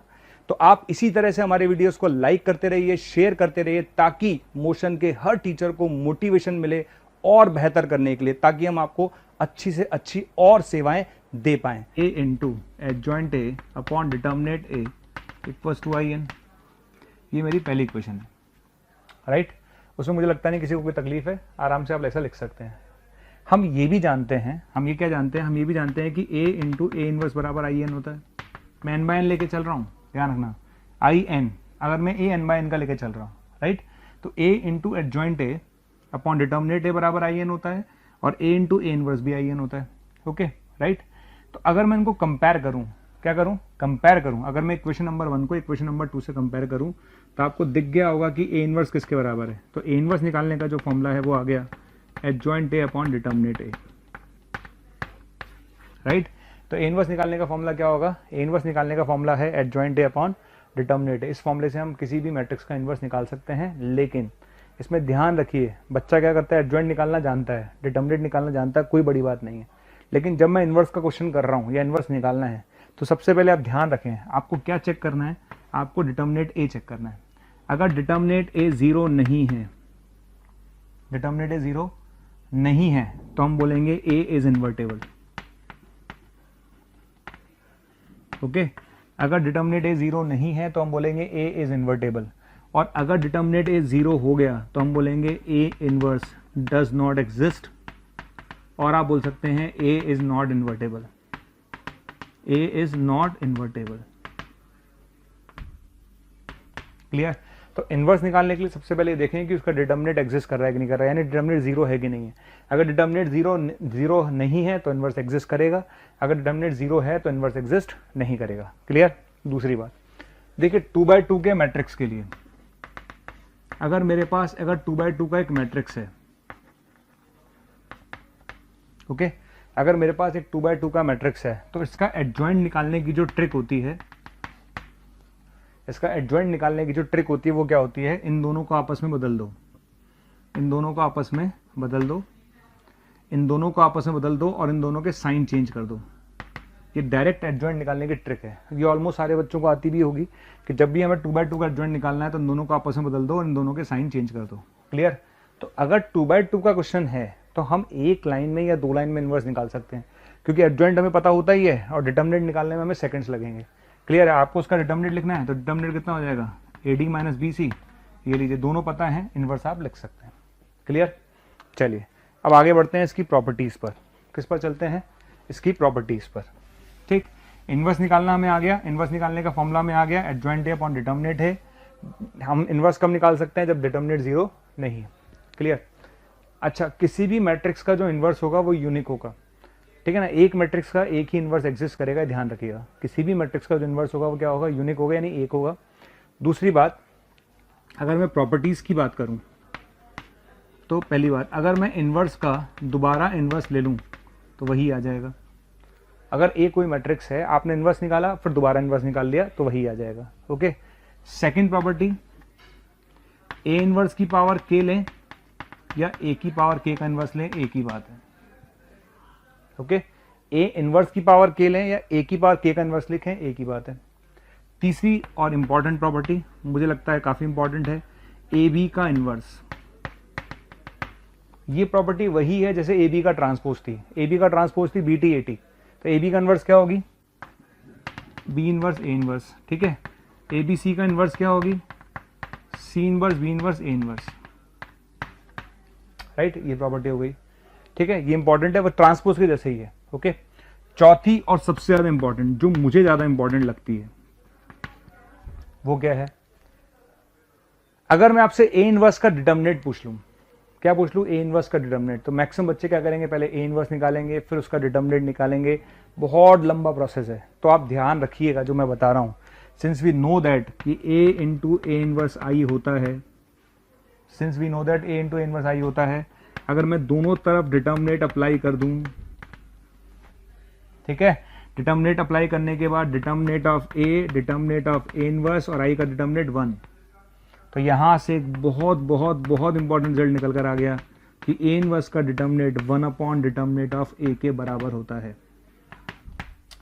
तो आप इसी तरह से हमारे वीडियोस को लाइक करते रहिए, शेयर करते रहिए, ताकि मोशन के हर टीचर को मोटिवेशन मिले और बेहतर करने के लिए, ताकि हम आपको अच्छी से अच्छी और सेवाएं दे पाएं। A into adjoint A upon determinant A equals to IN। ये मेरी पहली इक्वेशन है, राइट। उसमें मुझे लगता नहीं किसी को कोई तकलीफ है, आराम से आप ऐसा लिख सकते हैं। हम ये भी जानते हैं, हम ये क्या जानते हैं? हम ये भी जानते हैं कि A इंटू A इनवर्स बराबर IN होता है। मैं n/n लेके चल रहा हूँ, ध्यान रखना, IN, अगर मैं A n/n का लेके चल रहा हूँ, राइट। तो a into adjoint a upon determinant a बराबर आई एन होता है और a इंटू ए इनवर्स भी आई एन होता है। Okay right. तो अगर मैं इनको कंपेयर करूं, क्या करूं, कंपेयर करूं, अगर मैं इक्वेशन नंबर 1 को इक्वेशन नंबर 2 से कंपेयर करूं तो आपको दिख गया होगा कि ए इनवर्स किसके बराबर है। तो ए इनवर्स निकालने का जो फॉर्मूला है वो आ गया adjoint A upon determinate A, right. तो ए इनवर्स निकालने का फॉर्मूला क्या होगा, ए इनवर्स निकालने का फॉर्मूला है एडजॉइंट ए अपॉन डिटर्मिनेट ए। इस फॉर्मूले से हम किसी भी मैट्रिक्स का इनवर्स निकाल सकते हैं, लेकिन इसमें ध्यान रखिए बच्चा क्या करता है, एडजॉइंट निकालना जानता है, डिटर्मिनेट निकालना जानता है, कोई बड़ी बात नहीं है, लेकिन जब मैं इनवर्स का क्वेश्चन कर रहा हूँ या इनवर्स निकालना है तो सबसे पहले आप ध्यान रखें, आपको क्या चेक करना है, आपको डिटर्मिनेट ए चेक करना है। अगर डिटर्मिनेट ए 0 नहीं है, डिटर्मिनेट ए 0 नहीं है तो हम बोलेंगे ए इज इन्वर्टेबल। ओके, अगर डिटर्मिनेट ए 0 नहीं है तो हम बोलेंगे ए इज इन्वर्टेबल, और अगर डिटर्मिनेट ए 0 हो गया तो हम बोलेंगे A inverse does not exist, और आप बोल सकते हैं A is not invertible, A is not invertible. Clear. तो इनवर्स निकालने के लिए सबसे पहले देखें कि उसका डिटर्मिनेट एग्जिस्ट कर रहा है कि नहीं कर रहा है, यानी डिटर्मिनेट 0 है कि नहीं है। अगर डिटर्मिनेट 0 नहीं है तो इनवर्स एग्जिस्ट करेगा, अगर डिटर्मिनेट 0 है तो इनवर्स एग्जिस्ट नहीं करेगा। क्लियर। दूसरी बात देखिए 2x2 के मैट्रिक्स के लिए, अगर मेरे पास अगर 2x2 का एक मैट्रिक्स है, ओके, अगर मेरे पास एक 2x2 का मैट्रिक्स है तो इसका एडजॉइंट निकालने की जो ट्रिक होती है, इसका एडजॉइंट निकालने की जो ट्रिक होती है वो क्या होती है, इन दोनों को आपस में बदल दो, इन दोनों को आपस में बदल दो, इन दोनों को आपस में बदल दो और इन दोनों के साइन चेंज कर दो। ये डायरेक्ट एडजॉइंट निकालने की ट्रिक है, ये ऑलमोस्ट सारे बच्चों को आती भी होगी कि जब भी हमें 2x2 का एडजॉइंट निकालना है तो इन दोनों को आपस में बदल दो और इन दोनों के साइन चेंज कर दो। क्लियर। तो अगर 2x2 का क्वेश्चन है तो हम एक लाइन में या 2 लाइन में इनवर्स निकाल सकते हैं, क्योंकि एडजॉइंट हमें पता होता ही है और डिटर्मिनेट निकालने में हमें सेकंड्स लगेंगे। क्लियर है। आपको उसका डिटर्मिनेट लिखना है तो डिटर्मिनेट कितना हो जाएगा, AD माइनस BC, ये लीजिए, दोनों पता है, इनवर्स आप लिख सकते हैं। क्लियर। चलिए अब आगे बढ़ते हैं इसकी प्रॉपर्टीज पर। किस पर चलते हैं, इसकी प्रॉपर्टीज पर। ठीक, इनवर्स निकालना हमें आ गया, इनवर्स निकालने का फॉर्मूला में आ गया एडजॉइंट ए अपॉन डिटर्मिनेट है। हम इनवर्स कब निकाल सकते हैं, जब डिटर्मिनेट 0 नहीं है। क्लियर। अच्छा, किसी भी मैट्रिक्स का जो इनवर्स होगा वो यूनिक होगा, ठीक है ना, एक मैट्रिक्स का एक ही इनवर्स एग्जिस्ट करेगा, ध्यान रखिएगा। किसी भी मैट्रिक्स का जो इनवर्स होगा वो क्या होगा, यूनिक होगा, यानी एक होगा। दूसरी बात, अगर मैं प्रॉपर्टीज की बात करूं तो पहली बात, अगर मैं इनवर्स का दोबारा इनवर्स ले लूं तो वही आ जाएगा। अगर ए कोई मैट्रिक्स है, आपने इनवर्स निकाला फिर दोबारा इनवर्स निकाल लिया तो वही आ जाएगा। Okay. Second property, A inverse की पावर के लें या ए की पावर के का इनवर्स लें, एक ही बात है। ओके, ए इनवर्स की पावर के लें या ए की पावर के का इनवर्स लिखें, एक ही बात है। तीसरी और इंपॉर्टेंट प्रॉपर्टी, मुझे लगता है काफी इंपॉर्टेंट है, ए बी का इनवर्स। ये प्रॉपर्टी वही है जैसे ए बी का ट्रांसपोज थी, ए बी का ट्रांसपोज थी BT AT, तो ए बी का इनवर्स क्या होगी, बी इनवर्स ए इनवर्स। ठीक है। ए बी सी का इनवर्स क्या होगी, C inverse B inverse A inverse. Right, ये प्रॉपर्टी हो गई। ठीक है, ये इंपॉर्टेंट है, वो ट्रांसपोज के जैसे ही है। ओके। चौथी और सबसे ज्यादा इंपॉर्टेंट, जो मुझे ज्यादा इंपॉर्टेंट लगती है, वो क्या है, अगर मैं आपसे ए इनवर्स का डिटर्मिनेट पूछ लूं, क्या पूछ लूं, ए इनवर्स का डिटर्मिनेट, तो मैक्सिमम बच्चे क्या करेंगे, पहले ए इनवर्स निकालेंगे फिर उसका डिटर्मिनेट निकालेंगे, बहुत लंबा प्रोसेस है। तो आप ध्यान रखिएगा जो मैं बता रहा हूं, सिंस वी नो दैट कि ए इंटू ए इनवर्स आई होता है, since we know that A into A inverse I होता है, अगर मैं दोनों तरफ डिटर्मिनेट अप्लाई कर दूं, ठीक है, डिटर्मिनेट अप्लाई करने के बाद determinate of A, determinate of A inverse और आई का डिटर्मिनेट 1, तो यहां से एक बहुत बहुत बहुत इंपॉर्टेंट रिजल्ट निकल कर आ गया कि ए इनवर्स का डिटर्मिनेट 1 अपॉन डिटर्मिनेट ऑफ ए के बराबर होता है।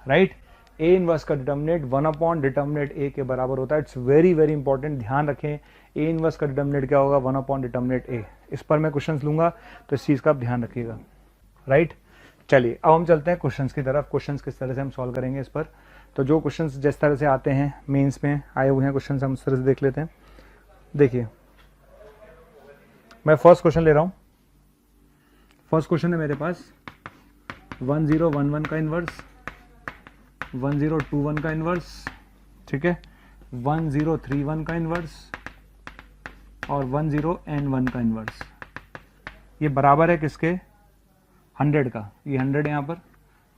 राइट, ए इनवर्स का डिटर्मिनेट 1 अपॉन डिटर्मिनेट ए के बराबर होता है। इट्स वेरी वेरी इंपॉर्टेंट, ध्यान रखें। ए इनवर्स का डिटर्मिनेट क्या होगा, 1 अपॉन डिटर्मिनेट ए। इस पर मैं क्वेश्चंस लूंगा तो इस चीज का आप ध्यान रखिएगा। राइट, चलिए अब हम चलते हैं क्वेश्चंस की तरफ। क्वेश्चंस किस तरह से हम सॉल्व करेंगे इस पर, तो जो क्वेश्चंस जिस तरह से आते हैं मेंस में आए हुए हैं क्वेश्चंस, हम इस तरह से देख लेते हैं। देखिए मैं फर्स्ट क्वेश्चन ले रहा हूं। फर्स्ट क्वेश्चन है मेरे पास 1011 का इनवर्स, 1021 का इनवर्स, ठीक है, 1031 का इनवर्स, और 1 0 एन 1 का इन्वर्स, ये बराबर है किसके 100 का, ये 100 यहाँ पर,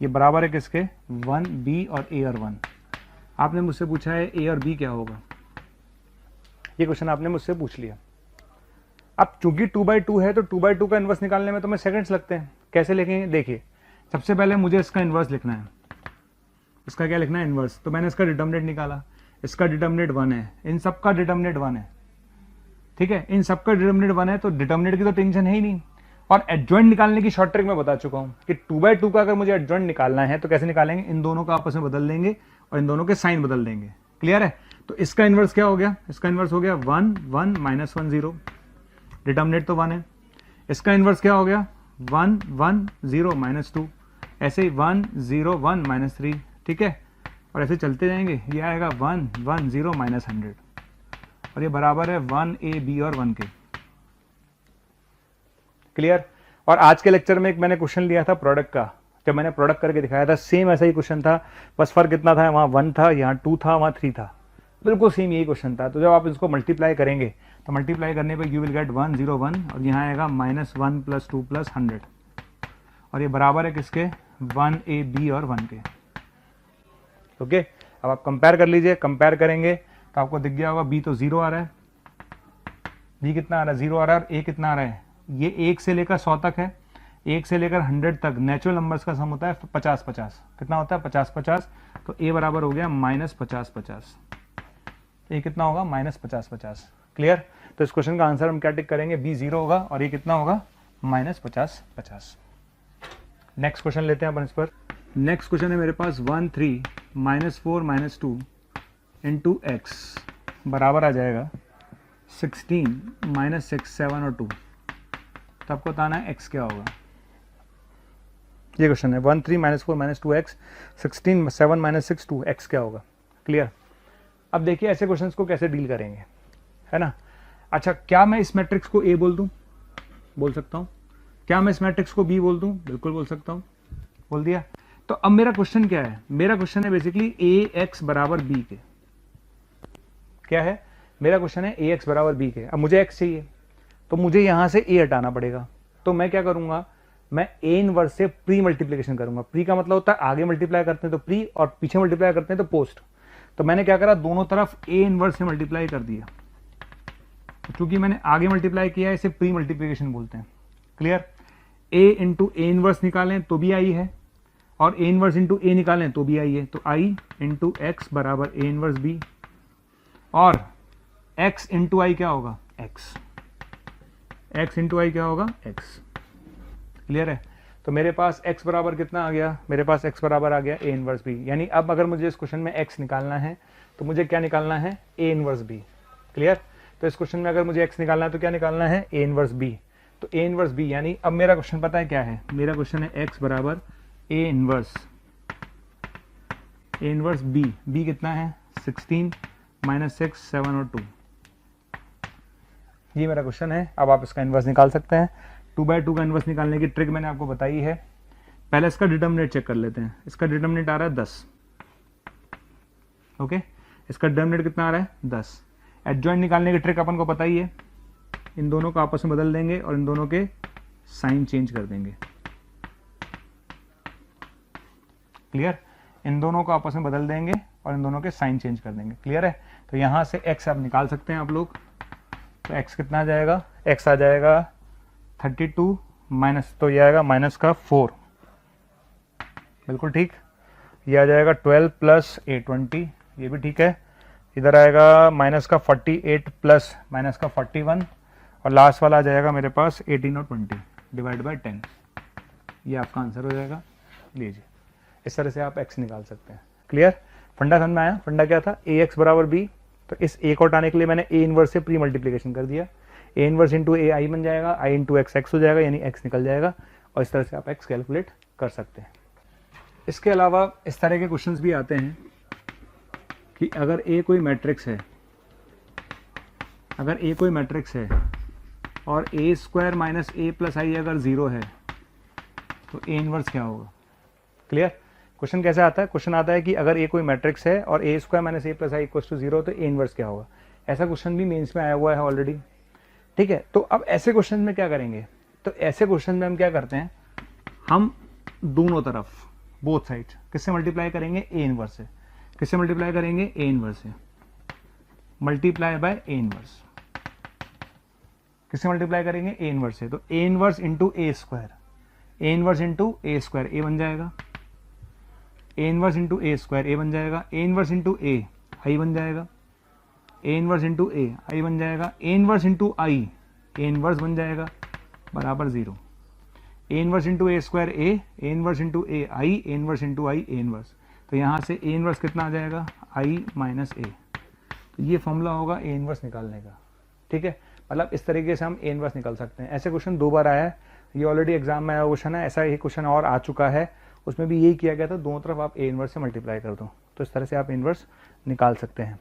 ये बराबर है किसके 1 बी और ए और 1। आपने मुझसे पूछा है ए और बी क्या होगा, ये क्वेश्चन आपने मुझसे पूछ लिया। अब चूंकि 2/2 है तो 2/2 का इन्वर्स निकालने में तो मैं सेकंड्स लगते हैं। कैसे लिखेंगे, देखिए सबसे पहले मुझे इसका इन्वर्स लिखना है, इसका क्या लिखना है इन्वर्स। तो मैंने इसका डिटर्मिनेंट निकाला, इसका डिटर्मिनेंट 1 है, इन सब का डिटर्मिनेंट 1 है, ठीक है, इन सब का डिटर्मिनेंट 1 है, तो डिटर्मिनेंट की तो टेंशन है ही नहीं। और एडजॉइंट निकालने की शॉर्ट ट्रिक मैं बता चुका हूं कि 2/2 का अगर मुझे एडजॉइंट निकालना है तो कैसे निकालेंगे, इन दोनों का आपस में बदल देंगे और इन दोनों के साइन बदल देंगे। क्लियर है। तो इसका इन्वर्स क्या हो गया, इसका इन्वर्स हो गया 1 1 -1 0, डिटर्मिनेंट तो 1 है। इसका इन्वर्स क्या हो गया 1 1 0 -2, ऐसे ही 1 0 1 -3, ठीक है, और ऐसे चलते जाएंगे, ये आएगा 1 1 0 -100 और ये बराबर है 1 ए बी और 1 के। क्लियर। और आज के लेक्चर में एक मैंने क्वेश्चन लिया था प्रोडक्ट का, जब मैंने प्रोडक्ट करके दिखाया था सेम ऐसा ही क्वेश्चन था, बस फर्क कितना था, वहाँ 1 था, यहाँ 2 था, वहाँ 3 था, बिल्कुल सेम यही क्वेश्चन था। तो जब आप इसको मल्टीप्लाई करेंगे तो मल्टीप्लाई करने पे यू विल गेट 1 0 1 और यहाँ आएगा -1 + 2 + 100 और ये बराबर है किसके 1 ए बी और 1 के। ओके, अब आप कंपेयर कर लीजिए, कंपेयर करेंगे तो आपको दिख गया होगा बी तो 0 आ रहा है, बी कितना आ रहा है 0 आ रहा है, और ए कितना आ रहा है, ये 1 से लेकर 100 तक है, 1 से लेकर 100 तक नेचुरल नंबर्स का सम होता है 50 50, कितना होता है 50 50, तो ए बराबर हो गया -50 50, ये कितना होगा -50 50। क्लियर। तो इस क्वेश्चन का आंसर हम क्या टिक करेंगे, बी 0 होगा और ये कितना होगा -50 50। नेक्स्ट क्वेश्चन लेते हैं अपन इस पर। नेक्स्ट क्वेश्चन है मेरे पास 1 3 -4 -2 इंटू एक्स बराबर आ जाएगा 16 -6 7 और 2। तो आपको बताना है एक्स क्या होगा। ये क्वेश्चन है 1 3 -4 -2 एक्स 16 7 -6 2 एक्स क्या होगा। क्लियर। अब देखिए ऐसे क्वेश्चंस को कैसे डील करेंगे, है ना। अच्छा, क्या मैं इस मैट्रिक्स को ए बोल दूं, बोल सकता हूं। क्या मैं इस मैट्रिक्स को बी बोल दूं, बिल्कुल बोल सकता हूं, बोल दिया। तो अब मेरा क्वेश्चन क्या है, मेरा क्वेश्चन है बेसिकली ए एक्स बराबर बी के। क्या है मेरा क्वेश्चन है ए एक्स बराबर बी के। अब मुझे एक्स चाहिए तो मुझे यहां से ए हटाना पड़ेगा, तो मैं क्या करूंगा, मैं ए इनवर्स से प्री मल्टीप्लिकेशन करूंगा। प्री का मतलब होता है आगे मल्टीप्लाई करते हैं तो प्री और पीछे मल्टीप्लाई करते हैं तो पोस्ट। तो मैंने क्या करा, दोनों तरफ ए इनवर्स से मल्टीप्लाई कर दिया। क्योंकि मैंने आगे मल्टीप्लाई किया है इसे प्री मल्टीप्लिकेशन बोलते हैं। Clear. A into A inverse निकालें तो भी आई है और ए इनवर्स इंटू ए निकालें तो भी आई है, तो आई इंटू एक्स बराबर ए इनवर्स बी और एक्स इंटू आई क्या होगा एक्स, एक्स इंटू आई क्या होगा एक्स। क्लियर है। तो मेरे पास x बराबर कितना आ गया, मेरे पास x बराबर आ गया a इनवर्स b। यानी अब अगर मुझे इस क्वेश्चन में x निकालना है तो मुझे क्या निकालना है a इनवर्स b। क्लियर। तो इस क्वेश्चन में अगर मुझे x निकालना है तो क्या निकालना है a इनवर्स b। तो a इनवर्स b यानी अब मेरा क्वेश्चन पता है क्या है, मेरा क्वेश्चन है x बराबर a इनवर्स b। b कितना है 16 -6 7 और 2। ये मेरा क्वेश्चन है। अब आप इसका इनवर्स निकाल सकते हैं। 2/2 का इनवर्स निकालने की ट्रिक मैंने आपको बताई है। पहले इसका डिटर्मिनेंट चेक कर लेते हैं। इसका डिटर्मिनेंट आ रहा है 10। ओके, इसका डिटर्मिनेंट कितना आ रहा है 10। एडजॉइंट निकालने की ट्रिक अपन को पता ही है, इन दोनों को आपस में बदल देंगे और इन दोनों के साइन चेंज कर देंगे। क्लियर। इन दोनों को आपस में बदल देंगे और इन दोनों के साइन चेंज कर देंगे। क्लियर है। तो यहां से x आप निकाल सकते हैं आप लोग। तो x कितना आ जाएगा, x आ जाएगा 32 माइनस, तो ये आएगा माइनस का 4, बिल्कुल ठीक। ये आ जाएगा 12 + 8 20, ये भी ठीक है। इधर आएगा माइनस का 48 प्लस माइनस का 41 और लास्ट वाला आ जाएगा मेरे पास 18 और 20 डिवाइड बाय 10। ये आपका आंसर हो जाएगा। लीजिए, इस तरह से आप x निकाल सकते हैं। क्लियर। फंडा समझ में आया। फंडा क्या था, ए एक्स बराबर बी। तो इस ए को हटाने के लिए मैंने ए इनवर्स से प्री मल्टीप्लिकेशन कर दिया। ए इनवर्स इंटू ए आई बन जाएगा, आई इंटू एक्स एक्स हो जाएगा, यानी एक्स निकल जाएगा और इस तरह से आप एक्स कैलकुलेट कर सकते हैं। इसके अलावा इस तरह के क्वेश्चंस भी आते हैं कि अगर ए कोई मैट्रिक्स है, अगर ए कोई मैट्रिक्स है और A square minus A plus आई अगर 0 है तो ए इनवर्स क्या होगा। क्लियर। क्वेश्चन कैसे आता है, क्वेश्चन आता है कि अगर ए कोई मैट्रिक्स है और A square minus A plus I equal to 0 तो ए इनवर्स क्या होगा। ऐसा क्वेश्चन भी मेंस में आया हुआ है ऑलरेडी। ठीक है, तो अब ऐसे क्वेश्चन में क्या करेंगे, तो ऐसे क्वेश्चन में हम क्या करते हैं, हम दोनों तरफ बोथ साइड किससे मल्टीप्लाई करेंगे, ए इनवर्स से। किससे मल्टीप्लाई करेंगे, ए इनवर्स से, मल्टीप्लाई बाय ए इनवर्स। किससे मल्टीप्लाई करेंगे, ए इनवर्स से, तो A inverse into A square, A inverse into A square, A बन जाएगा, A inverse into A square, A बन जाएगा, ए इनवर्स इंटू ए, आई बन जाएगा, ए इनवर्स इंटू ए, आई बन जाएगा, A inverse into I, A inverse बन जाएगा बराबर 0, ए inverse into A square A inverse into A I, A inverse into I, A inverse. तो यहाँ से ए इनवर्स कितना आ जाएगा, आई माइनस ए। तो ये फॉर्मूला होगा ए इनवर्स निकालने का। ठीक है, मतलब इस तरीके से हम ए इनवर्स निकाल सकते हैं। ऐसे क्वेश्चन 2 बार आया है, ये ऑलरेडी एग्जाम में आया क्वेश्चन है, ऐसा ही क्वेश्चन और आ चुका है, उसमें भी यही किया गया था, दोनों तरफ आप ए इनवर्स से मल्टीप्लाई कर दो, तो इस तरह से आप इनवर्स निकाल सकते हैं।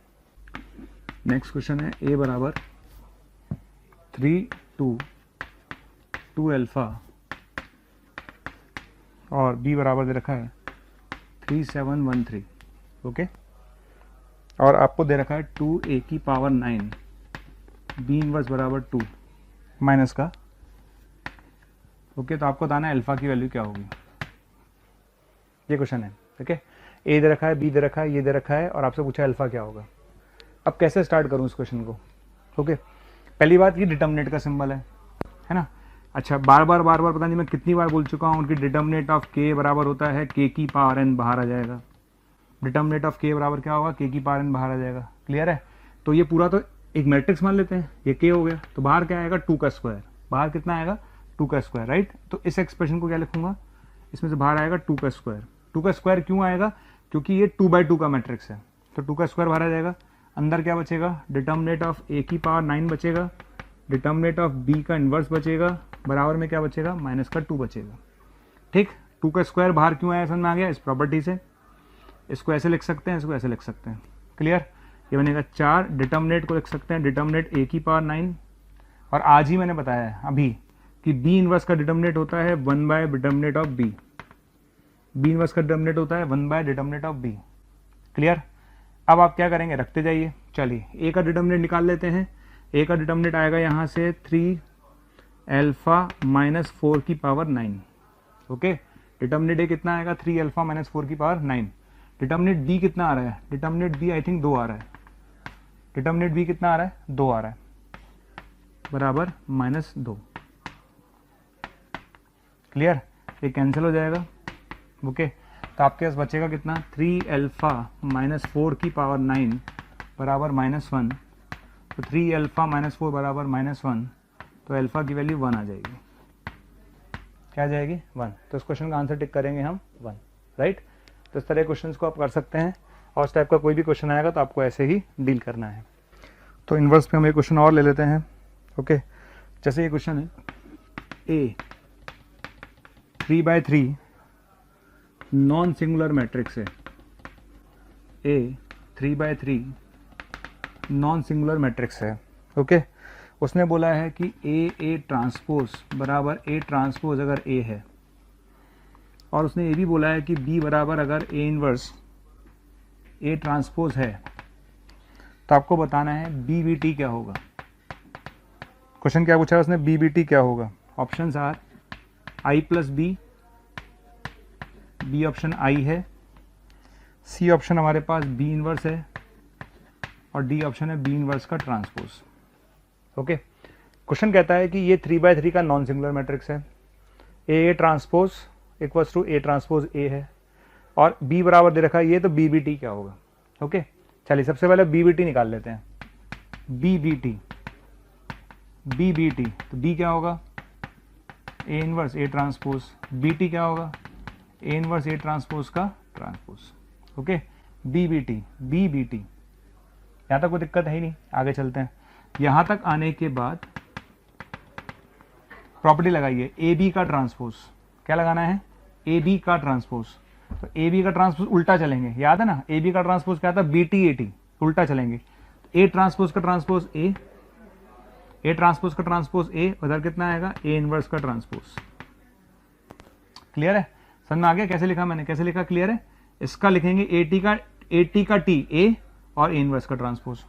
नेक्स्ट क्वेश्चन है ए बराबर 3 2 अल्फा और बी बराबर दे रखा है 3 7 1 3। ओके, और आपको दे रखा है 2a की पावर 9 बी इनवर्स बराबर 2 माइनस का। ओके, तो आपको बताना है अल्फा की वैल्यू क्या होगी, ये क्वेश्चन है। ठीक है, ए दे रखा है, बी दे रखा है, ये दे रखा है, और आपसे पूछा अल्फा क्या होगा। अब कैसे स्टार्ट करूं इस क्वेश्चन को। ओके, पहली बात ये डिटर्मिनेट का सिंबल है ना। अच्छा, बार बार पता नहीं मैं कितनी बार बोल चुका हूँ कि डिटर्मिनेट ऑफ के बराबर होता है के की पावर एन, बाहर आ जाएगा। डिटर्मिनेट ऑफ के बराबर क्या होगा, के की पावर एन, बाहर आ जाएगा। क्लियर है, तो ये पूरा तो एक मैट्रिक्स मान लेते हैं, ये के हो गया, तो बाहर क्या आएगा 2 का स्क्वायर, बाहर कितना आएगा 2 का स्क्वायर, राइट। तो इस एक्सप्रेशन को क्या लिखूंगा, इसमें से बाहर आएगा 2 का स्क्वायर। 2 का स्क्वायर क्यों आएगा, क्योंकि ये 2/2 का मैट्रिक्स है, तो 2 का स्क्वायर बाहर आ जाएगा। अंदर क्या बचेगा, डिटर्मिनेट ऑफ ए की पावर 9 बचेगा, डिटर्मिनेट ऑफ बी का इन्वर्स बचेगा, बराबर में क्या बचेगा, माइनस का 2 बचेगा। ठीक, 2 का स्क्वायर बाहर क्यों आया समझ में आ गया, इस प्रॉपर्टी से। इसको ऐसे लिख सकते हैं, इसको ऐसे लिख सकते हैं। क्लियर, ये बनेगा 4, डिटर्मिनेट को लिख सकते हैं डिटर्मिनेट ए की पावर 9, और आज ही मैंने बताया है अभी कि बी इनवर्स का डिटर्मिनेट होता है 1 by determinant of B, B inverse का डिटर्मिनेट होता है 1 by determinant of B. Clear, अब आप क्या करेंगे, रखते जाइए। चलिए ए का डिटर्मिनेट निकाल लेते हैं। ए का डिटर्मिनेट आएगा यहाँ से 3 अल्फा माइनस 4 की पावर 9। ओके, डिटर्मिनेट ए कितना आएगा, 3 अल्फा माइनस 4 की पावर 9। डिटर्मिनेट बी कितना आ रहा है, डिटर्मिनेट बी आई थिंक 2 आ रहा है, डिटर्मिनेट बी कितना आ रहा है, 2 आ रहा है, बराबर -2। क्लियर, ये कैंसिल हो जाएगा। ओके, तो आपके पास बचेगा कितना, 3 अल्फा माइनस 4 की पावर 9 बराबर -1। तो 3 अल्फा माइनस 4 बराबर -1, तो अल्फा की वैल्यू 1 आ जाएगी। क्या आ जाएगी, 1। तो इस क्वेश्चन का आंसर टिक करेंगे हम 1, राइट। तो इस तरह क्वेश्चंस को आप कर सकते हैं, और इस टाइप का कोई भी क्वेश्चन आएगा तो आपको ऐसे ही डील करना है। तो इन्वर्स पे हम एक क्वेश्चन और ले लेते हैं। ओके, जैसे ये क्वेश्चन है, ए 3/3 नॉन सिंगुलर मैट्रिक्स है, ए 3/3 नॉन सिंगुलर मैट्रिक्स है। ओके, उसने बोला है कि ए ट्रांसपोज बराबर ए ट्रांसपोज अगर ए है, और उसने ये भी बोला है कि बी बराबर अगर ए इनवर्स ए ट्रांसपोज है, तो आपको बताना है बी बी टी क्या होगा। क्वेश्चन क्या पूछा है उसने, बी बी टी क्या होगा। Options are I plus B, B option I है, सी ऑप्शन हमारे पास बी इनवर्स है, और डी ऑप्शन है बी इनवर्स का ट्रांसपोज। ओके, क्वेश्चन कहता है कि ये 3/3 का नॉन सिंगुलर मैट्रिक्स है, A transpose equals to A transpose A है, और बी बराबर दे रखा है ये, तो बी बी टी क्या होगा। ओके, चलिए सबसे पहले बी बी टी निकाल लेते हैं। B B T, B B T, तो बी क्या होगा, A inverse A transpose, B T क्या होगा, ए इनवर्स ए ट्रांसपोज का transpose. Okay, B B T, B B T, यहाँ तक कोई दिक्कत है ही नहीं, आगे चलते हैं। यहाँ तक आने के बाद प्रॉपर्टी लगाइए, ए बी का ट्रांसपोज, क्या लगाना है, ए बी का ट्रांसपोज। तो ए बी का ट्रांसपोज उल्टा चलेंगे, याद है ना, ए बी का ट्रांसपोज क्या था, बी टी ए टी, उल्टा चलेंगे। ए ट्रांसपोज का ट्रांसपोज ए, ए ट्रांसपोज का ट्रांसपोज ए, उधर कितना आएगा, ए इनवर्स का ट्रांसपोज। क्लियर है, समझ में आ गया कैसे लिखा मैंने, कैसे लिखा, क्लियर है। इसका लिखेंगे ए टी का टी ए, और ए इनवर्स का ट्रांसपोज।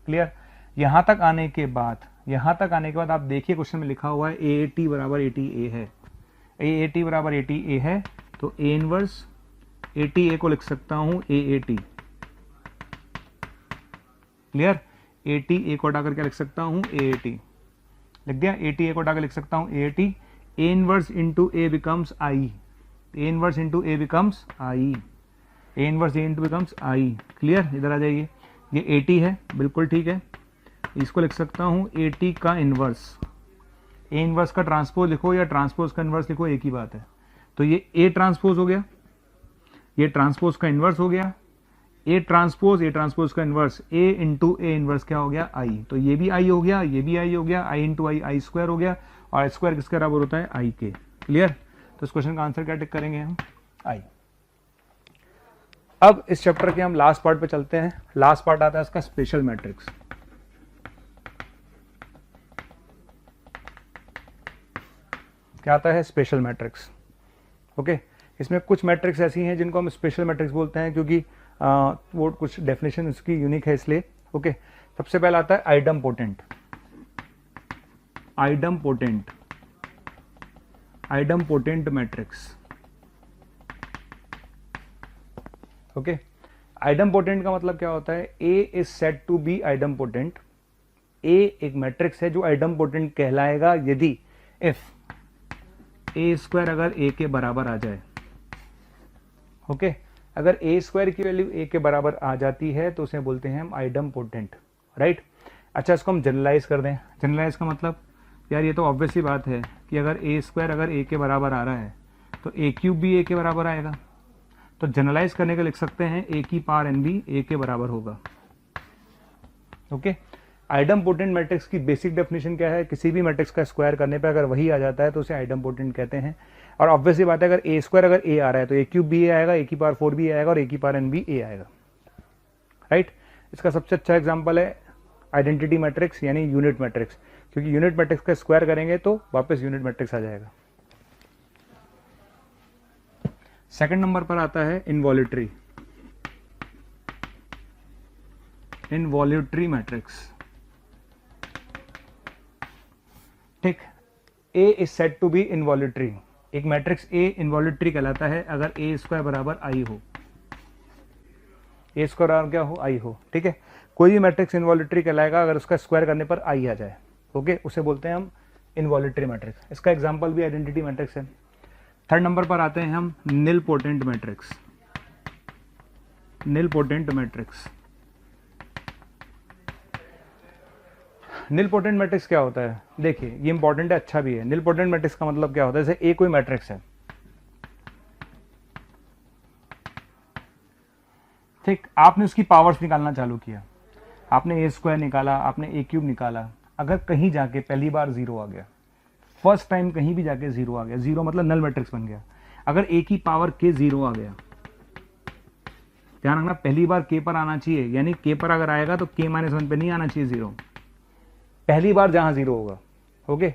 क्लियर, यहां तक आने के बाद यहाँ तक आने के बाद आप देखिए क्वेश्चन में लिखा हुआ है ए ए टी बराबर ए टी ए है, ए ए टी बराबर ए टी ए है, तो A inverse A T A को लिख सकता हूँ A A T, clear. A T A को हटाकर क्या लिख सकता हूँ ए ए टी, लिख दिया। ए टी ए को हटाकर लिख सकता हूँ A A T, A inverse into A becomes I, A inverse into A becomes I, A inverse A into becomes I, clear. इधर आ जाइए, ये ए टी है, बिल्कुल ठीक है, इसको लिख सकता हूँ ए टी का इनवर्स, ए इनवर्स का ट्रांसपोज लिखो या ट्रांसपोज का इनवर्स लिखो, एक ही बात है। तो ये ए ट्रांसपोज हो गया, ये ट्रांसपोज का इनवर्स हो गया, ए ट्रांसपोज का inverse, A into A inverse क्या हो गया आई, तो ये भी आई हो गया, ये भी आई हो गया, आई इंटू आई आई स्क्वायर हो गया, और आई स्क्वायर किसके बराबर होता है आई के, क्लियर। तो इस क्वेश्चन का आंसर क्या टिक करेंगे हम, आई। अब इस चैप्टर के हम लास्ट पार्ट पे चलते हैं। लास्ट पार्ट आता है इसका स्पेशल मैट्रिक्स। क्या आता है, स्पेशल मैट्रिक्स। ओके, इसमें कुछ मैट्रिक्स ऐसी हैं जिनको हम स्पेशल मैट्रिक्स बोलते हैं, क्योंकि वो कुछ डेफिनेशन इसकी यूनिक है इसलिए। ओके, सबसे पहला आता है idempotent, idempotent, idempotent matrix. Okay, idempotent का मतलब क्या होता है, A is said to be idempotent. A एक मैट्रिक्स है जो आइडम पोटेंट कहलाएगा यदि इफ ए स्क्वायर अगर ए के बराबर आ जाए। ओके, अगर ए स्क्वायर की वैल्यू ए के बराबर आ जाती है तो उसे बोलते हैं हम आइडम पोटेंट, राइट। अच्छा, इसको हम जनरलाइज कर दें। जनरलाइज का मतलब, यार ये तो ऑब्वियसली बात है कि अगर ए स्क्वायर अगर ए के बराबर आ रहा है तो ए क्यूब भी ए के बराबर आएगा। तो जनरलाइज करने का लिख सकते हैं ए की पावर एन भी ए के बराबर होगा। ओके, आइडम पोटेंट मैट्रिक्स की बेसिक डेफिनेशन क्या है, किसी भी मैट्रिक्स का स्क्वायर करने पे अगर वही आ जाता है तो उसे आइडम पोटेंट कहते हैं। और ऑब्वियसली बात है, अगर ए स्क्वायर अगर ए आ रहा है तो ए क्यूब भी ए आएगा, ए की पावर 4 भी आएगा और ए की पावर एन भी ए आएगा, राइट। इसका सबसे अच्छा एग्जांपल है आइडेंटिटी मैट्रिक्स यानी यूनिट मैट्रिक्स, क्योंकि यूनिट मैट्रिक्स का स्क्वायर करेंगे तो वापस यूनिट मैट्रिक्स आ जाएगा। सेकंड नंबर पर आता है इनवॉल्यूटरी, इनवॉल्यूटरी मैट्रिक्स। ठीक, A is said to be involutory. एक मैट्रिक्स ए इनवॉल्यूटरी कहलाता है अगर ए स्क्वायर बराबर आई हो, ए स्क्वायर बराबर क्या हो, आई हो। ठीक है, कोई भी मैट्रिक्स इनवॉल्यूटरी कहलाएगा अगर उसका स्क्वायर करने पर आई आ जाए। ओके, उसे बोलते हैं हम इनवॉल्यूटरी मैट्रिक्स। इसका एग्जांपल भी आइडेंटिटी मैट्रिक्स है। थर्ड नंबर पर आते हैं हम निल पोटेंट मैट्रिक्स, निल पोटेंट मैट्रिक्स। निल पोटेंट मैट्रिक्स क्या होता है, देखिए ये इंपॉर्टेंट है, अच्छा भी है। निल पोटेंट मैट्रिक्स का मतलब क्या होता है, जैसे ए कोई मैट्रिक्स है, ठीक, आपने उसकी पावर्स निकालना चालू किया, आपने ए स्क्वायर निकाला, आपने ए क्यूब निकाला, अगर कहीं जाके पहली बार जीरो आ गया, फर्स्ट टाइम कहीं भी जाके जीरो आ गया, जीरो मतलब नल मैट्रिक्स बन गया। अगर ए की पावर के जीरो आ गया, ध्यान रखना पहली बार के पर आना चाहिए, यानी के पर अगर आएगा तो के -1 पे नहीं आना चाहिए जीरो, पहली बार जहां जीरो होगा। ओके,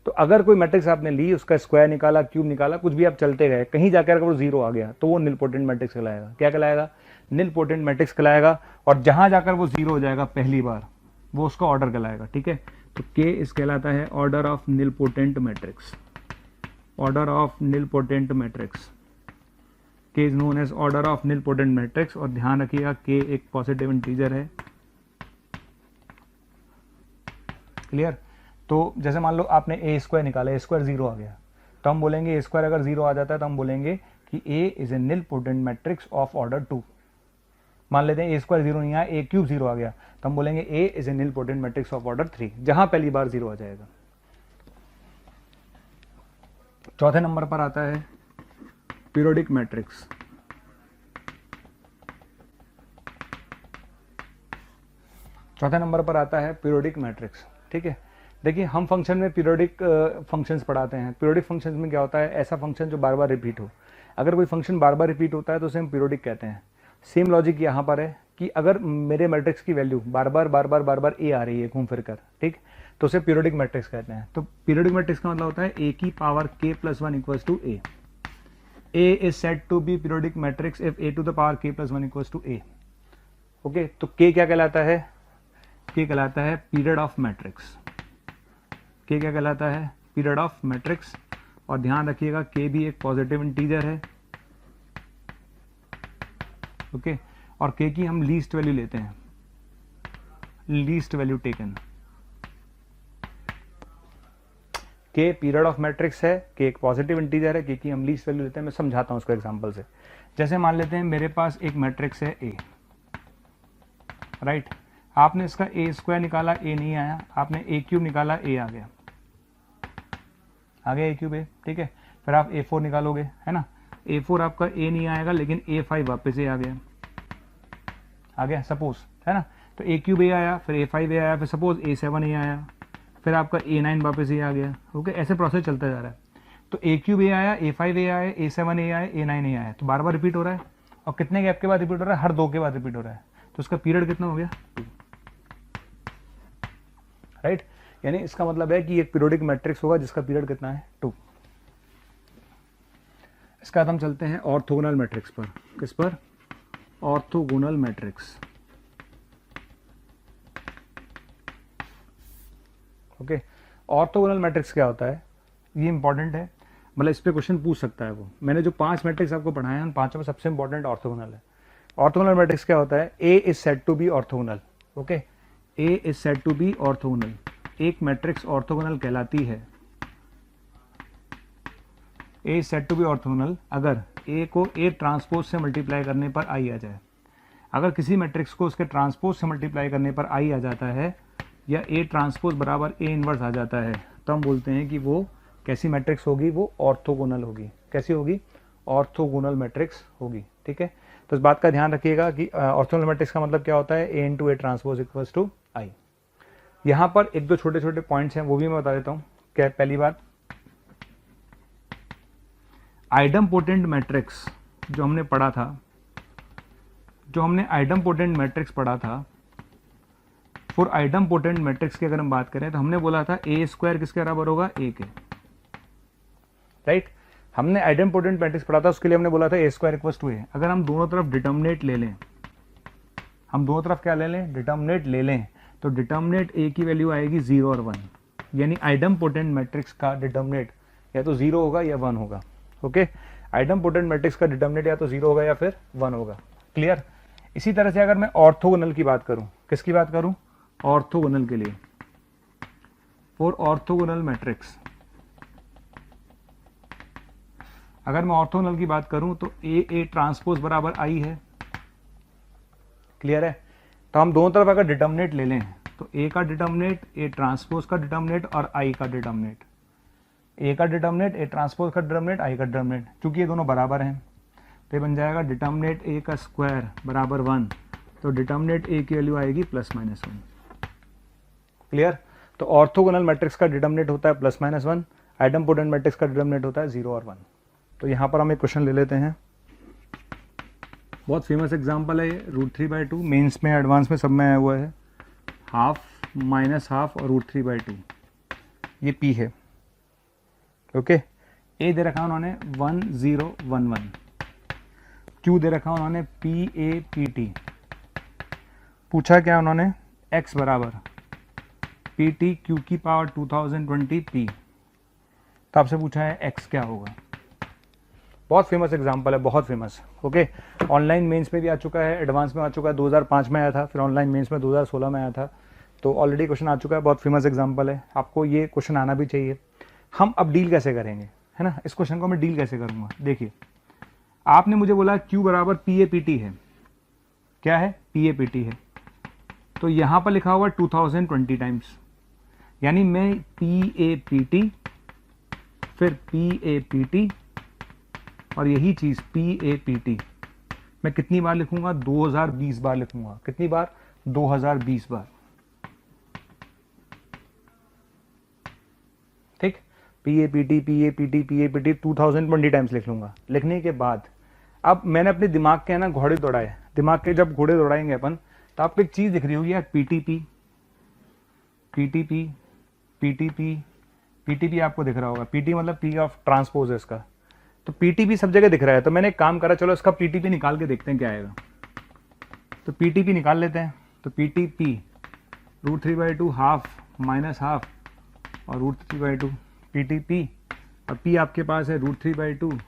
तो अगर कोई मैट्रिक्स आपने ली, उसका स्क्वायर निकाला, क्यूब निकाला, कुछ भी आप चलते गए, कहीं जाकर अगर वो जीरो आ गया तो वो निल पोटेंट मैट्रिक्स कहलाएगा। क्या कहलाएगा, निल पोटेंट मैट्रिक्स कहलाएगा। और जहां जाकर वो जीरो हो जाएगा पहली बार, वो उसका ऑर्डर कहलाएगा। ठीक है, तो के इस कहलाता है order of nilpotent matrix, order of nilpotent matrix. K is known as order of nilpotent matrix. और ध्यान रखिएगा के एक पॉजिटिव इंटीजर है, क्लियर। तो जैसे मान लो आपने ए स्क्वायर निकाला, ए स्क्वायर जीरो आ गया, तो हम बोलेंगे ए स्क्वायर अगर जीरो आ जाता है तो हम बोलेंगे कि A is a nilpotent matrix of order 2। मान लेते हैं ए स्क्वायर जीरो नहीं आया, ए क्यूब जीरो आ गया, तो हम बोलेंगे A is a nilpotent matrix of order 3, जहां पहली बार जीरो आ जाएगा। चौथे नंबर पर आता है पीरियोडिक मैट्रिक्स। चौथे नंबर पर आता है पीरियोडिक मैट्रिक्स। ठीक है, देखिए हम फंक्शन में पीरियोडिक फंक्शंस पढ़ाते हैं। पीरियोडिक फंक्शंस में क्या होता है, ऐसा फंक्शन जो बार बार रिपीट हो। अगर कोई फंक्शन बार बार रिपीट होता है तो उसे हम पीरियोडिक कहते हैं। सेम लॉजिक यहाँ पर है कि अगर मेरे मैट्रिक्स की वैल्यू बार बार ए आ रही है घूम फिर कर, ठीक, तो उसे पीरियोडिक मैट्रिक्स कहते हैं। तो पीरियोडिक मैट्रिक्स का मतलब होता है ए की power k + 1 = a। A is said to be periodic matrix if a to the power k + 1 = a। Okay, तो k क्या कहलाता है, k कहलाता है पीरियड ऑफ मैट्रिक्स। के क्या कहलाता है, पीरियड ऑफ मैट्रिक्स। और ध्यान रखिएगा के भी एक पॉजिटिव इंटीजर है, ओके। और के की हम लीस्ट वैल्यू लेते हैं, लीस्ट वैल्यू टेकन। के पीरियड ऑफ मैट्रिक्स है, के एक पॉजिटिव इंटीजर है, के की हम लीस्ट वैल्यू लेते हैं। मैं समझाता हूं उसको एग्जांपल से। जैसे मान लेते हैं मेरे पास एक मैट्रिक्स है ए, राइट। आपने इसका ए स्क्वायर निकाला, ए नहीं आया। आपने ए क्यूब निकाला, ए आ गया, ए क्यूब ए, ठीक है। फिर आप ए फोर निकालोगे, है ना। ए फोर आपका ए नहीं आएगा, लेकिन ए फाइव वापस ए आ गया सपोज, है ना। तो ए क्यूब ए आया, फिर ए फाइव ए आया, फिर सपोज ए सेवन ए आया, फिर आपका ए नाइन वापस ए आ गया, ओके। ऐसे प्रोसेस चलता जा रहा है। तो ए क्यूब ए आया, ए फाइव ए आया, ए सेवन ए आया, ए नाइन ए आया, तो बार बार रिपीट हो रहा है। और कितने गैप के बाद रिपीट हो रहा है, हर 2 के बाद रिपीट हो रहा है। तो उसका पीरियड कितना हो गया, 2, राइट। यानी इसका मतलब है कि एक पीरियोडिक मैट्रिक्स होगा जिसका पीरियड कितना है, 2। इसका बाद हम चलते हैं ऑर्थोगोनल मैट्रिक्स पर। किस पर, orthogonal matrix, okay. Orthogonal matrix क्या होता है, ये इंपॉर्टेंट है, मतलब इस पे क्वेश्चन पूछ सकता है वो। मैंने जो 5 मैट्रिक्स आपको पढ़ाए हैं उन 5 में सबसे इंपॉर्टेंट ऑर्थोगोनल है। ऑर्थोगोनल मैट्रिक्स क्या होता है, A is said to be orthogonal, okay. A is said to be orthogonal. एक मैट्रिक्स ऑर्थोगोनल कहलाती है, A is said to be orthogonal अगर ए को ए ट्रांसपोज से मल्टीप्लाई करने पर आई आ जाए। अगर किसी मैट्रिक्स को उसके ट्रांसपोज से मल्टीप्लाई करने पर आई आ जाता है, या ए ट्रांसपोज बराबर ए इनवर्स आ जाता है, तो हम बोलते हैं कि वो कैसी मैट्रिक्स होगी, वो ऑर्थोगोनल होगी। कैसी होगी, ऑर्थोगोनल मैट्रिक्स होगी, ठीक है। तो इस बात का ध्यान रखिएगा कि ऑर्थोगोनल मैट्रिक्स का मतलब क्या होता है, A into A transpose equals to I. यहाँ पर एक दो छोटे छोटे पॉइंट्स हैं, वो भी मैं बता देता हूँ। क्या, पहली बात, आइडमपोटेंट मैट्रिक्स जो हमने पढ़ा था, आइडमपोटेंट मैट्रिक्स पढ़ा था, फॉर आइडमपोटेंट मैट्रिक्स की अगर हम बात करें तो हमने बोला था ए स्क्वायर किसके बराबर होगा, ए के, राइट। हमने आइडमपोटेंट मैट्रिक्स पढ़ा था, उसके लिए हमने बोला था ए स्क्वायर इक्वल्स टू ए। अगर हम दोनों तरफ डिटर्मिनेट ले लें, हम दोनों तरफ क्या ले लें, डिटर्मिनेट ले लें, तो डिटर्मिनेट ए की वैल्यू आएगी 0 और 1। यानी आइडमपोटेंट मैट्रिक्स का डिटर्मिनेट या तो 0 होगा या 1 होगा, ओके। आइडमपोटेंट मैट्रिक्स का डिटर्मिनेट या तो 0 होगा या फिर 1 होगा, क्लियर। इसी तरह से अगर मैं ऑर्थोगोनल की बात करूं, किसकी बात करूं, ऑर्थोगोनल के लिए, फॉर ऑर्थोगोनल मैट्रिक्स, अगर मैं ऑर्थोगोनल की बात करूं तो ए ट्रांसपोज बराबर आई है, क्लियर है। तो हम दोनों तरफ अगर डिटर्मिनेट ले लें तो ए का डिटर्मिनेट, ए ट्रांसपोज का डिटर्मिनेट और आई का डिटर्मिनेट, ए का डिटर्मिनेट, ए ट्रांसपोज का डिटर्मिनेट, आई का डिटर्मिनेट, चूंकि ये दोनों बराबर हैं तो ये बन जाएगा डिटर्मिनेट ए का स्क्वायर बराबर 1, तो डिटर्मिनेट ए की वैल्यू आएगी +-1, क्लियर। तो ऑर्थोगोनल मैट्रिक्स का डिटर्मिनेट होता है +-1, आइडमपोटेंट मैट्रिक्स का डिटर्मिनेट होता है 0 और 1। तो यहाँ पर हम एक क्वेश्चन ले लेते हैं, बहुत फेमस एग्जांपल है ये, √3/2, मेंस में एडवांस में सब में आया हुआ है, हाफ -हाफ और √3/2, ये p है, ओके। ए दे रखा उन्होंने 1 0 1 1, क्यू दे रखा उन्होंने PA/PT, पूछा क्या उन्होंने, x बराबर PT क्यू की पावर 2020 p, तो आपसे पूछा है x क्या होगा। बहुत फेमस एग्जांपल है, बहुत फेमस, ओके। ऑनलाइन मेंस में भी आ चुका है, एडवांस में आ चुका है, 2005 में आया था, फिर ऑनलाइन मेंस में 2016 में आया था, तो ऑलरेडी क्वेश्चन आ चुका है, बहुत फेमस एग्जांपल है, आपको ये क्वेश्चन आना भी चाहिए। हम अब डील कैसे करेंगे, है ना, इस क्वेश्चन को मैं डील कैसे करूंगा। देखिए, आपने मुझे बोला Q बराबर PA/PT है, क्या है, PA/PT है, तो यहां पर लिखा हुआ 2020 टाइम्स, यानी मैं PA/PT फिर PA/PT और यही चीज PA/PT मैं कितनी बार लिखूंगा, 2020 बार लिखूंगा। कितनी बार, 2020 बार, ठीक। PA/PT PA/PT PA/PT 2020 टाइम्स लिख लूंगा। लिखने के बाद अब मैंने अपने दिमाग के ना घोड़े दौड़ाए, दिमाग के जब घोड़े दौड़ाएंगे अपन, तो आपको एक चीज दिख रही होगी यार, PTP PTP PTP PTP आपको दिख रहा होगा, PT मतलब P ऑफ ट्रांसपोज है इसका, तो PTP सब जगह दिख रहा है। तो मैंने एक काम करा, चलो इसका PTP निकाल के देखते हैं क्या आएगा। तो PTP निकाल लेते हैं, तो PTP √3/2 हाफ -हाफ और √3/2 PT P, और P आपके पास है √3/2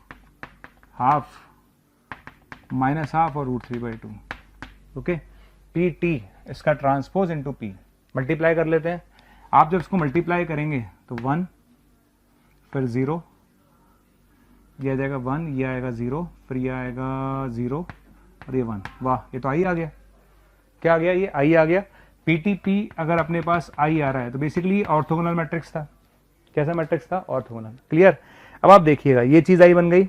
हाफ माइनस हाफ और √3/2। ओके, PT इसका ट्रांसपोज इनटू P, मल्टीप्लाई कर लेते हैं। आप जब इसको मल्टीप्लाई करेंगे तो 1 फिर 0, ये आ जाएगा 1, ये आएगा 0, फिर ये आएगा 0 और ये 1। वाह, ये तो आई आ गया। क्या आ गया? ये आई आ गया। PTP अगर अपने पास आई आ रहा है तो बेसिकली ऑर्थोगोनल मैट्रिक्स था। कैसा मैट्रिक्स था? ऑर्थोगोनल। क्लियर? अब आप देखिएगा, ये चीज़ आई बन गई,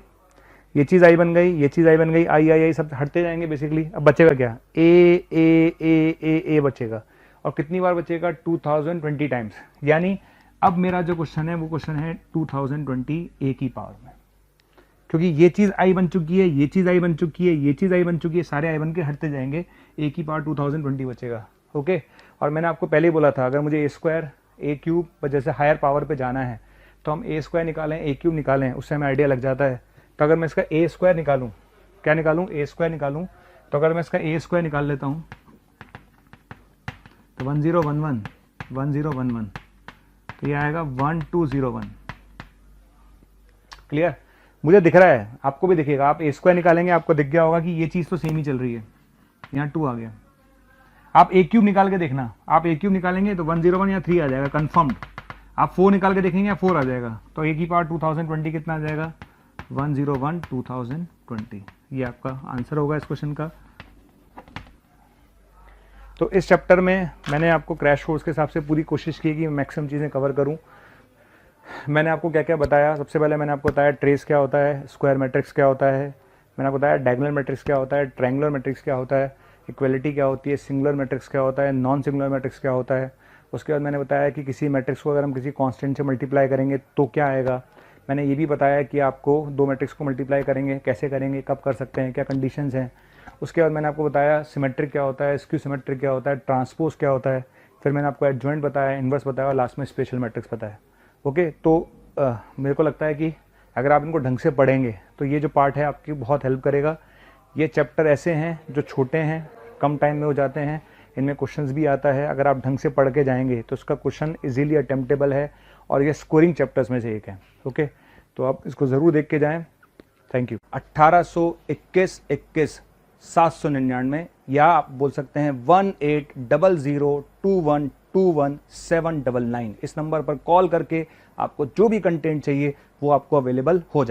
ये चीज़ आई बन गई, ये चीज़ आई बन गई, आई सब हटते जाएंगे बेसिकली। अब बचेगा क्या? ए बचेगा, और कितनी बार बचेगा? 2020 टाइम्स। यानी अब मेरा जो क्वेश्चन है वो क्वेश्चन है 2020 ए की पावर में, क्योंकि ये चीज़ आई बन चुकी है, ये चीज़ आई बन चुकी है, ये चीज़ आई बन चुकी है, सारे आई बन के हटते जाएंगे, ए की पावर 2020 बचेगा। ओके, और मैंने आपको पहले ही बोला था अगर मुझे A² A³ जैसे हायर पावर पे जाना है तो हम A² निकालें A³ निकालें, उससे हमें आइडिया लग जाता है। तो अगर मैं इसका A² निकालूं, क्या निकालूं? A² निकालूं, तो अगर मैं इसका A² निकाल लेता हूं तो 1011 1011, तो ये आएगा 1201। क्लियर? मुझे दिख रहा है, आपको भी दिखेगा। आप A² निकालेंगे, आपको दिख गया होगा कि ये चीज़ तो सेम ही चल रही है, यहाँ 2 आ गया। आप A³ निकाल के देखना, आप A³ निकालेंगे तो 101 या 3 आ जाएगा कन्फर्म्ड। आप 4 निकाल के देखेंगे, 4 आ जाएगा, तो ए की पावर 2020 कितना आ जाएगा? 101 2020। ये आपका आंसर होगा इस क्वेश्चन का। तो इस चैप्टर में मैंने आपको क्रैश कोर्स के हिसाब से पूरी कोशिश की कि मैक्सिमम चीज़ें कवर करूं। मैंने आपको क्या क्या बताया? सबसे पहले मैंने आपको बताया ट्रेस क्या होता है, स्क्वायर मैट्रिक्स क्या होता है, मैंने आपको बताया डायगोनल मैट्रिक्स क्या होता है, ट्रायंगुलर मैट्रिक्स क्या होता है, इक्वलिटी क्या होती है, सिंगुलर मैट्रिक्स क्या होता है, नॉन सिंगुलर मैट्रिक्स क्या होता है। उसके बाद मैंने बताया कि किसी मैट्रिक्स को अगर हम किसी कांस्टेंट से मल्टीप्लाई करेंगे तो क्या आएगा। मैंने ये भी बताया कि आपको दो मैट्रिक्स को मल्टीप्लाई करेंगे, कैसे करेंगे, कब कर सकते हैं, क्या कंडीशंस हैं। उसके बाद मैंने आपको बताया सिमेट्रिक क्या होता है, स्क्यू सिमेट्रिक क्या होता है, ट्रांसपोज क्या होता है। फिर मैंने आपको एडजॉइंट बताया, इन्वर्स बताया और लास्ट में स्पेशल मैट्रिक्स बताया। ओके, तो मेरे को लगता है कि अगर आप इनको ढंग से पढ़ेंगे तो ये जो पार्ट है आपकी बहुत हेल्प करेगा। ये चैप्टर ऐसे हैं जो छोटे हैं, कम टाइम में हो जाते हैं, इनमें क्वेश्चंस भी आता है। अगर आप ढंग से पढ़ के जाएंगे तो इसका क्वेश्चन इजीली अटेम्प्टेबल है और ये स्कोरिंग चैप्टर्स में से एक है। ओके, तो आप इसको ज़रूर देख के जाएं। Thank you. 1821 799, या आप बोल सकते हैं 180021217999। इस नंबर पर कॉल करके आपको जो भी कंटेंट चाहिए वो आपको अवेलेबल हो जाए।